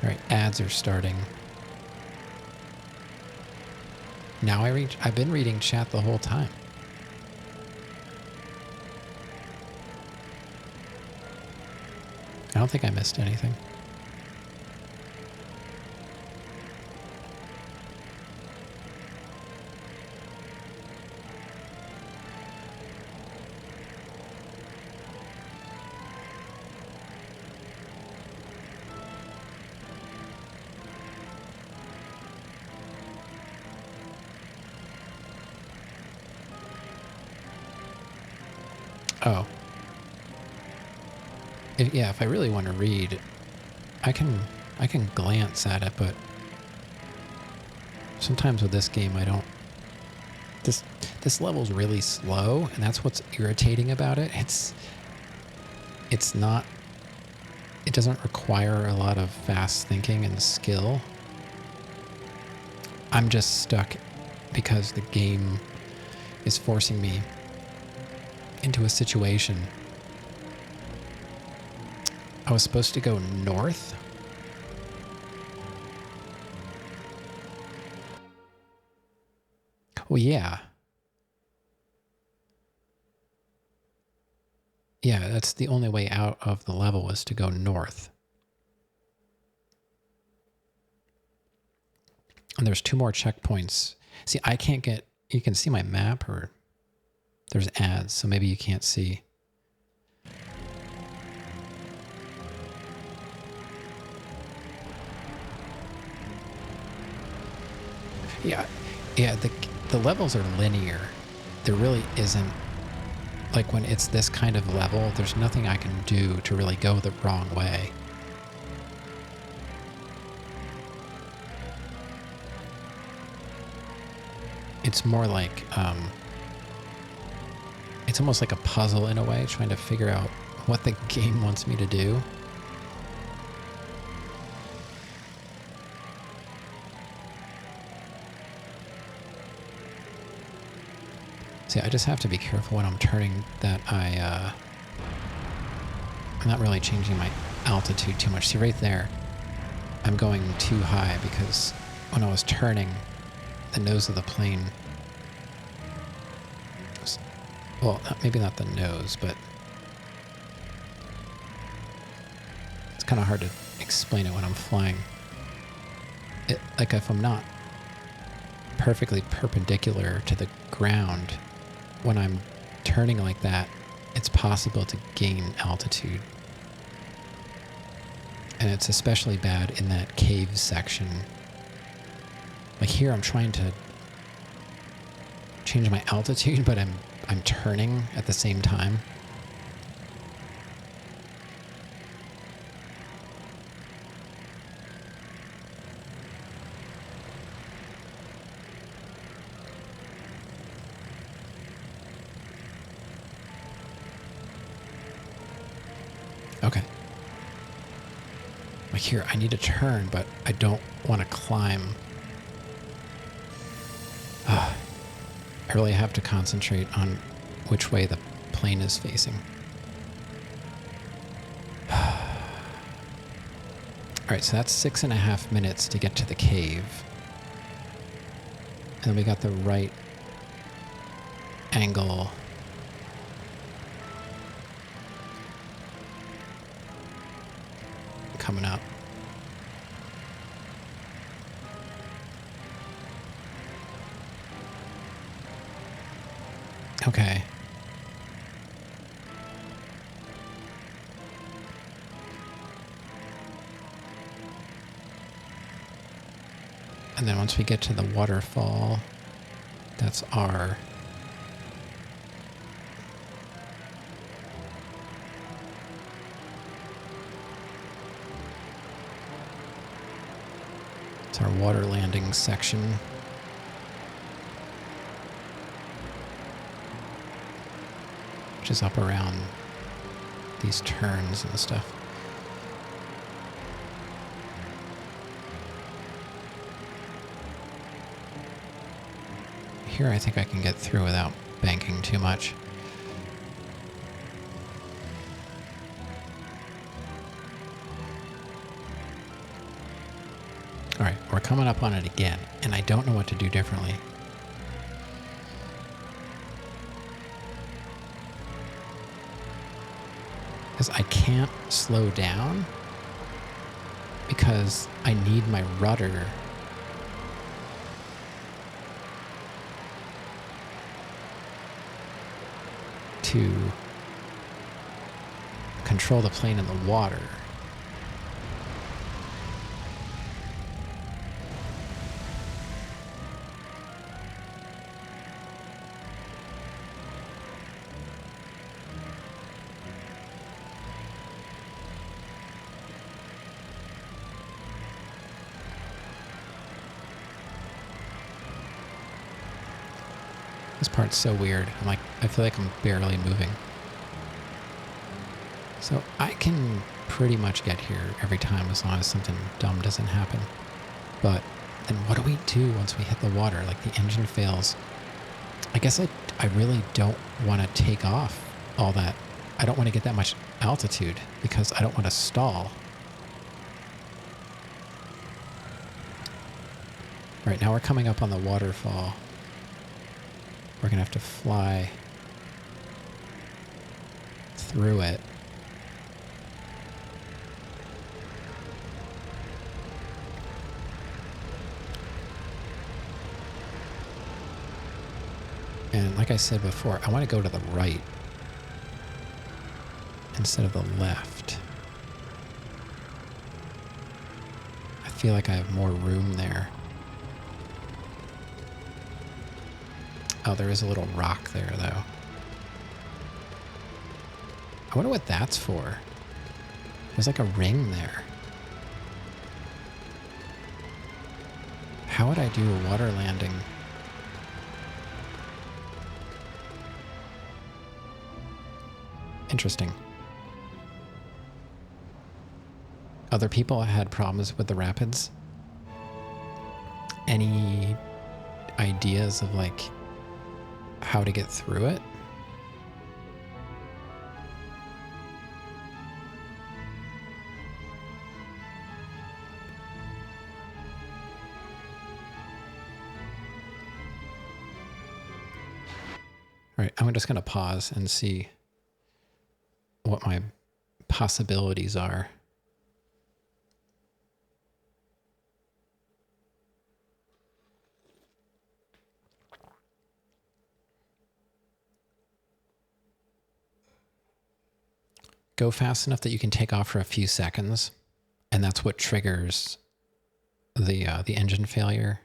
Alright, ads are starting. Now I've been reading chat the whole time. I don't think I missed anything. Oh. If I really want to read, I can glance at it, but sometimes with this game I don't. This level's really slow, and that's what's irritating about it. It's not. It doesn't require a lot of fast thinking and skill. I'm just stuck because the game is forcing me into a situation. I was supposed to go north. Well, yeah. Yeah, that's the only way out of the level is to go north. And there's 2 more checkpoints. See, I can't get... You can see my map, or there's ads, so maybe you can't see. Yeah, yeah. The levels are linear. There really isn't, like, when it's this kind of level, there's nothing I can do to really go the wrong way. It's more like, it's almost like a puzzle in a way, trying to figure out what the game wants me to do. See, I just have to be careful when I'm turning that I'm not really changing my altitude too much. See, right there, I'm going too high because when I was turning, the nose of the plane was, well, maybe not the nose, but it's kind of hard to explain it when I'm flying. Like, if I'm not perfectly perpendicular to the ground, when I'm turning like that, it's possible to gain altitude. And it's especially bad in that cave section. Like here, I'm trying to change my altitude, but I'm turning at the same time. Okay. Like here, I need to turn, but I don't want to climb. I really have to concentrate on which way the plane is facing. Alright, so that's 6.5 minutes to get to the cave. And then we got the right angle. Coming up. Okay. And then once we get to the waterfall, that's R. It's our water landing section. Which is up around these turns and stuff. Here I think I can get through without banking too much. Alright, we're coming up on it again, and I don't know what to do differently. Because I can't slow down because I need my rudder to control the plane in the water. This part's so weird. I feel like I'm barely moving. So I can pretty much get here every time as long as something dumb doesn't happen. But then what do we do once we hit the water? Like the engine fails. I guess I really don't want to take off all that. I don't want to get that much altitude because I don't want to stall. Right, now we're coming up on the waterfall. We're going to have to fly through it. And like I said before, I want to go to the right instead of the left. I feel like I have more room there. Oh, there is a little rock there, though. I wonder what that's for. There's like a ring there. How would I do a water landing? Interesting. Other people had problems with the rapids. Any ideas of like how to get through it? All right, I'm just going to pause and see what my possibilities are. Go fast enough that you can take off for a few seconds, and that's what triggers the engine failure.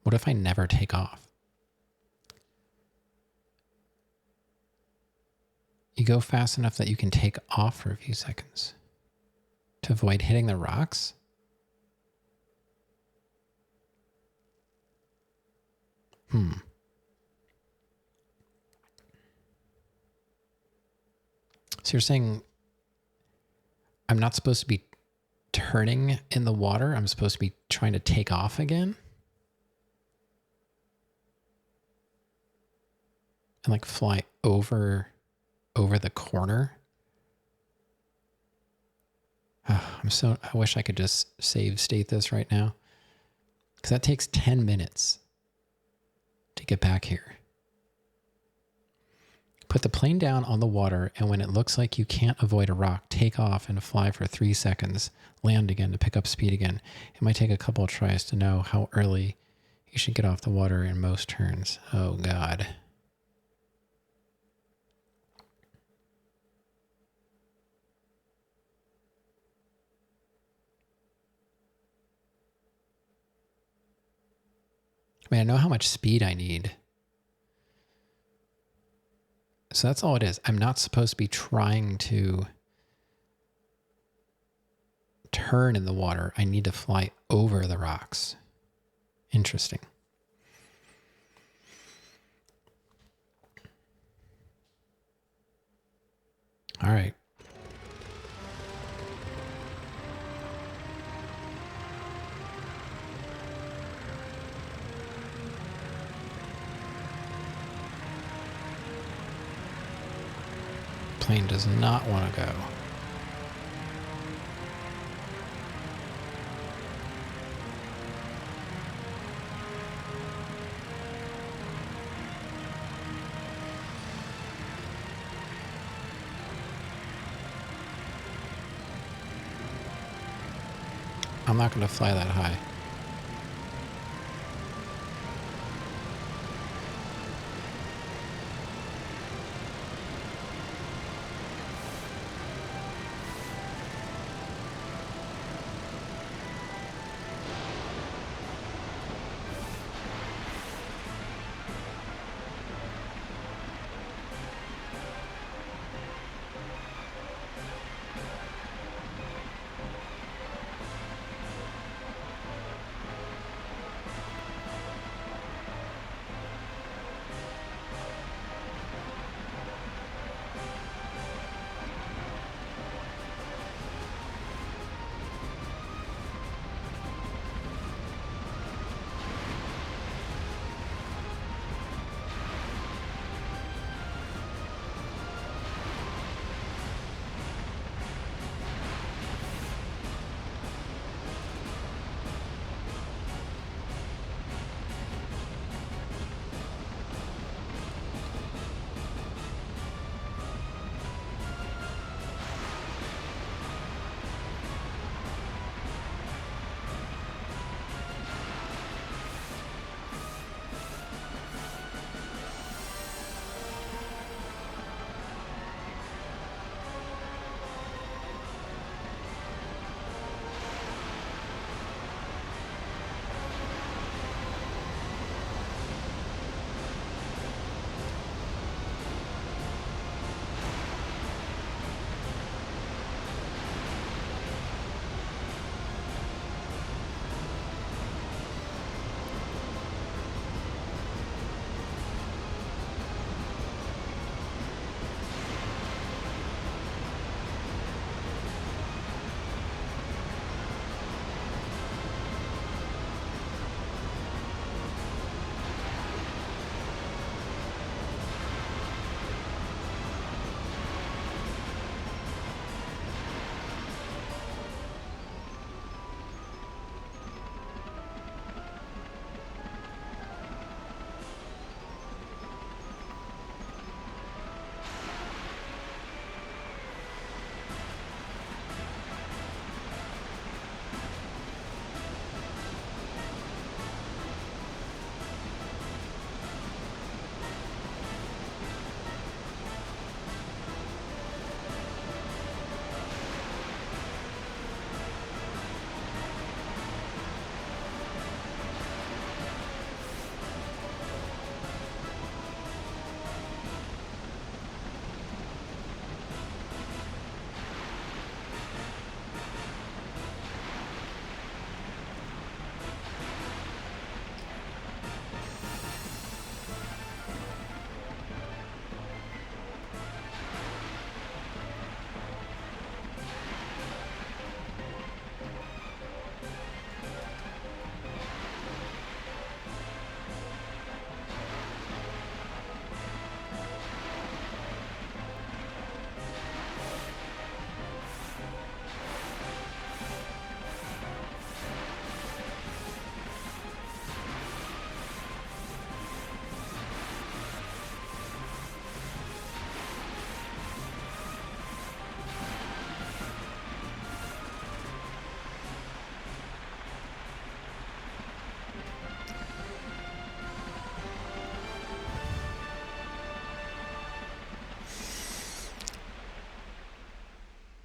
What if I never take off? You go fast enough that you can take off for a few seconds to avoid hitting the rocks? So you're saying I'm not supposed to be turning in the water? I'm supposed to be trying to take off again? And like fly over the corner? Oh, I wish I could just save state this right now. Because that takes 10 minutes to get back here. Put the plane down on the water, and when it looks like you can't avoid a rock, take off and fly for 3 seconds. Land again to pick up speed again. It might take a couple of tries to know how early you should get off the water in most turns. Oh, God. I mean, I know how much speed I need. So that's all it is. I'm not supposed to be trying to turn in the water. I need to fly over the rocks. Interesting. All right. Plane does not want to go. I'm not going to fly that high.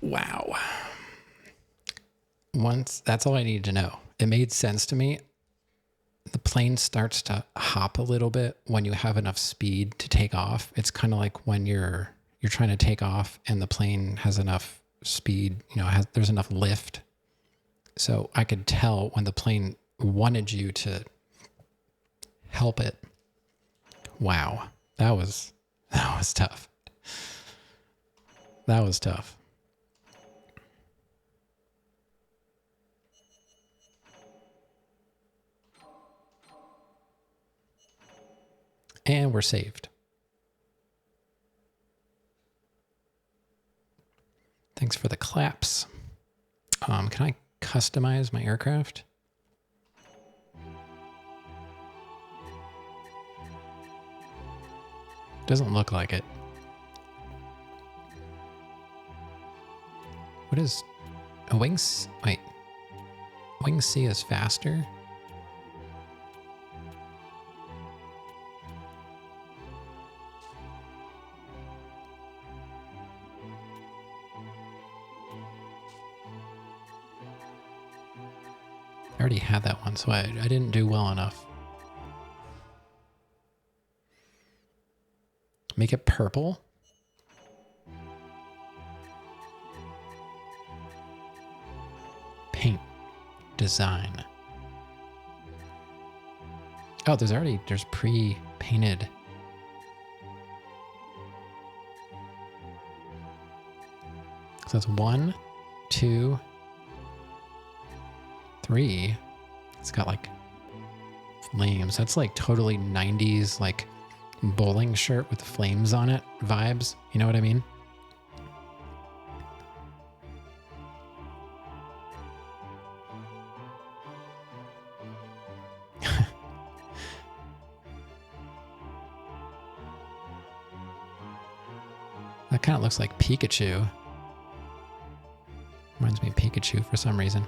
Wow. Once, that's all I needed to know. It made sense to me. The plane starts to hop a little bit when you have enough speed to take off. It's kind of like when you're trying to take off and the plane has enough speed, there's enough lift. So I could tell when the plane wanted you to help it. Wow. That was tough. That was tough. And we're saved. Thanks for the claps. Can I customize my aircraft? Doesn't look like it. What is a wings? Wait, wing C is faster. I already had that one, so I didn't do well enough. Make it purple. Paint. Design. Oh, there's pre-painted. So that's 1, 2, 3. It's got like flames. That's like totally 90s, like bowling shirt with flames on it vibes. You know what I mean? That kind of looks like Pikachu. Reminds me of Pikachu for some reason.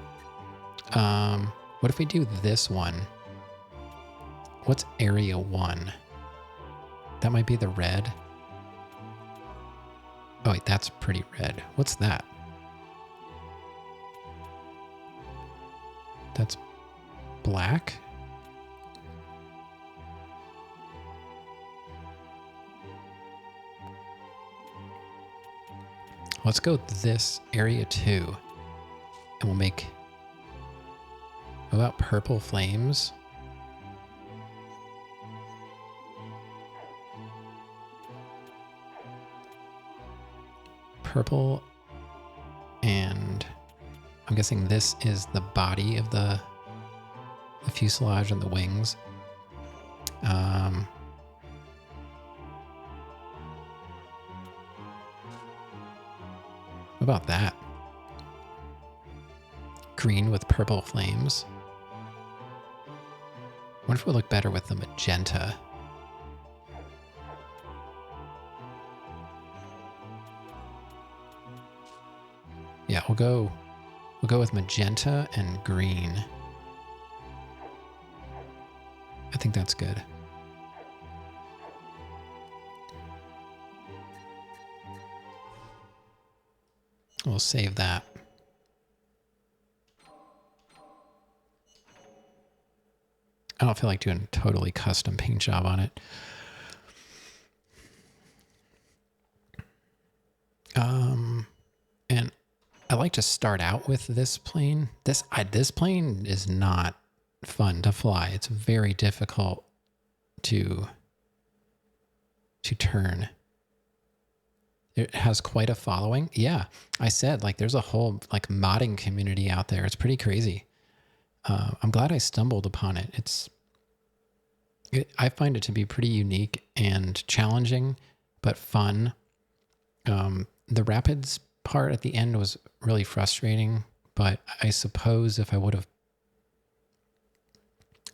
What if we do this one? What's area 1? That might be the red. Oh wait, that's pretty red. What's that? That's black? Let's go this area 2. And we'll make... What about purple flames? Purple, and I'm guessing this is the body of the fuselage and the wings. What about that? Green with purple flames. What if we look better with the magenta? Yeah, we'll go with magenta and green. I think that's good. We'll save that. I don't feel like doing a totally custom paint job on it. And I like to start out with this plane. This plane is not fun to fly. It's very difficult to turn. It has quite a following. Yeah, I said, like, there's a whole like modding community out there. It's pretty crazy. I'm glad I stumbled upon it. I find it to be pretty unique and challenging, but fun. The rapids part at the end was really frustrating, but I suppose if I would have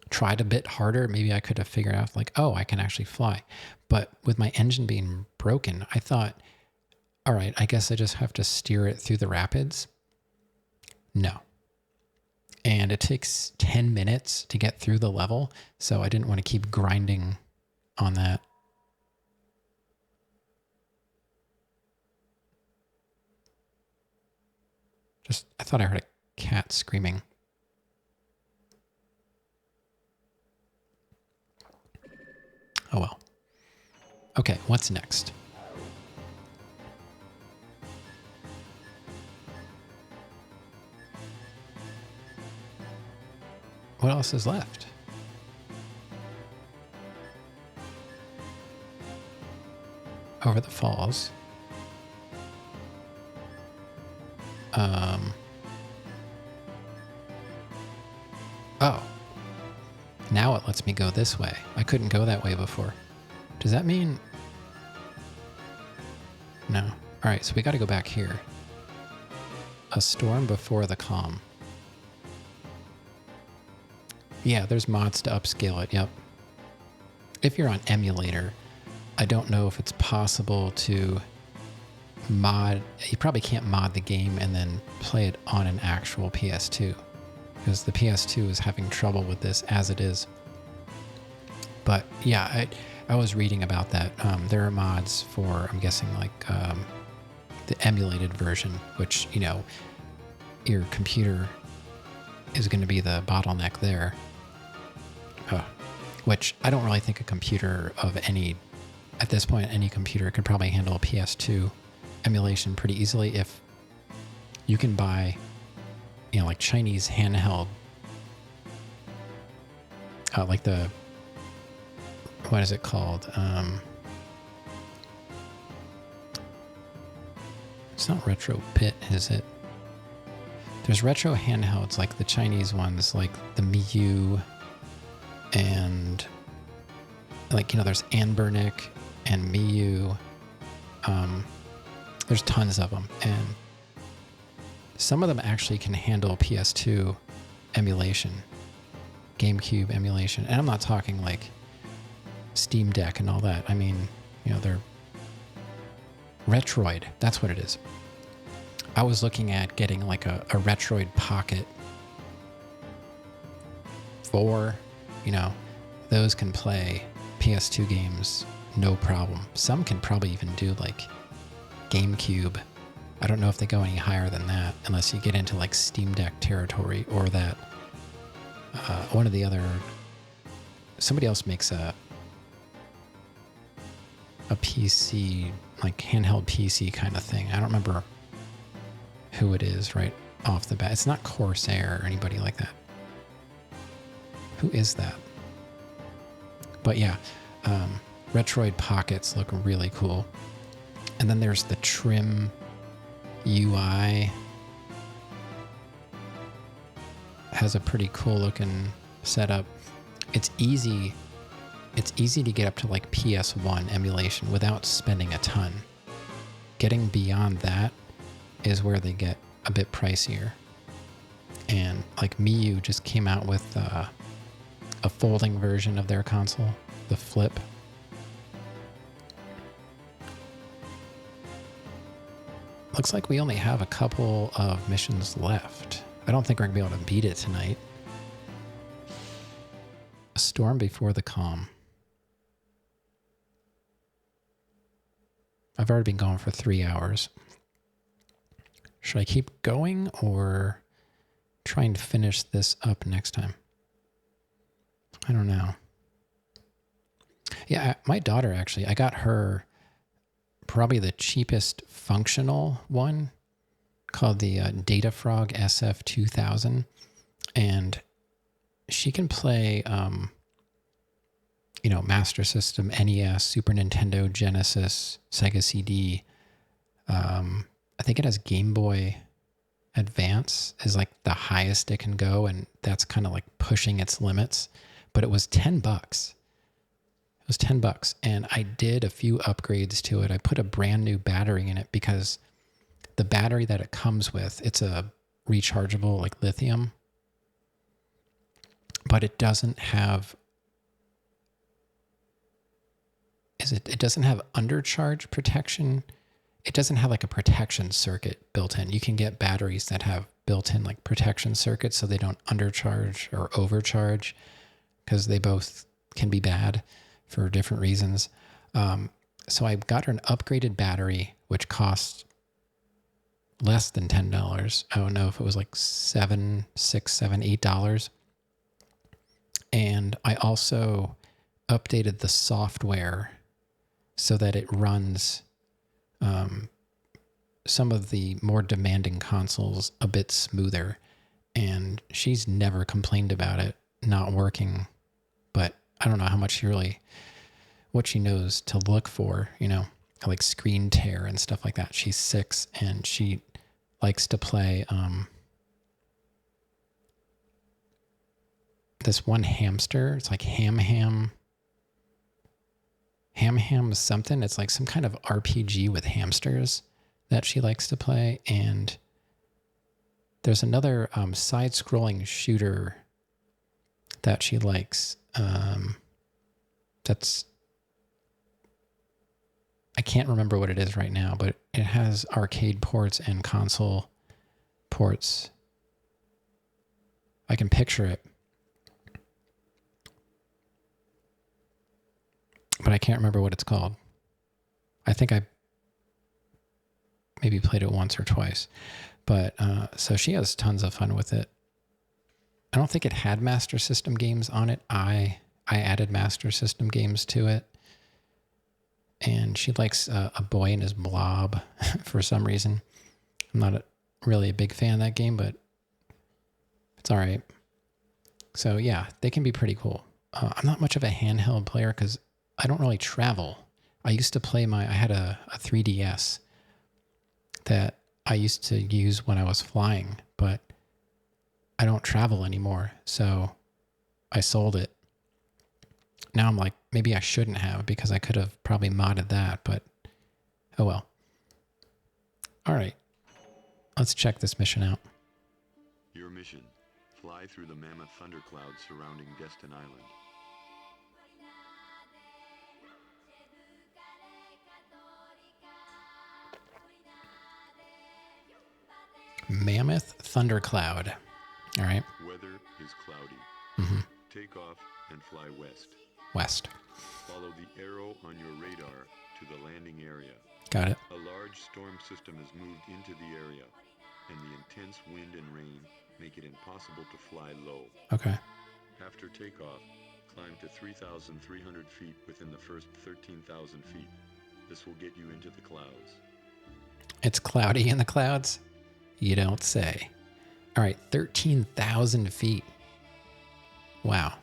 tried a bit harder, maybe I could have figured out like, oh, I can actually fly. But with my engine being broken, I thought, all right, I guess I just have to steer it through the rapids. No. And it takes 10 minutes to get through the level, so I didn't want to keep grinding on that. I thought I heard a cat screaming. Oh well. Okay, what's next? What else is left? Over the falls. Oh. Now it lets me go this way. I couldn't go that way before. Does that mean... No. Alright, so we gotta go back here. A storm before the calm. Yeah, there's mods to upscale it, yep. If you're on emulator, I don't know if it's possible to mod... You probably can't mod the game and then play it on an actual PS2. Because the PS2 is having trouble with this as it is. But yeah, I was reading about that. There are mods for, I'm guessing, like the emulated version, which, you know, your computer is going to be the bottleneck there. Which I don't really think a computer of any, at this point, any computer could probably handle a PS2 emulation pretty easily if you can buy, you know, like Chinese handheld, like the, what is it called? It's not Retro Pit, is it? There's retro handhelds like the Chinese ones, like the Miu, and like, you know, there's Anbernic and Miu. There's tons of them, and some of them actually can handle PS2 emulation, GameCube emulation, and I'm not talking like Steam Deck and all that. I mean, you know, they're Retroid. That's what it is. I was looking at getting like a Retroid Pocket 4. You know, those can play PS2 games no problem. Some can probably even do like GameCube. I don't know if they go any higher than that unless you get into like Steam Deck territory, or that one of the other, somebody else makes a PC, like handheld PC kind of thing. I don't remember who it is right off the bat. It's not Corsair or anybody like that. Who is that? But yeah, Retroid Pockets look really cool. And then there's the Trim UI. Has a pretty cool looking setup. It's easy to get up to like PS1 emulation without spending a ton. Getting beyond that is where they get a bit pricier. And like Miu just came out with a folding version of their console, the Flip. Looks like we only have a couple of missions left. I don't think we're going to be able to beat it tonight. A storm before the calm. I've already been going for 3 hours. Should I keep going or try and finish this up next time? I don't know. Yeah, my daughter actually, I got her probably the cheapest functional one called the Datafrog SF2000. And she can play, you know, Master System, NES, Super Nintendo, Genesis, Sega CD. I think it has Game Boy Advance is like the highest it can go, and that's kind of like pushing its limits. But it was $10. It was $10, and I did a few upgrades to it. I put a brand new battery in it because the battery that it comes with, it's a rechargeable like lithium, but it doesn't have, it doesn't have undercharge protection. It doesn't have like a protection circuit built in. You can get batteries that have built-in like protection circuits so they don't undercharge or overcharge, because they both can be bad for different reasons. So I got her an upgraded battery, which cost less than $10. I don't know if it was like $7, $6, $7, $8. And I also updated the software so that it runs some of the more demanding consoles a bit smoother. And she's never complained about it not working, but I don't know how much what she knows to look for, like screen tear and stuff like that. She's 6 and she likes to play this one hamster. It's like Ham something. It's like some kind of RPG with hamsters that she likes to play. And there's another side-scrolling shooter that she likes. That's, I can't remember what it is right now, but it has arcade ports and console ports. I can picture it, but I can't remember what it's called. I think I maybe played it once or twice, but so she has tons of fun with it. I don't think it had Master System games on it. I added Master System games to it, and she likes A Boy and His Blob for some reason. I'm not really a big fan of that game, but it's all right. So yeah, they can be pretty cool. I'm not much of a handheld player because I don't really travel. I used to play I had a 3DS that I used to use when I was flying, but I don't travel anymore. So I sold it. Now I'm like, maybe I shouldn't have because I could have probably modded that, but oh well. All right, let's check this mission out. Your mission: fly through the mammoth thunderclouds surrounding Destin Island. Mammoth thundercloud. All right. Weather is cloudy. Mm-hmm. Take off and fly west. West. Follow the arrow on your radar to the landing area. Got it. A large storm system has moved into the area, and the intense wind and rain make it impossible to fly low. Okay. After takeoff, climb to 3,300 feet within the first 13,000 feet. This will get you into the clouds. It's cloudy in the clouds? You don't say. All right, 13,000 feet. Wow.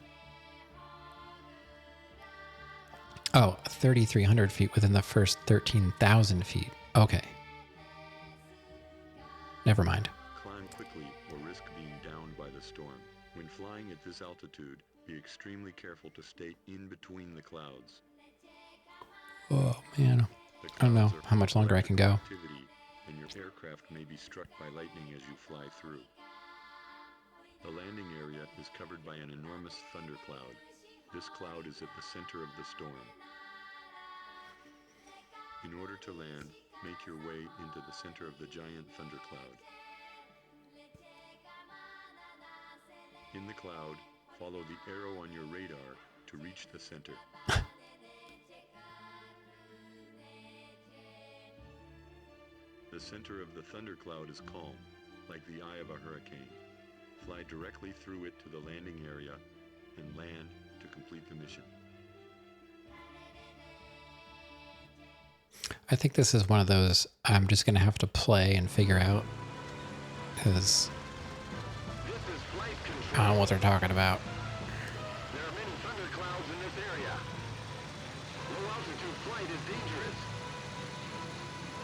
Oh, 3,300 feet within the first 13,000 feet. Okay. Never mind. Climb quickly or risk being downed by the storm. When flying at this altitude, be extremely careful to stay in between the clouds. Oh, man. I don't know how much longer I can go. And your aircraft may be struck by lightning as you fly through. The landing area is covered by an enormous thundercloud. This cloud is at the center of the storm. In order to land, make your way into the center of the giant thundercloud. In the cloud, follow the arrow on your radar to reach the center. The center of the thundercloud is calm, like the eye of a hurricane. Fly directly through it to the landing area and land to complete the mission. I think this is one of those I'm just going to have to play and figure out, because I don't know what they're talking about. There are many thunderclouds in this area. Low altitude flight is dangerous.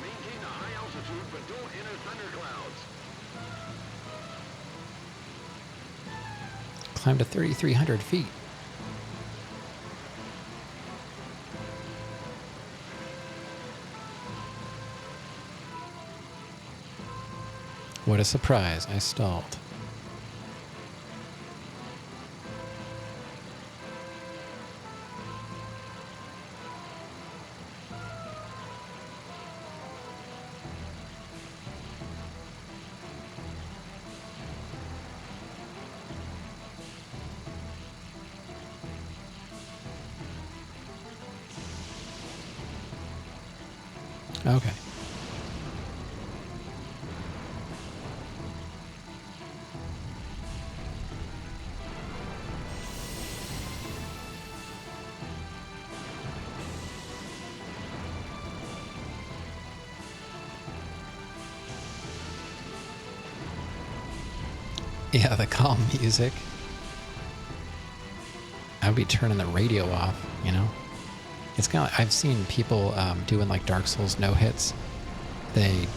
Maintain a high altitude, but don't enter thunderclouds. Climb to 3,300 feet. What a surprise, I stalled. Okay. Yeah, the calm music. I would be turning the radio off, you know? It's kind of like, I've seen people doing like Dark Souls no hits. They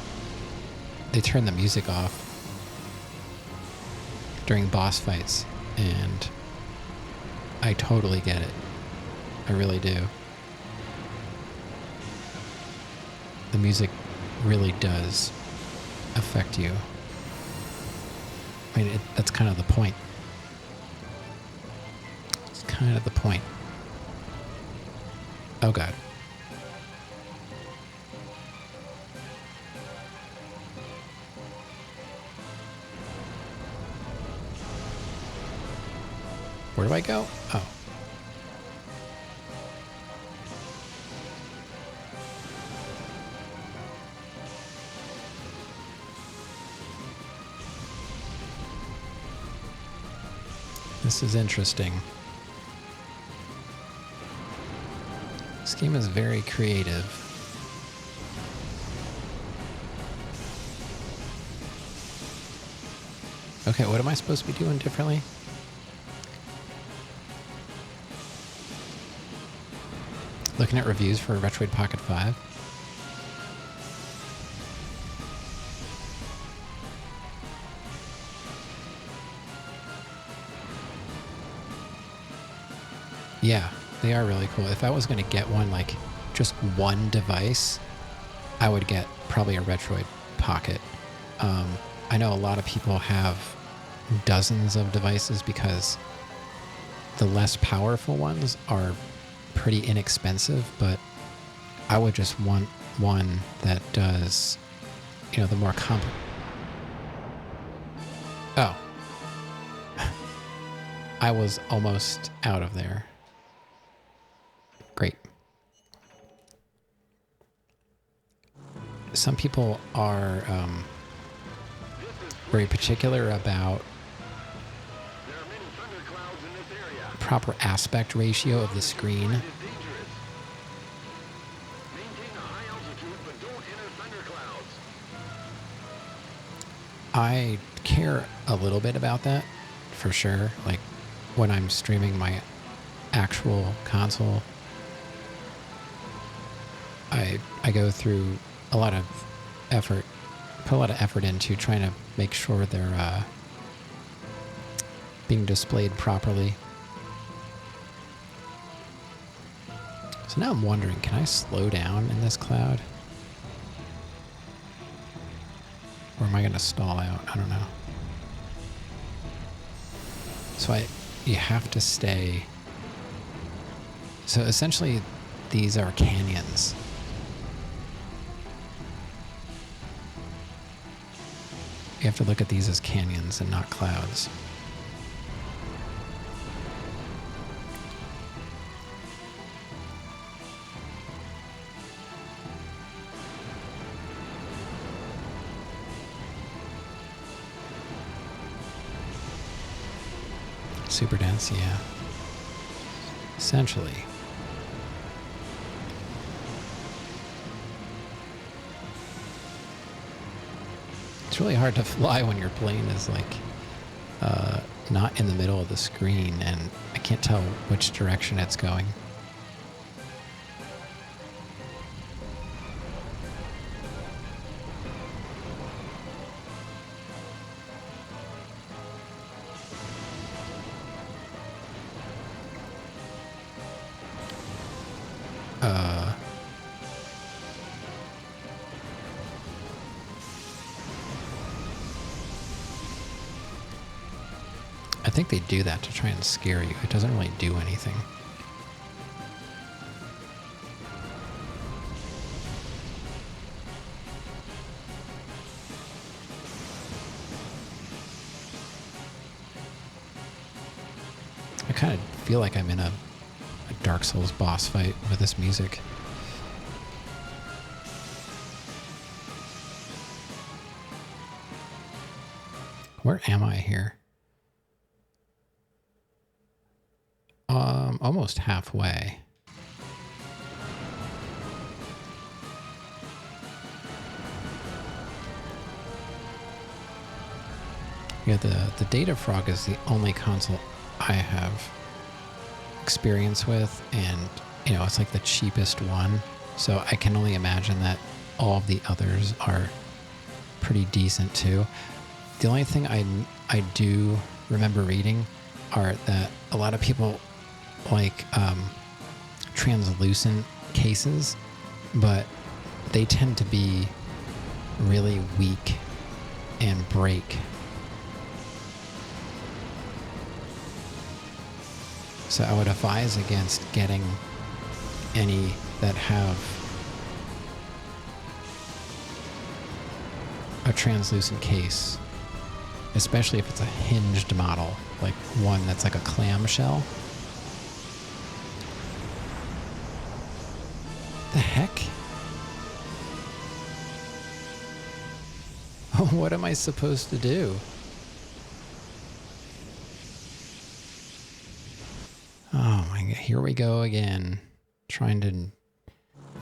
turn the music off during boss fights, and I totally get it. I really do. The music really does affect you. I mean, that's kind of the point. It's kind of the point. Oh, God. Where do I go? Oh. This is interesting. This game is very creative. Okay, what am I supposed to be doing differently? Looking at reviews for Retroid Pocket 5. Yeah, they are really cool. If I was going to get one, like just one device, I would get probably a Retroid Pocket. I know a lot of people have dozens of devices because the less powerful ones are pretty inexpensive, but I would just want one that does, you know, the more Oh. I was almost out of there. Great. Some people are very particular about proper aspect ratio of the screen. I care a little bit about that, for sure. Like when I'm streaming my actual console, I go through a lot of effort, put a lot of effort into trying to make sure they're being displayed properly. So now I'm wondering, can I slow down in this cloud? Or am I going to stall out? I don't know. So you have to stay. So essentially, these are canyons. You have to look at these as canyons and not clouds. Super dense, yeah. Essentially. It's really hard to fly when your plane is like not in the middle of the screen and I can't tell which direction it's going. I think they do that to try and scare you. It doesn't really do anything. I kind of feel like I'm in a Dark Souls boss fight with this music. Where am I here? Almost halfway. Yeah, the Data Frog is the only console I have experience with, and you know, it's like the cheapest one. So I can only imagine that all of the others are pretty decent too. The only thing I do remember reading are that a lot of people like translucent cases, but they tend to be really weak and break. So I would advise against getting any that have a translucent case, especially if it's a hinged model, like one that's like a clamshell. The heck? What am I supposed to do? Oh my god, here we go again. Trying to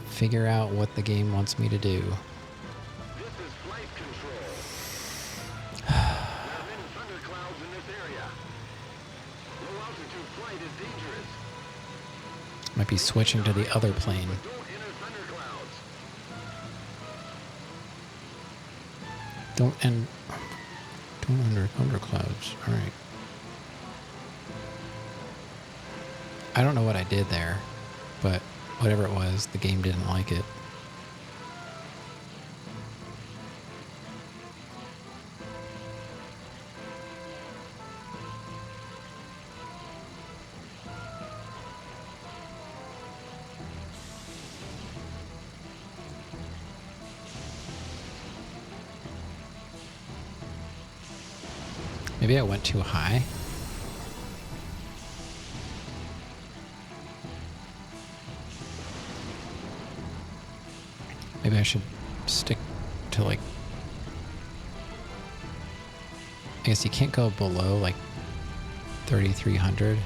figure out what the game wants me to do. This is flight control. There are many thunderclouds in this area. Low altitude flight is dangerous. Might be switching to the other plane. Don't enter thunderclouds. Don't enter thunderclouds. Alright. I don't know what I did there, but whatever it was, the game didn't like it. Maybe I went too high. Maybe I should stick to like... I guess you can't go below like 3,300.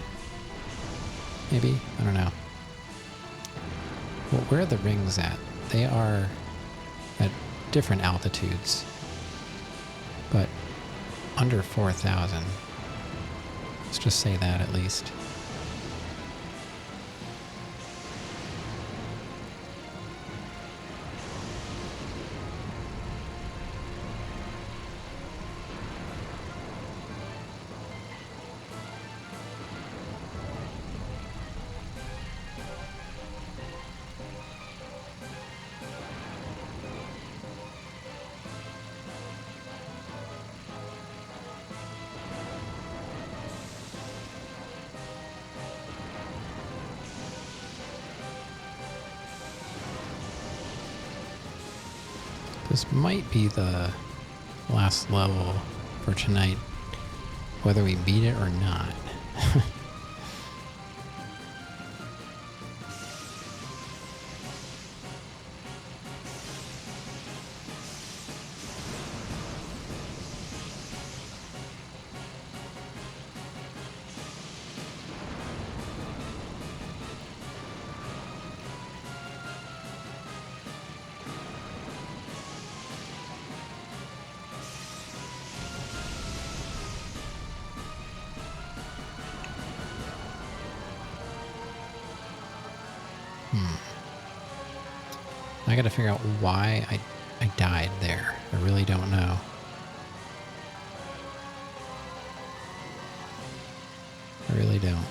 Maybe? I don't know. Well, where are the rings at? They are at different altitudes, but under 4,000. Let's just say that at least. This might be the last level for tonight, whether we beat it or not. I gotta figure out why I died there. I really don't know. I really don't.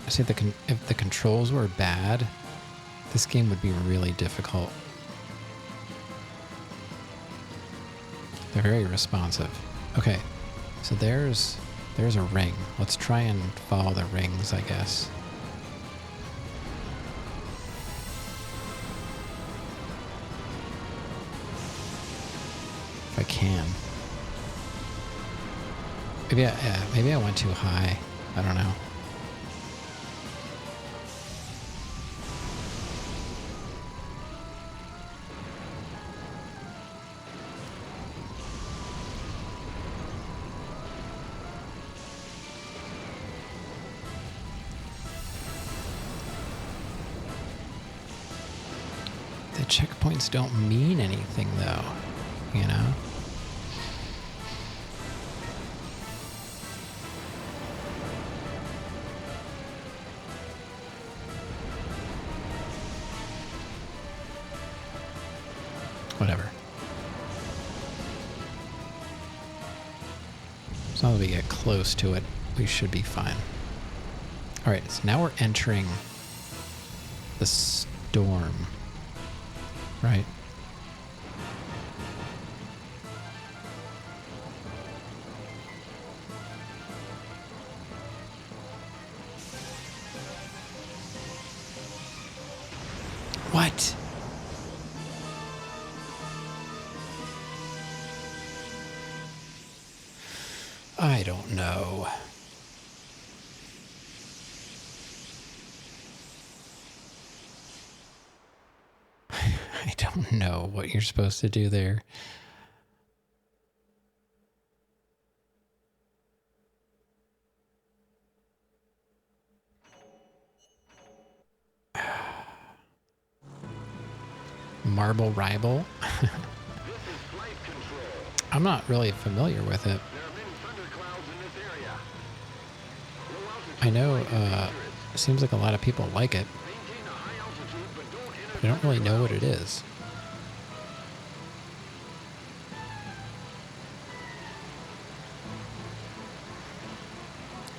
I say if the controls were bad, this game would be really difficult. They're very responsive. Okay, so there's a ring. Let's try and follow the rings, I guess. If I can. Maybe I went too high. I don't know. The checkpoints don't mean anything, though, you know? Whatever. As long as we get close to it, we should be fine. Alright, so now we're entering the storm. Right. What? I don't know. I don't know what you're supposed to do there. Marble Rival? This is flight control. I'm not really familiar with it. There are many thunderclouds in this area. Low altitude I know flight is dangerous. it seems like a lot of people like it. Maintain a high altitude, but don't enter I don't really know what it thunderclouds. is.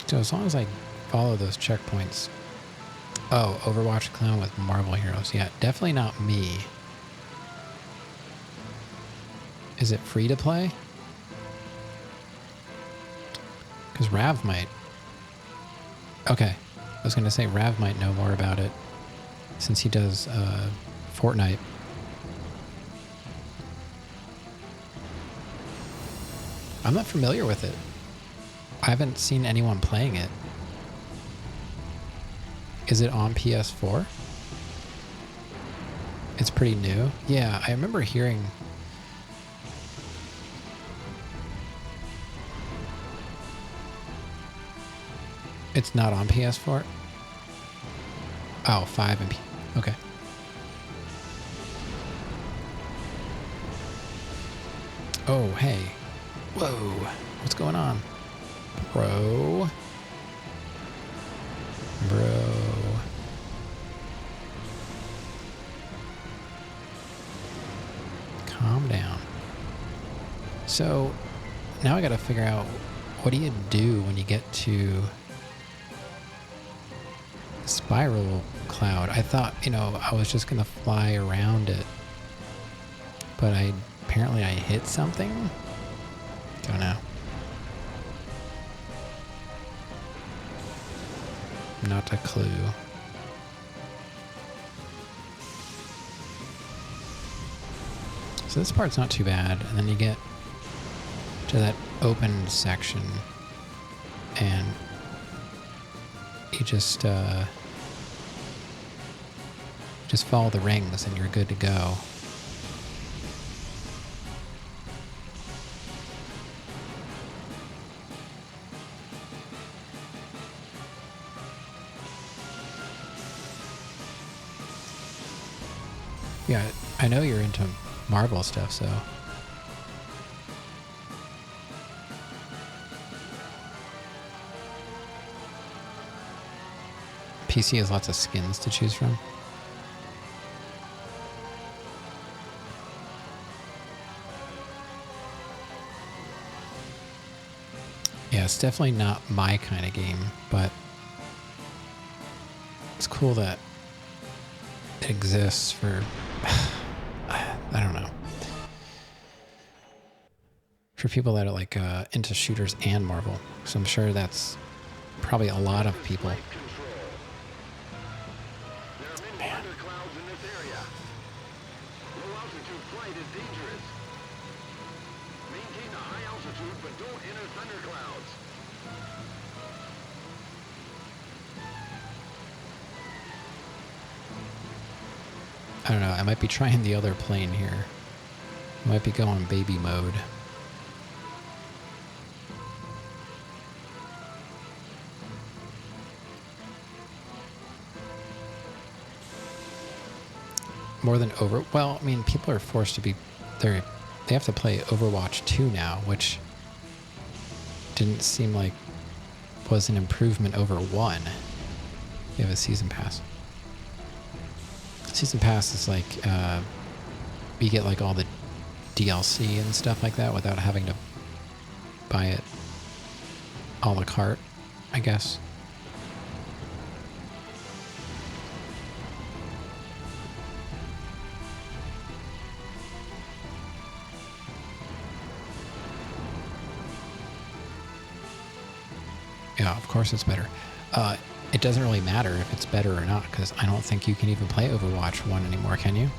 So as long as I follow those checkpoints. Oh, Overwatch clown with Marvel Heroes. Yeah, definitely not me. Is it free to play? Because Rav might. Okay. I was going to say Rav might know more about it since he does Fortnite. I'm not familiar with it. I haven't seen anyone playing it. Is it on PS4? It's pretty new. Yeah, I remember hearing. It's not on PS4? Oh, 5 and P. Okay. Oh, hey. Whoa. What's going on? Bro. Calm down. So, now I gotta figure out, what do you do when you get to the spiral cloud? I thought, I was just gonna fly around it. But apparently I hit something? Don't know. Not a clue. So this part's not too bad, and then you get to that open section, and you just follow the rings, and you're good to go. Yeah, I know you're into Marvel stuff, so. PC has lots of skins to choose from. Yeah, it's definitely not my kind of game, but it's cool that it exists for, I don't know, for people that are like into shooters and Marvel. So I'm sure that's probably a lot of people. Flight control. There are many thunderclouds in this area. Low altitude flight is dangerous. Maintain a high altitude, but don't enter thunderclouds. I don't know, I might be trying the other plane here. I might be going baby mode. more than well, I mean, people are forced to be, they have to play Overwatch 2 now, which didn't seem like was an improvement over 1. You have a season pass. Season pass is like, you get like all the DLC and stuff like that without having to buy it a la carte, I guess. Yeah, of course it's better. It doesn't really matter if it's better or not, because I don't think you can even play Overwatch 1 anymore, can you?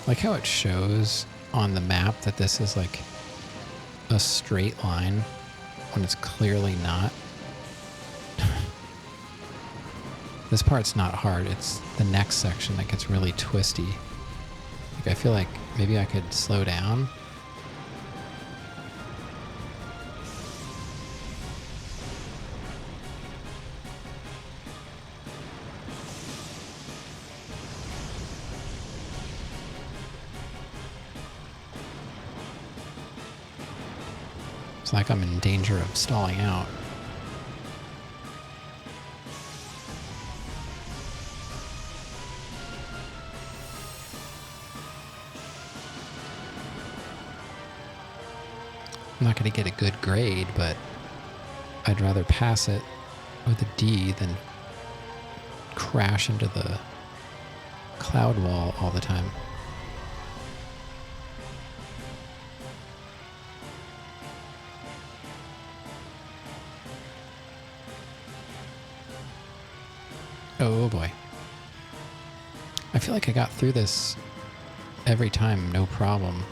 Like how it shows on the map that this is like a straight line when it's clearly not. This part's not hard. It's the next section that gets really twisty. Like I feel like maybe I could slow down. It's like I'm in danger of stalling out. I'm not going to get a good grade, but I'd rather pass it with a D than crash into the cloud wall all the time. Oh boy. I feel like I got through this every time, no problem.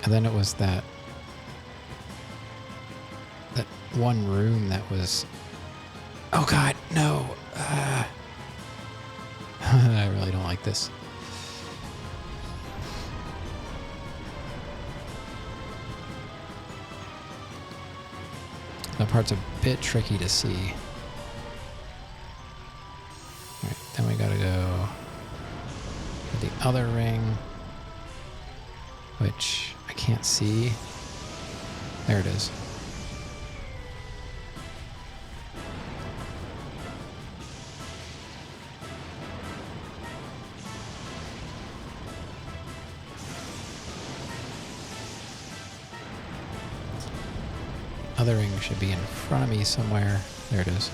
And then it was that one room that was... Oh god, no! I really don't like this. That part's a bit tricky to see. Alright, then we gotta go to the other ring, which I can't see. There it is. Other ring should be in front of me somewhere. There it is.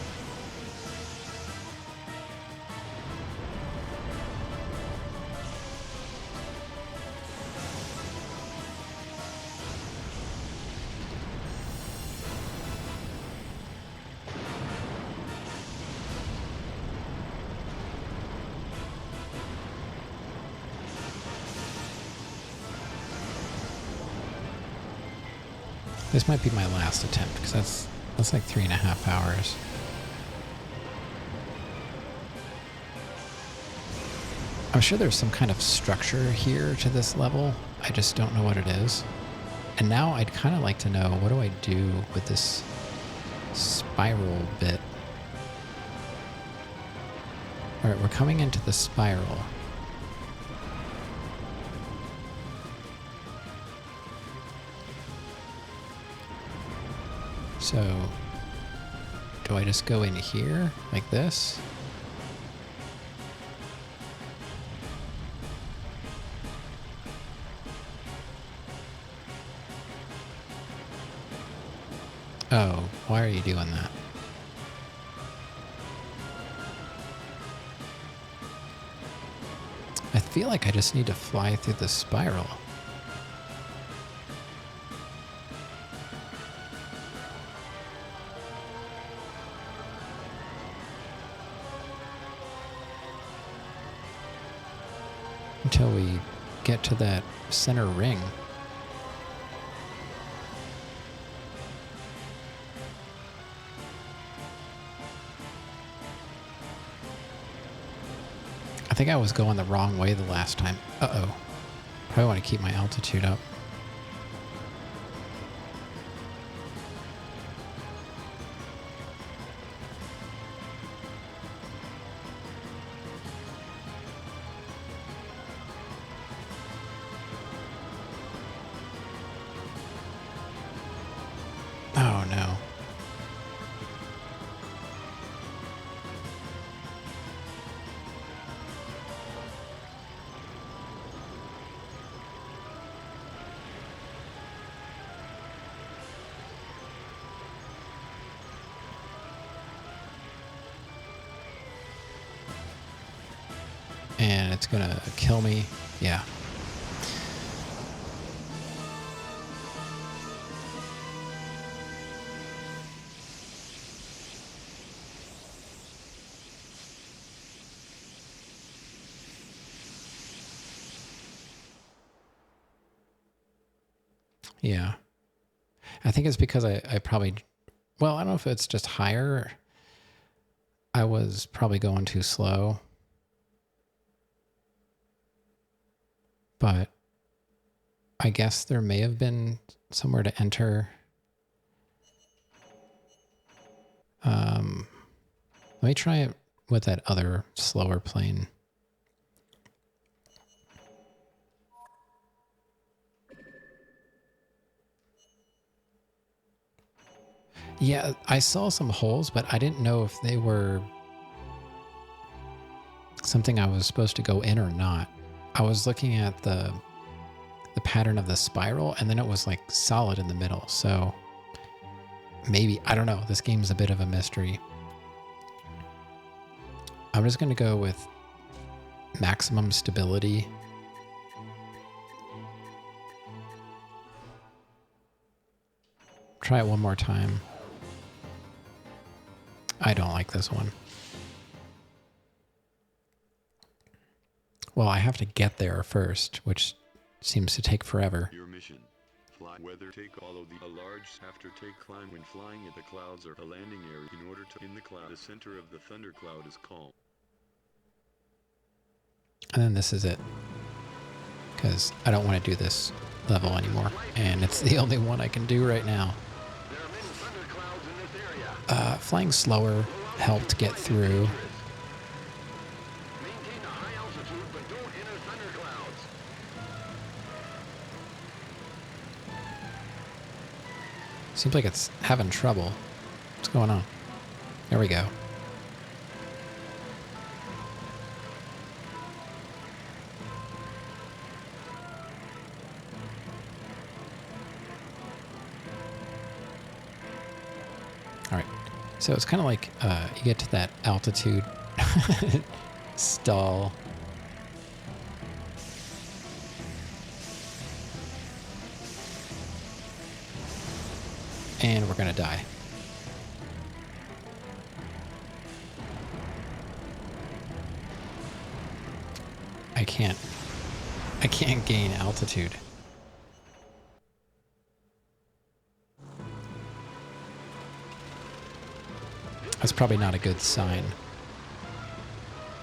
This might be my last attempt, because that's like 3.5 hours. I'm sure there's some kind of structure here to this level. I just don't know what it is. And now I'd kind of like to know, what do I do with this spiral bit? Alright, we're coming into the spiral. So, do I just go in here, like this? Oh, why are you doing that? I feel like I just need to fly through the spiral. until we get to that center ring. I think I was going the wrong way the last time. Uh-oh. Probably want to keep my altitude up. Oh no. And it's gonna kill me. Yeah. Yeah. I think it's because I probably, well, I don't know if it's just higher. I was probably going too slow. But I guess there may have been somewhere to enter. Let me try it with that other slower plane. Yeah, I saw some holes, but I didn't know if they were something I was supposed to go in or not. I was looking at the pattern of the spiral, and then it was like solid in the middle. So maybe, I don't know. This game's a bit of a mystery. I'm just going to go with maximum stability. Try it one more time. I don't like this one. Well, I have to get there first, which seems to take forever. Your mission. Fly weather take follow the a large after take climb when flying at the clouds or a landing area in order to in the cloud. The center of the thundercloud is calm. And then this is it. Because I don't want to do this level anymore. And it's the only one I can do right now. There are many thunderclouds in this area. Flying slower helped get through. Maintain a high altitude, but don't enter thunderclouds. Seems like it's having trouble. What's going on? There we go. All right. So it's kind of like you get to that altitude stall. And we're going to die. I can't gain altitude. That's probably not a good sign.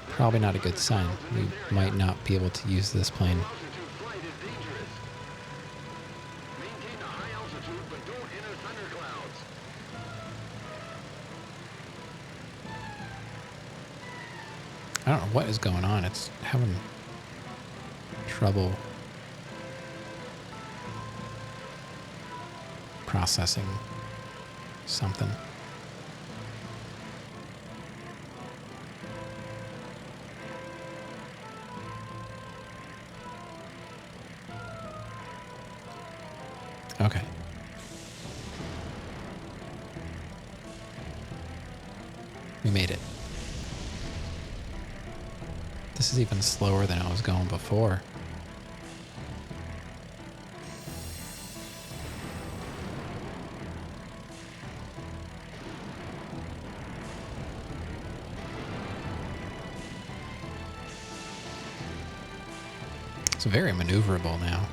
Probably not a good sign. We might not be able to use this plane. Altitude flight is dangerous. Maintain a high altitude, but don't enter thunderclouds. I don't know what is going on. It's having trouble processing something. Okay. We made it. This is even slower than I was going before. It's very maneuverable now.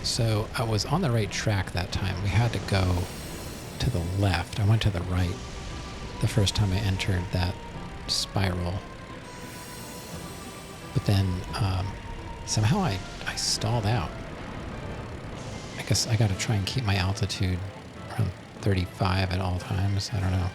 So I was on the right track that time. We had to go to the left. I went to the right the first time I entered that spiral. But then somehow I stalled out. I guess I got to try and keep my altitude around 35 at all times. I don't know.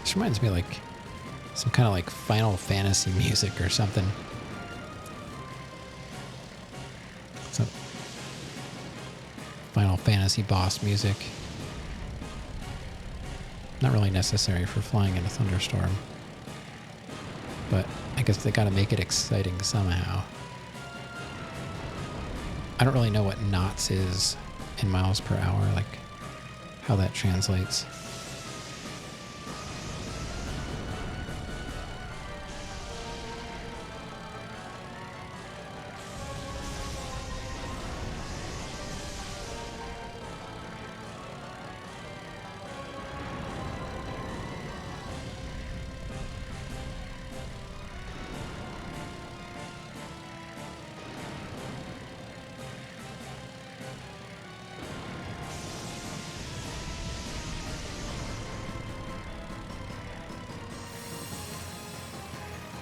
This reminds me of like some kind of like Final Fantasy music or something. Some Final Fantasy boss music. Not really necessary for flying in a thunderstorm. But I guess they gotta make it exciting somehow. I don't really know what knots is in miles per hour, like how that translates.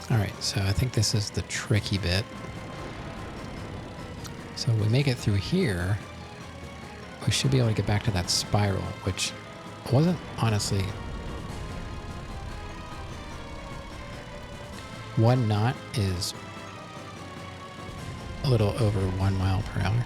Alright, so I think this is the tricky bit. So we make it through here, we should be able to get back to that spiral, which wasn't honestly... 1 knot is a little over 1 mile per hour.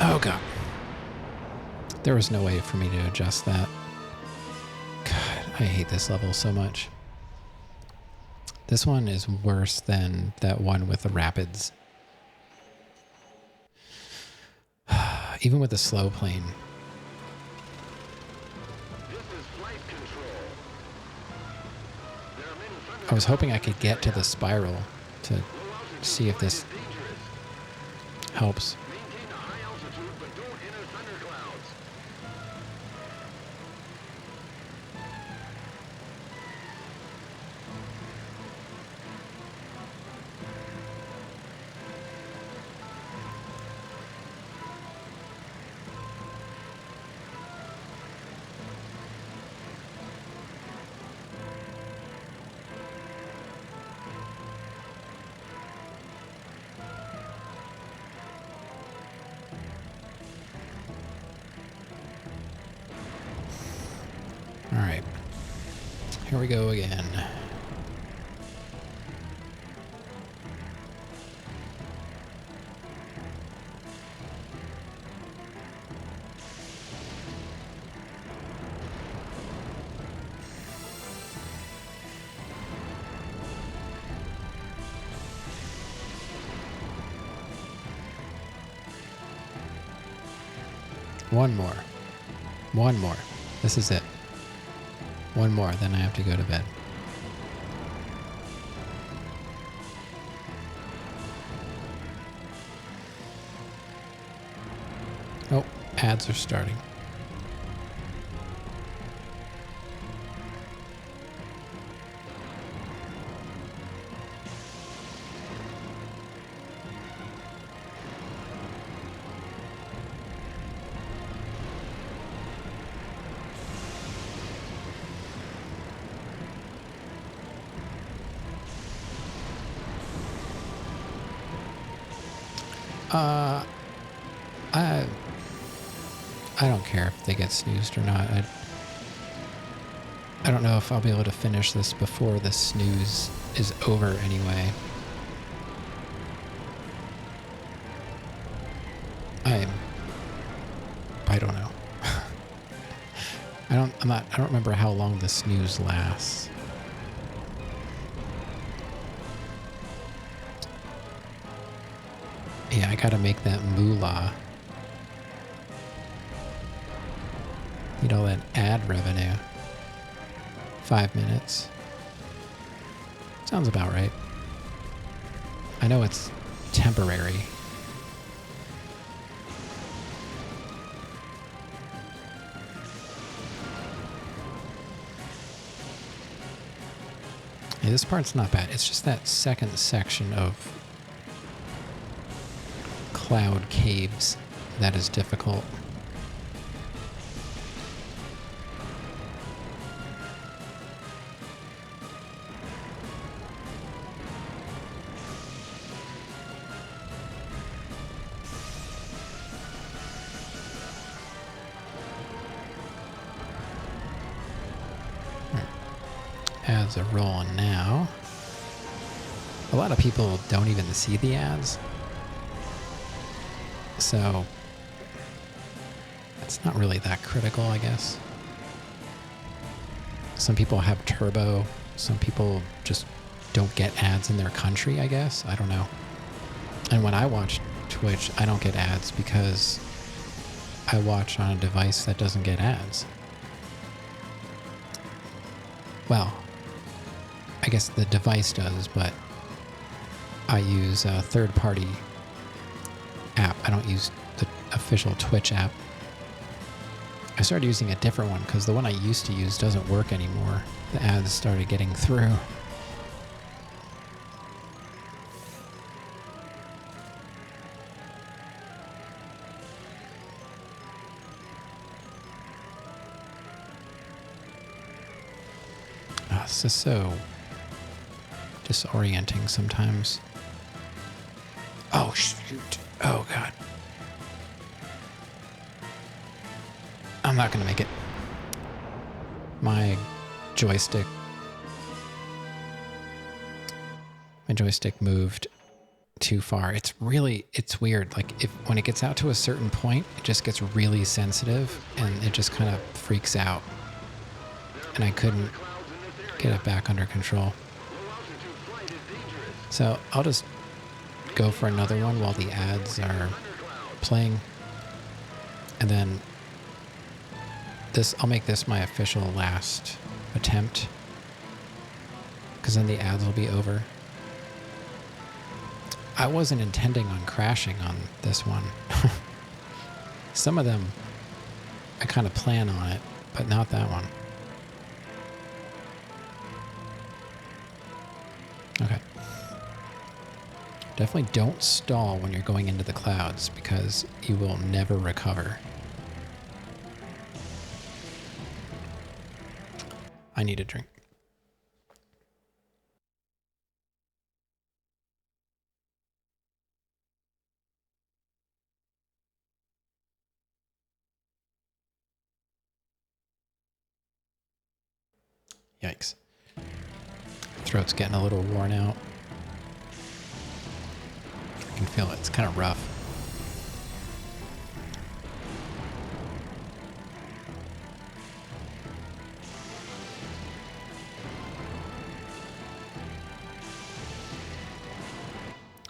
Oh god. There was no way for me to adjust that. God, I hate this level so much. This one is worse than that one with the rapids. Even with the slow plane. This is flight control. There are many I was hoping I could get to the spiral to see if this helps. Maintain a high altitude, but don't enter thunderclouds. All right, here we go again. One more. One more. This is it. One more, then I have to go to bed. Oh, ads are starting. I don't care if they get snoozed or not. I don't know if I'll be able to finish this before the snooze is over anyway. I don't know. I don't remember how long the snooze lasts. Yeah, I gotta make that moolah. Need all that ad revenue. 5 minutes. Sounds about right. I know it's temporary. Yeah, this part's not bad. It's just that second section of cloud caves that is difficult. Ads are rolling now. A lot of people don't even see the ads. So it's not really that critical, I guess. Some people have turbo. Some people just don't get ads in their country, I guess. I don't know. And when I watch Twitch, I don't get ads because I watch on a device that doesn't get ads. Well, I guess the device does, but I use a third-party app. I don't use the official Twitch app. I started using a different one because the one I used to use doesn't work anymore. The ads started getting through. Oh, this is so disorienting sometimes. Oh, shoot. Oh, God. I'm not going to make it. My joystick moved too far. It's weird. Like, when it gets out to a certain point, it just gets really sensitive and it just kind of freaks out. And I couldn't get it back under control. So I'll just go for another one while the ads are playing. And then I'll make this my official last attempt, because then the ads will be over. I wasn't intending on crashing on this one. Some of them, I kind of plan on it, but not that one. Okay. Definitely don't stall when you're going into the clouds, because you will never recover. I need a drink. Yikes. Throat's getting a little worn out. I can feel it. It's kind of rough.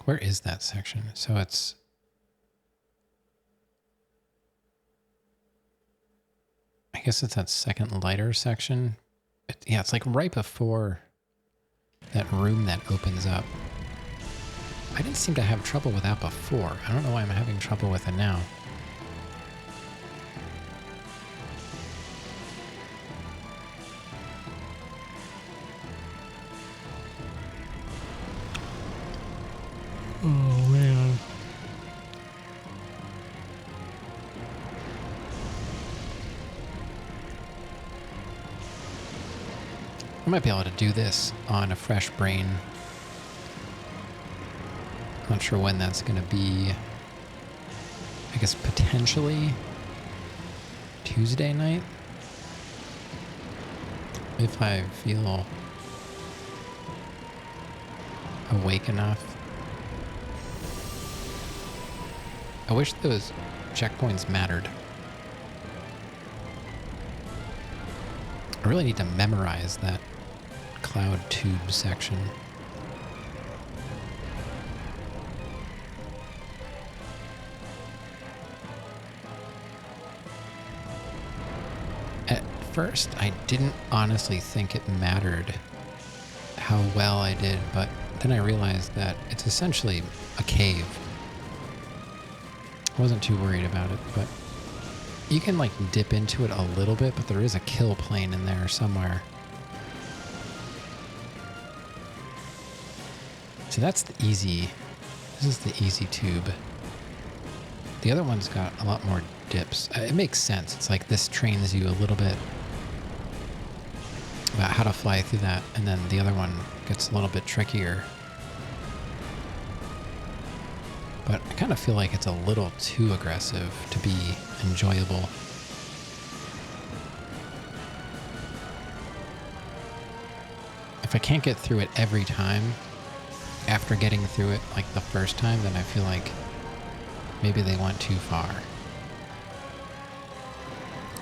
Where is that section? So it's... I guess it's that second lighter section. Yeah, it's like right before that room that opens up. I didn't seem to have trouble with that before. I don't know why I'm having trouble with it now. Oh, man. I might be able to do this on a fresh brain. Not sure when that's going to be. I guess potentially Tuesday night, if I feel awake enough. I wish those checkpoints mattered. I really need to memorize that cloud tube section. At first, I didn't honestly think it mattered how well I did, but then I realized that it's essentially a cave. I wasn't too worried about it, but you can like dip into it a little bit, but there is a kill plane in there somewhere. So that's the easy, this is the easy tube. The other one's got a lot more dips. It makes sense. It's like this trains you a little bit about how to fly through that, and then the other one gets a little bit trickier. But I kind of feel like it's a little too aggressive to be enjoyable. If I can't get through it every time, after getting through it like the first time, then I feel like maybe they went too far.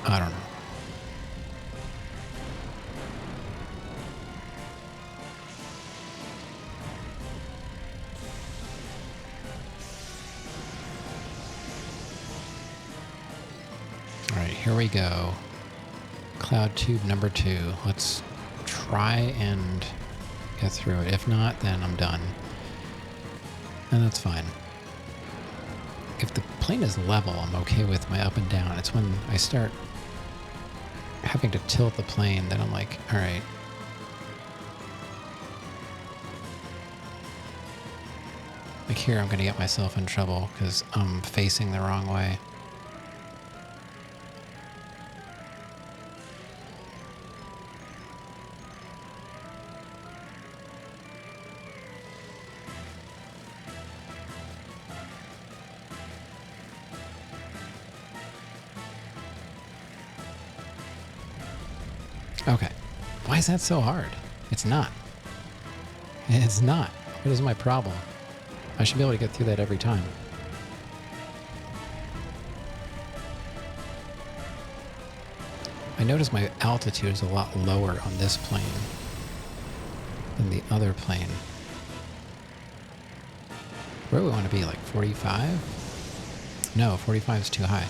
I don't know. All right, here we go. Cloud tube number 2. Let's try and get through it. If not, then I'm done. And that's fine. If the plane is level, I'm okay with my up and down. It's when I start having to tilt the plane that I'm like, all right. Like here, I'm going to get myself in trouble because I'm facing the wrong way. Okay. Why is that so hard? It's not. It's not. What is my problem? I should be able to get through that every time. I notice my altitude is a lot lower on this plane than the other plane. Where do we want to be? Like 45? No, 45 is too high.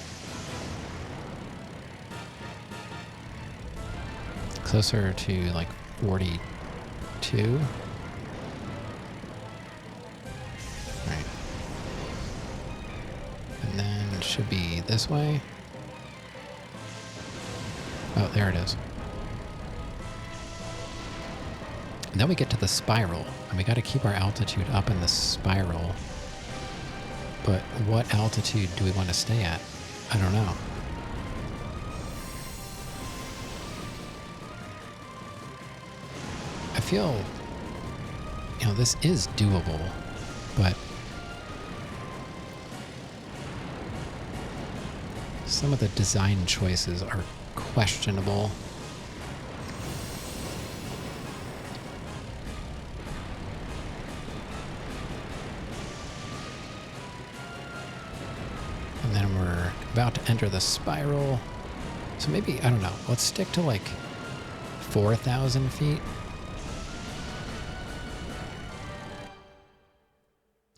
Closer to like 42. Right. And then it should be this way. Oh, there it is. And then we get to the spiral, and we got to keep our altitude up in the spiral. But what altitude do we want to stay at? I don't know. I feel, you know, this is doable, but some of the design choices are questionable. And then we're about to enter the spiral. So maybe, I don't know, let's stick to like 4,000 feet.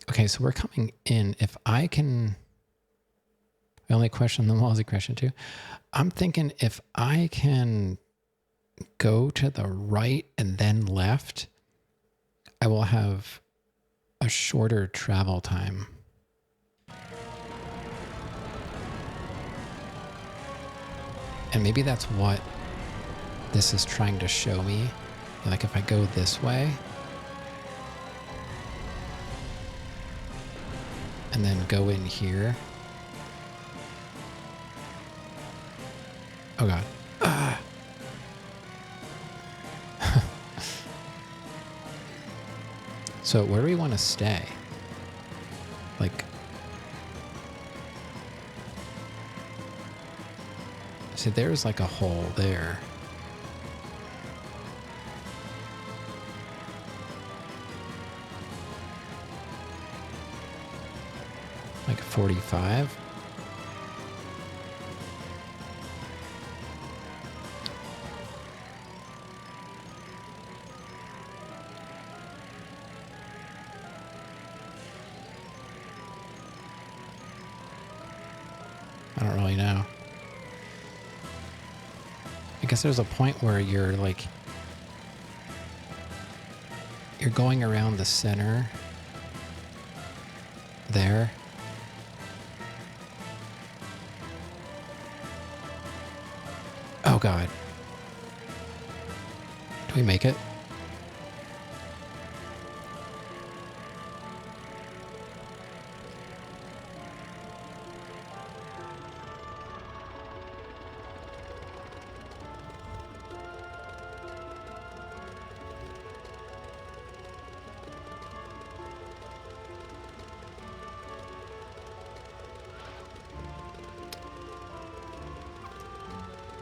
Okay, so we're coming in. If I can... I only question the Walsey question too. I'm thinking if I can go to the right and then left, I will have a shorter travel time. And maybe that's what this is trying to show me. Like if I go this way and then go in here. Oh God. Ah. So where do we want to stay? Like, See, there's like a hole there. Like 45. I don't really know. I guess there's a point where you're like, you're going around the center there. Oh God. Do we make it?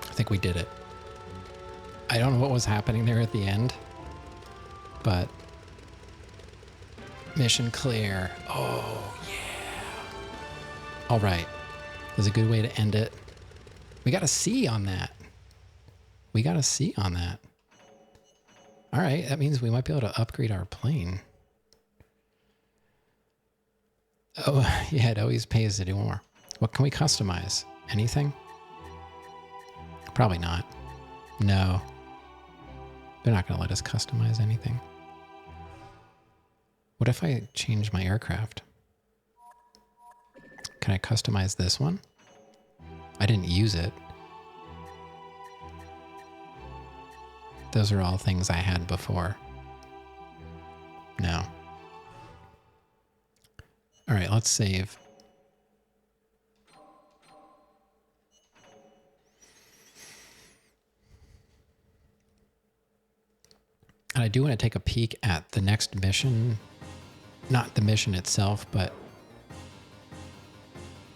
I think we did it. I don't know what was happening there at the end, but mission clear. Oh, yeah. All right. That's a good way to end it. We got a C on that. We got a C on that. All right. That means we might be able to upgrade our plane. Oh, yeah. It always pays to do more. What can we customize? Anything? Probably not. No. They're not going to let us customize anything. What if I change my aircraft? Can I customize this one? I didn't use it. Those are all things I had before. No. All right, let's save. And I do want to take a peek at the next mission. Not the mission itself, but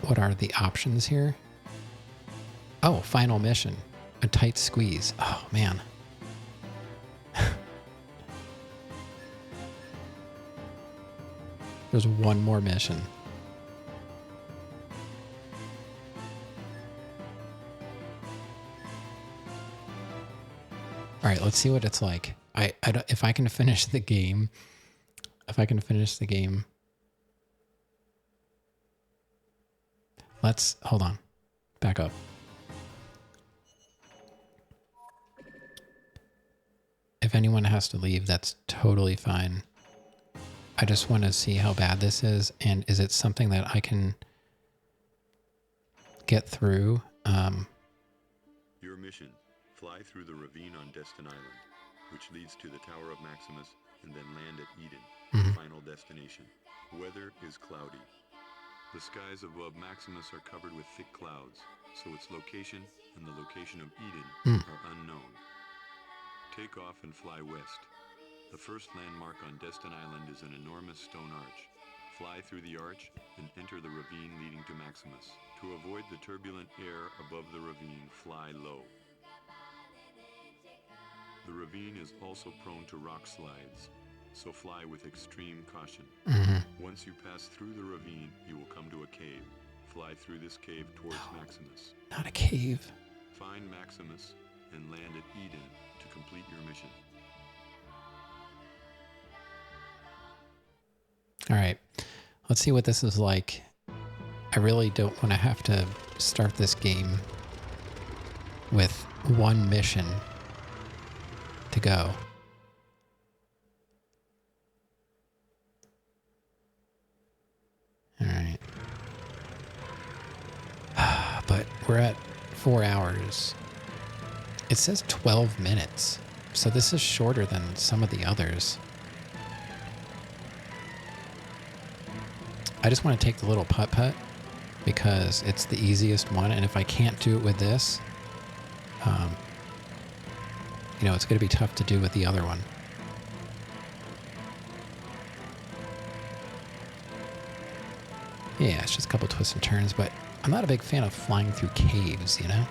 what are the options here? Oh, final mission. A tight squeeze. Oh, man. There's one more mission. All right, let's see what it's like. If I can finish the game, let's, hold on, back up. If anyone has to leave, that's totally fine. I just want to see how bad this is, and is it something that I can get through? Your mission, fly through the ravine on Destin Island, which leads to the Tower of Maximus, and then land at Eden, the final destination. Weather is cloudy. The skies above Maximus are covered with thick clouds, so its location and the location of Eden are unknown. Take off and fly west. The first landmark on Destin Island is an enormous stone arch. Fly through the arch and enter the ravine leading to Maximus. To avoid the turbulent air above the ravine, fly low. The ravine is also prone to rock slides, so fly with extreme caution. Once you pass through the ravine, you will come to a cave. Fly through this cave towards Maximus. Not a cave. Find Maximus and land at Eden to complete your mission. All right, let's see what this is like. I really don't want to have to start this game with one mission to go. All right. But we're at 4 hours. It says 12 minutes. So this is shorter than some of the others. I just want to take the little putt-putt because it's the easiest one. And if I can't do it with this, you know, it's going to be tough to do with the other one. Yeah, it's just a couple twists and turns, but I'm not a big fan of flying through caves, you know?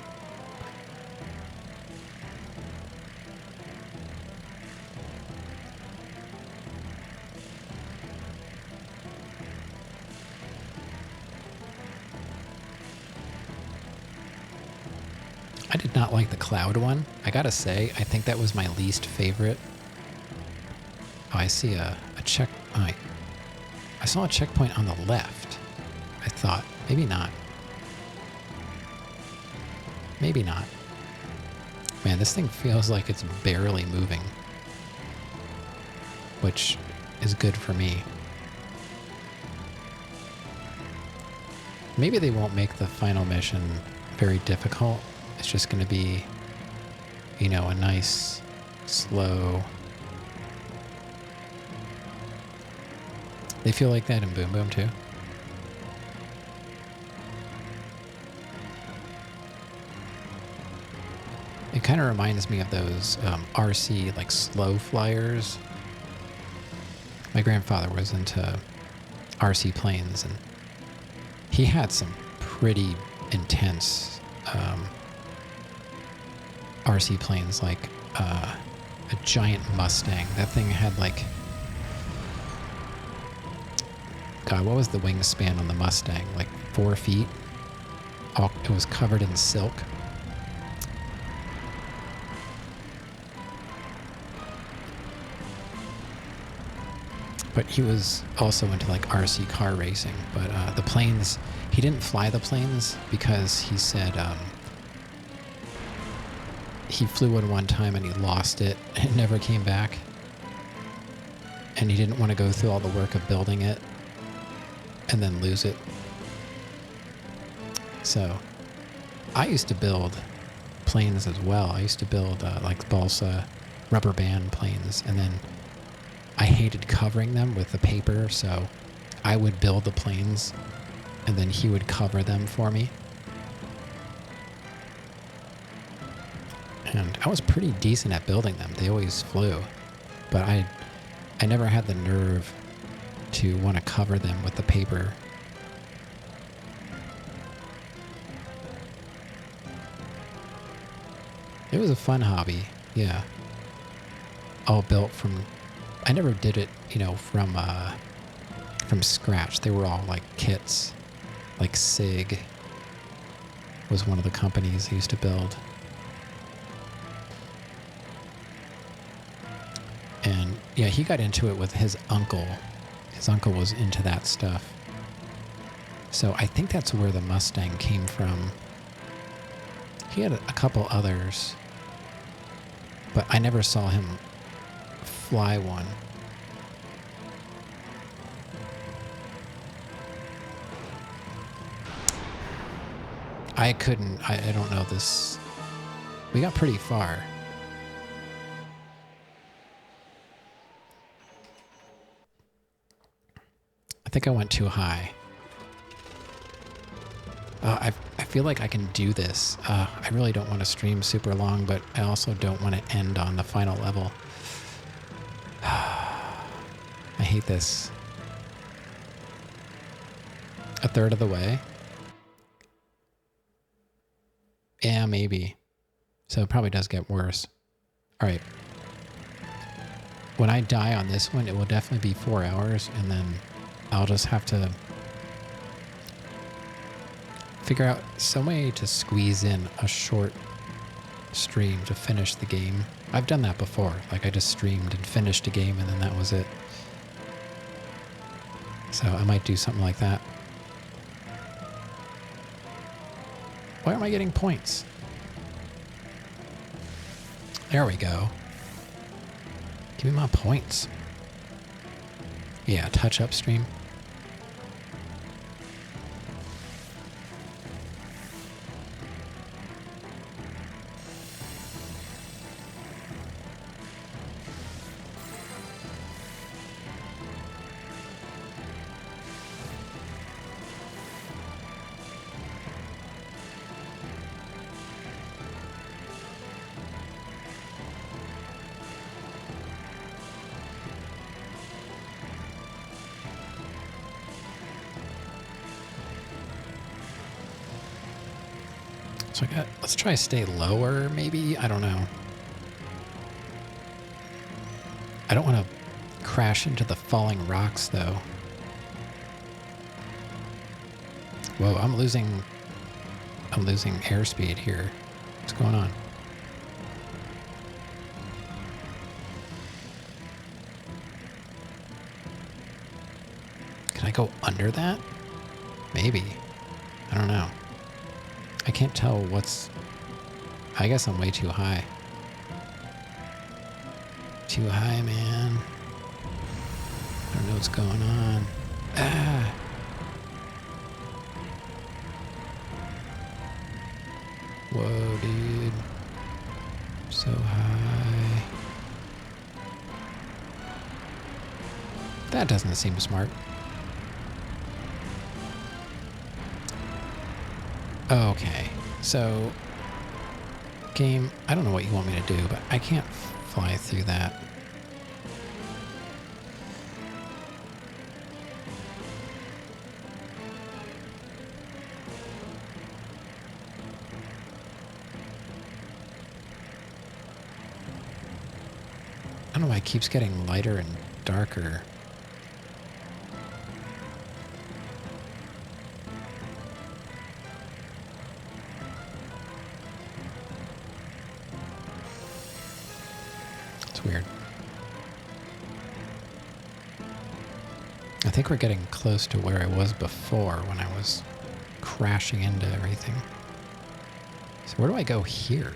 I did not like the cloud one. I gotta say, I think that was my least favorite. Oh, I see a check. Oh, I saw a checkpoint on the left. I thought. Maybe not. Maybe not. Man, this thing feels like it's barely moving. Which is good for me. Maybe they won't make the final mission very difficult. It's just going to be, you know, a nice, slow... They feel like that in Boom Boom too? It kind of reminds me of those RC, like, slow flyers. My grandfather was into RC planes, and he had some pretty intense RC planes, like a giant Mustang. That thing had, like... God, what was the wingspan on the Mustang? Like 4 feet? It was covered in silk. But he was also into like RC car racing. But the planes, he didn't fly the planes because he said he flew one time and he lost it and never came back. And he didn't want to go through all the work of building it and then lose it. So I used to build planes as well. I used to build like balsa rubber band planes, and then I hated covering them with the paper, so I would build the planes and then he would cover them for me. And I was pretty decent at building them. They always flew. But I never had the nerve to want to cover them with the paper. It was a fun hobby, yeah. All built from... I never did it, you know, from scratch. They were all like kits. Like SIG was one of the companies I used to build. And yeah, he got into it with his uncle. His uncle was into that stuff. So I think that's where the Mustang came from. He had a couple others, but I never saw him fly one. I don't know this. We got pretty far. I think I went too high. I feel like I can do this. I really don't want to stream super long, but I also don't want to end on the final level. I hate this. A third of the way? Yeah, maybe. So it probably does get worse. All right. When I die on this one, it will definitely be 4 hours, and then I'll just have to figure out some way to squeeze in a short stream to finish the game. I've done that before. Like, I just streamed and finished a game, and then that was it. So I might do something like that. Why am I getting points? There we go. Give me my points. Yeah, touch-up stream. So let's try to stay lower, maybe? I don't know. I don't want to crash into the falling rocks, though. Whoa, I'm losing airspeed here. What's going on? Can I go under that? Maybe. I don't know. I can't tell what's... I guess I'm way too high. Too high, man. I don't know what's going on. Ah! Whoa, dude. So high. That doesn't seem smart. Okay, so game, I don't know what you want me to do, but I can't fly through that. I don't know why it keeps getting lighter and darker. Weird. I think we're getting close to where I was before when I was crashing into everything. So where do I go here?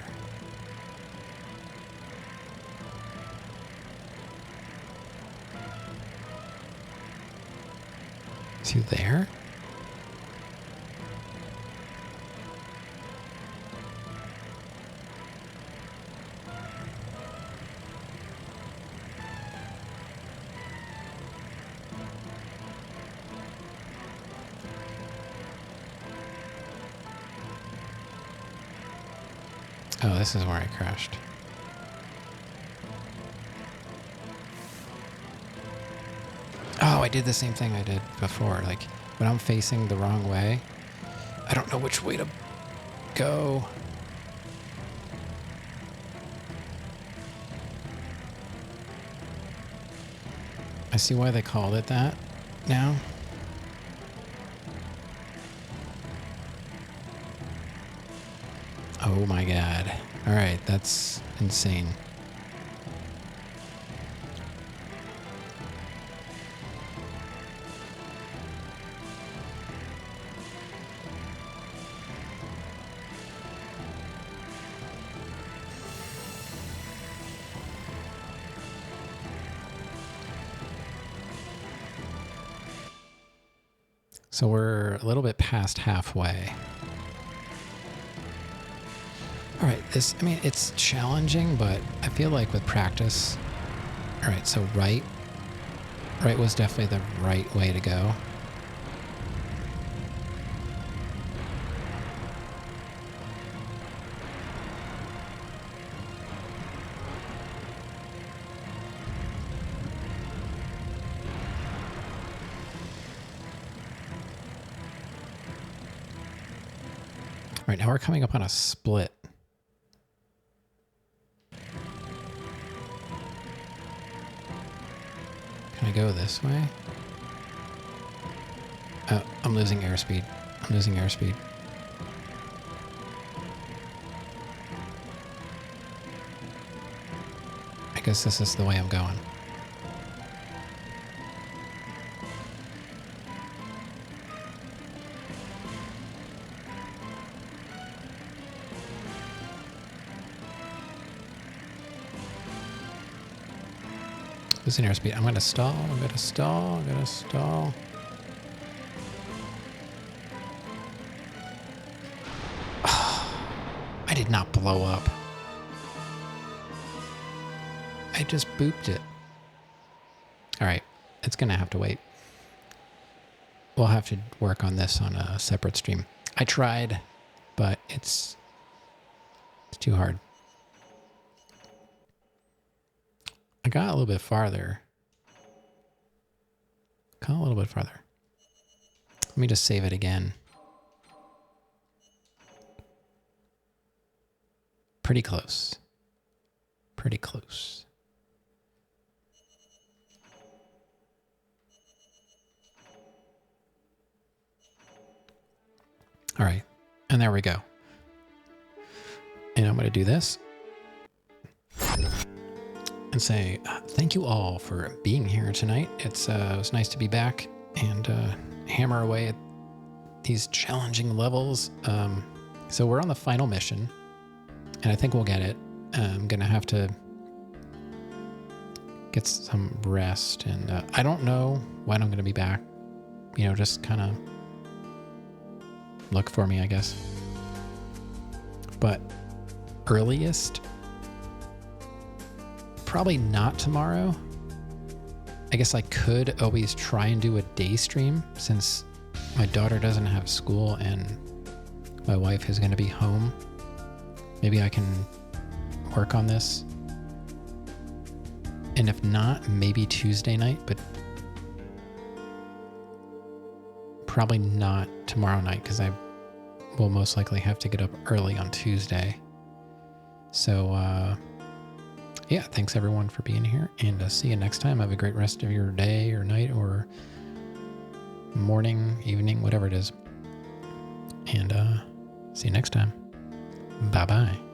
Is he there? Oh, this is where I crashed. Oh, I did the same thing I did before. Like, when I'm facing the wrong way, I don't know which way to go. I see why they called it that now. Oh my god. Alright, that's insane. So we're a little bit past halfway. All right, I mean, it's challenging, but I feel like with practice... All right, so right was definitely the right way to go. All right, now we're coming up on a split. Can I go this way? Oh, I'm losing airspeed. I'm losing airspeed. I guess this is the way I'm going. Losing airspeed. I'm gonna stall. I'm gonna stall. I'm gonna stall. I did not blow up. I just booped it. All right. It's gonna have to wait. We'll have to work on this on a separate stream. I tried, but it's too hard. I got a little bit farther. Got a little bit farther. Let me just save it again. Pretty close. Pretty close. All right. And there we go. In I'm going to do this and say thank you all for being here tonight. It was nice to be back and hammer away at these challenging levels. So we're on the final mission, and I think we'll get it. I'm going to have to get some rest, and I don't know when I'm going to be back. You know, just kind of look for me, I guess. But earliest, probably not tomorrow. I guess I could always try and do a day stream since my daughter doesn't have school and my wife is going to be home. Maybe I can work on this. And if not, maybe Tuesday night, but probably not tomorrow night because I will most likely have to get up early on Tuesday. So, yeah, thanks everyone for being here, and see you next time. Have a great rest of your day or night or morning, evening, whatever it is. And see you next time. Bye-bye.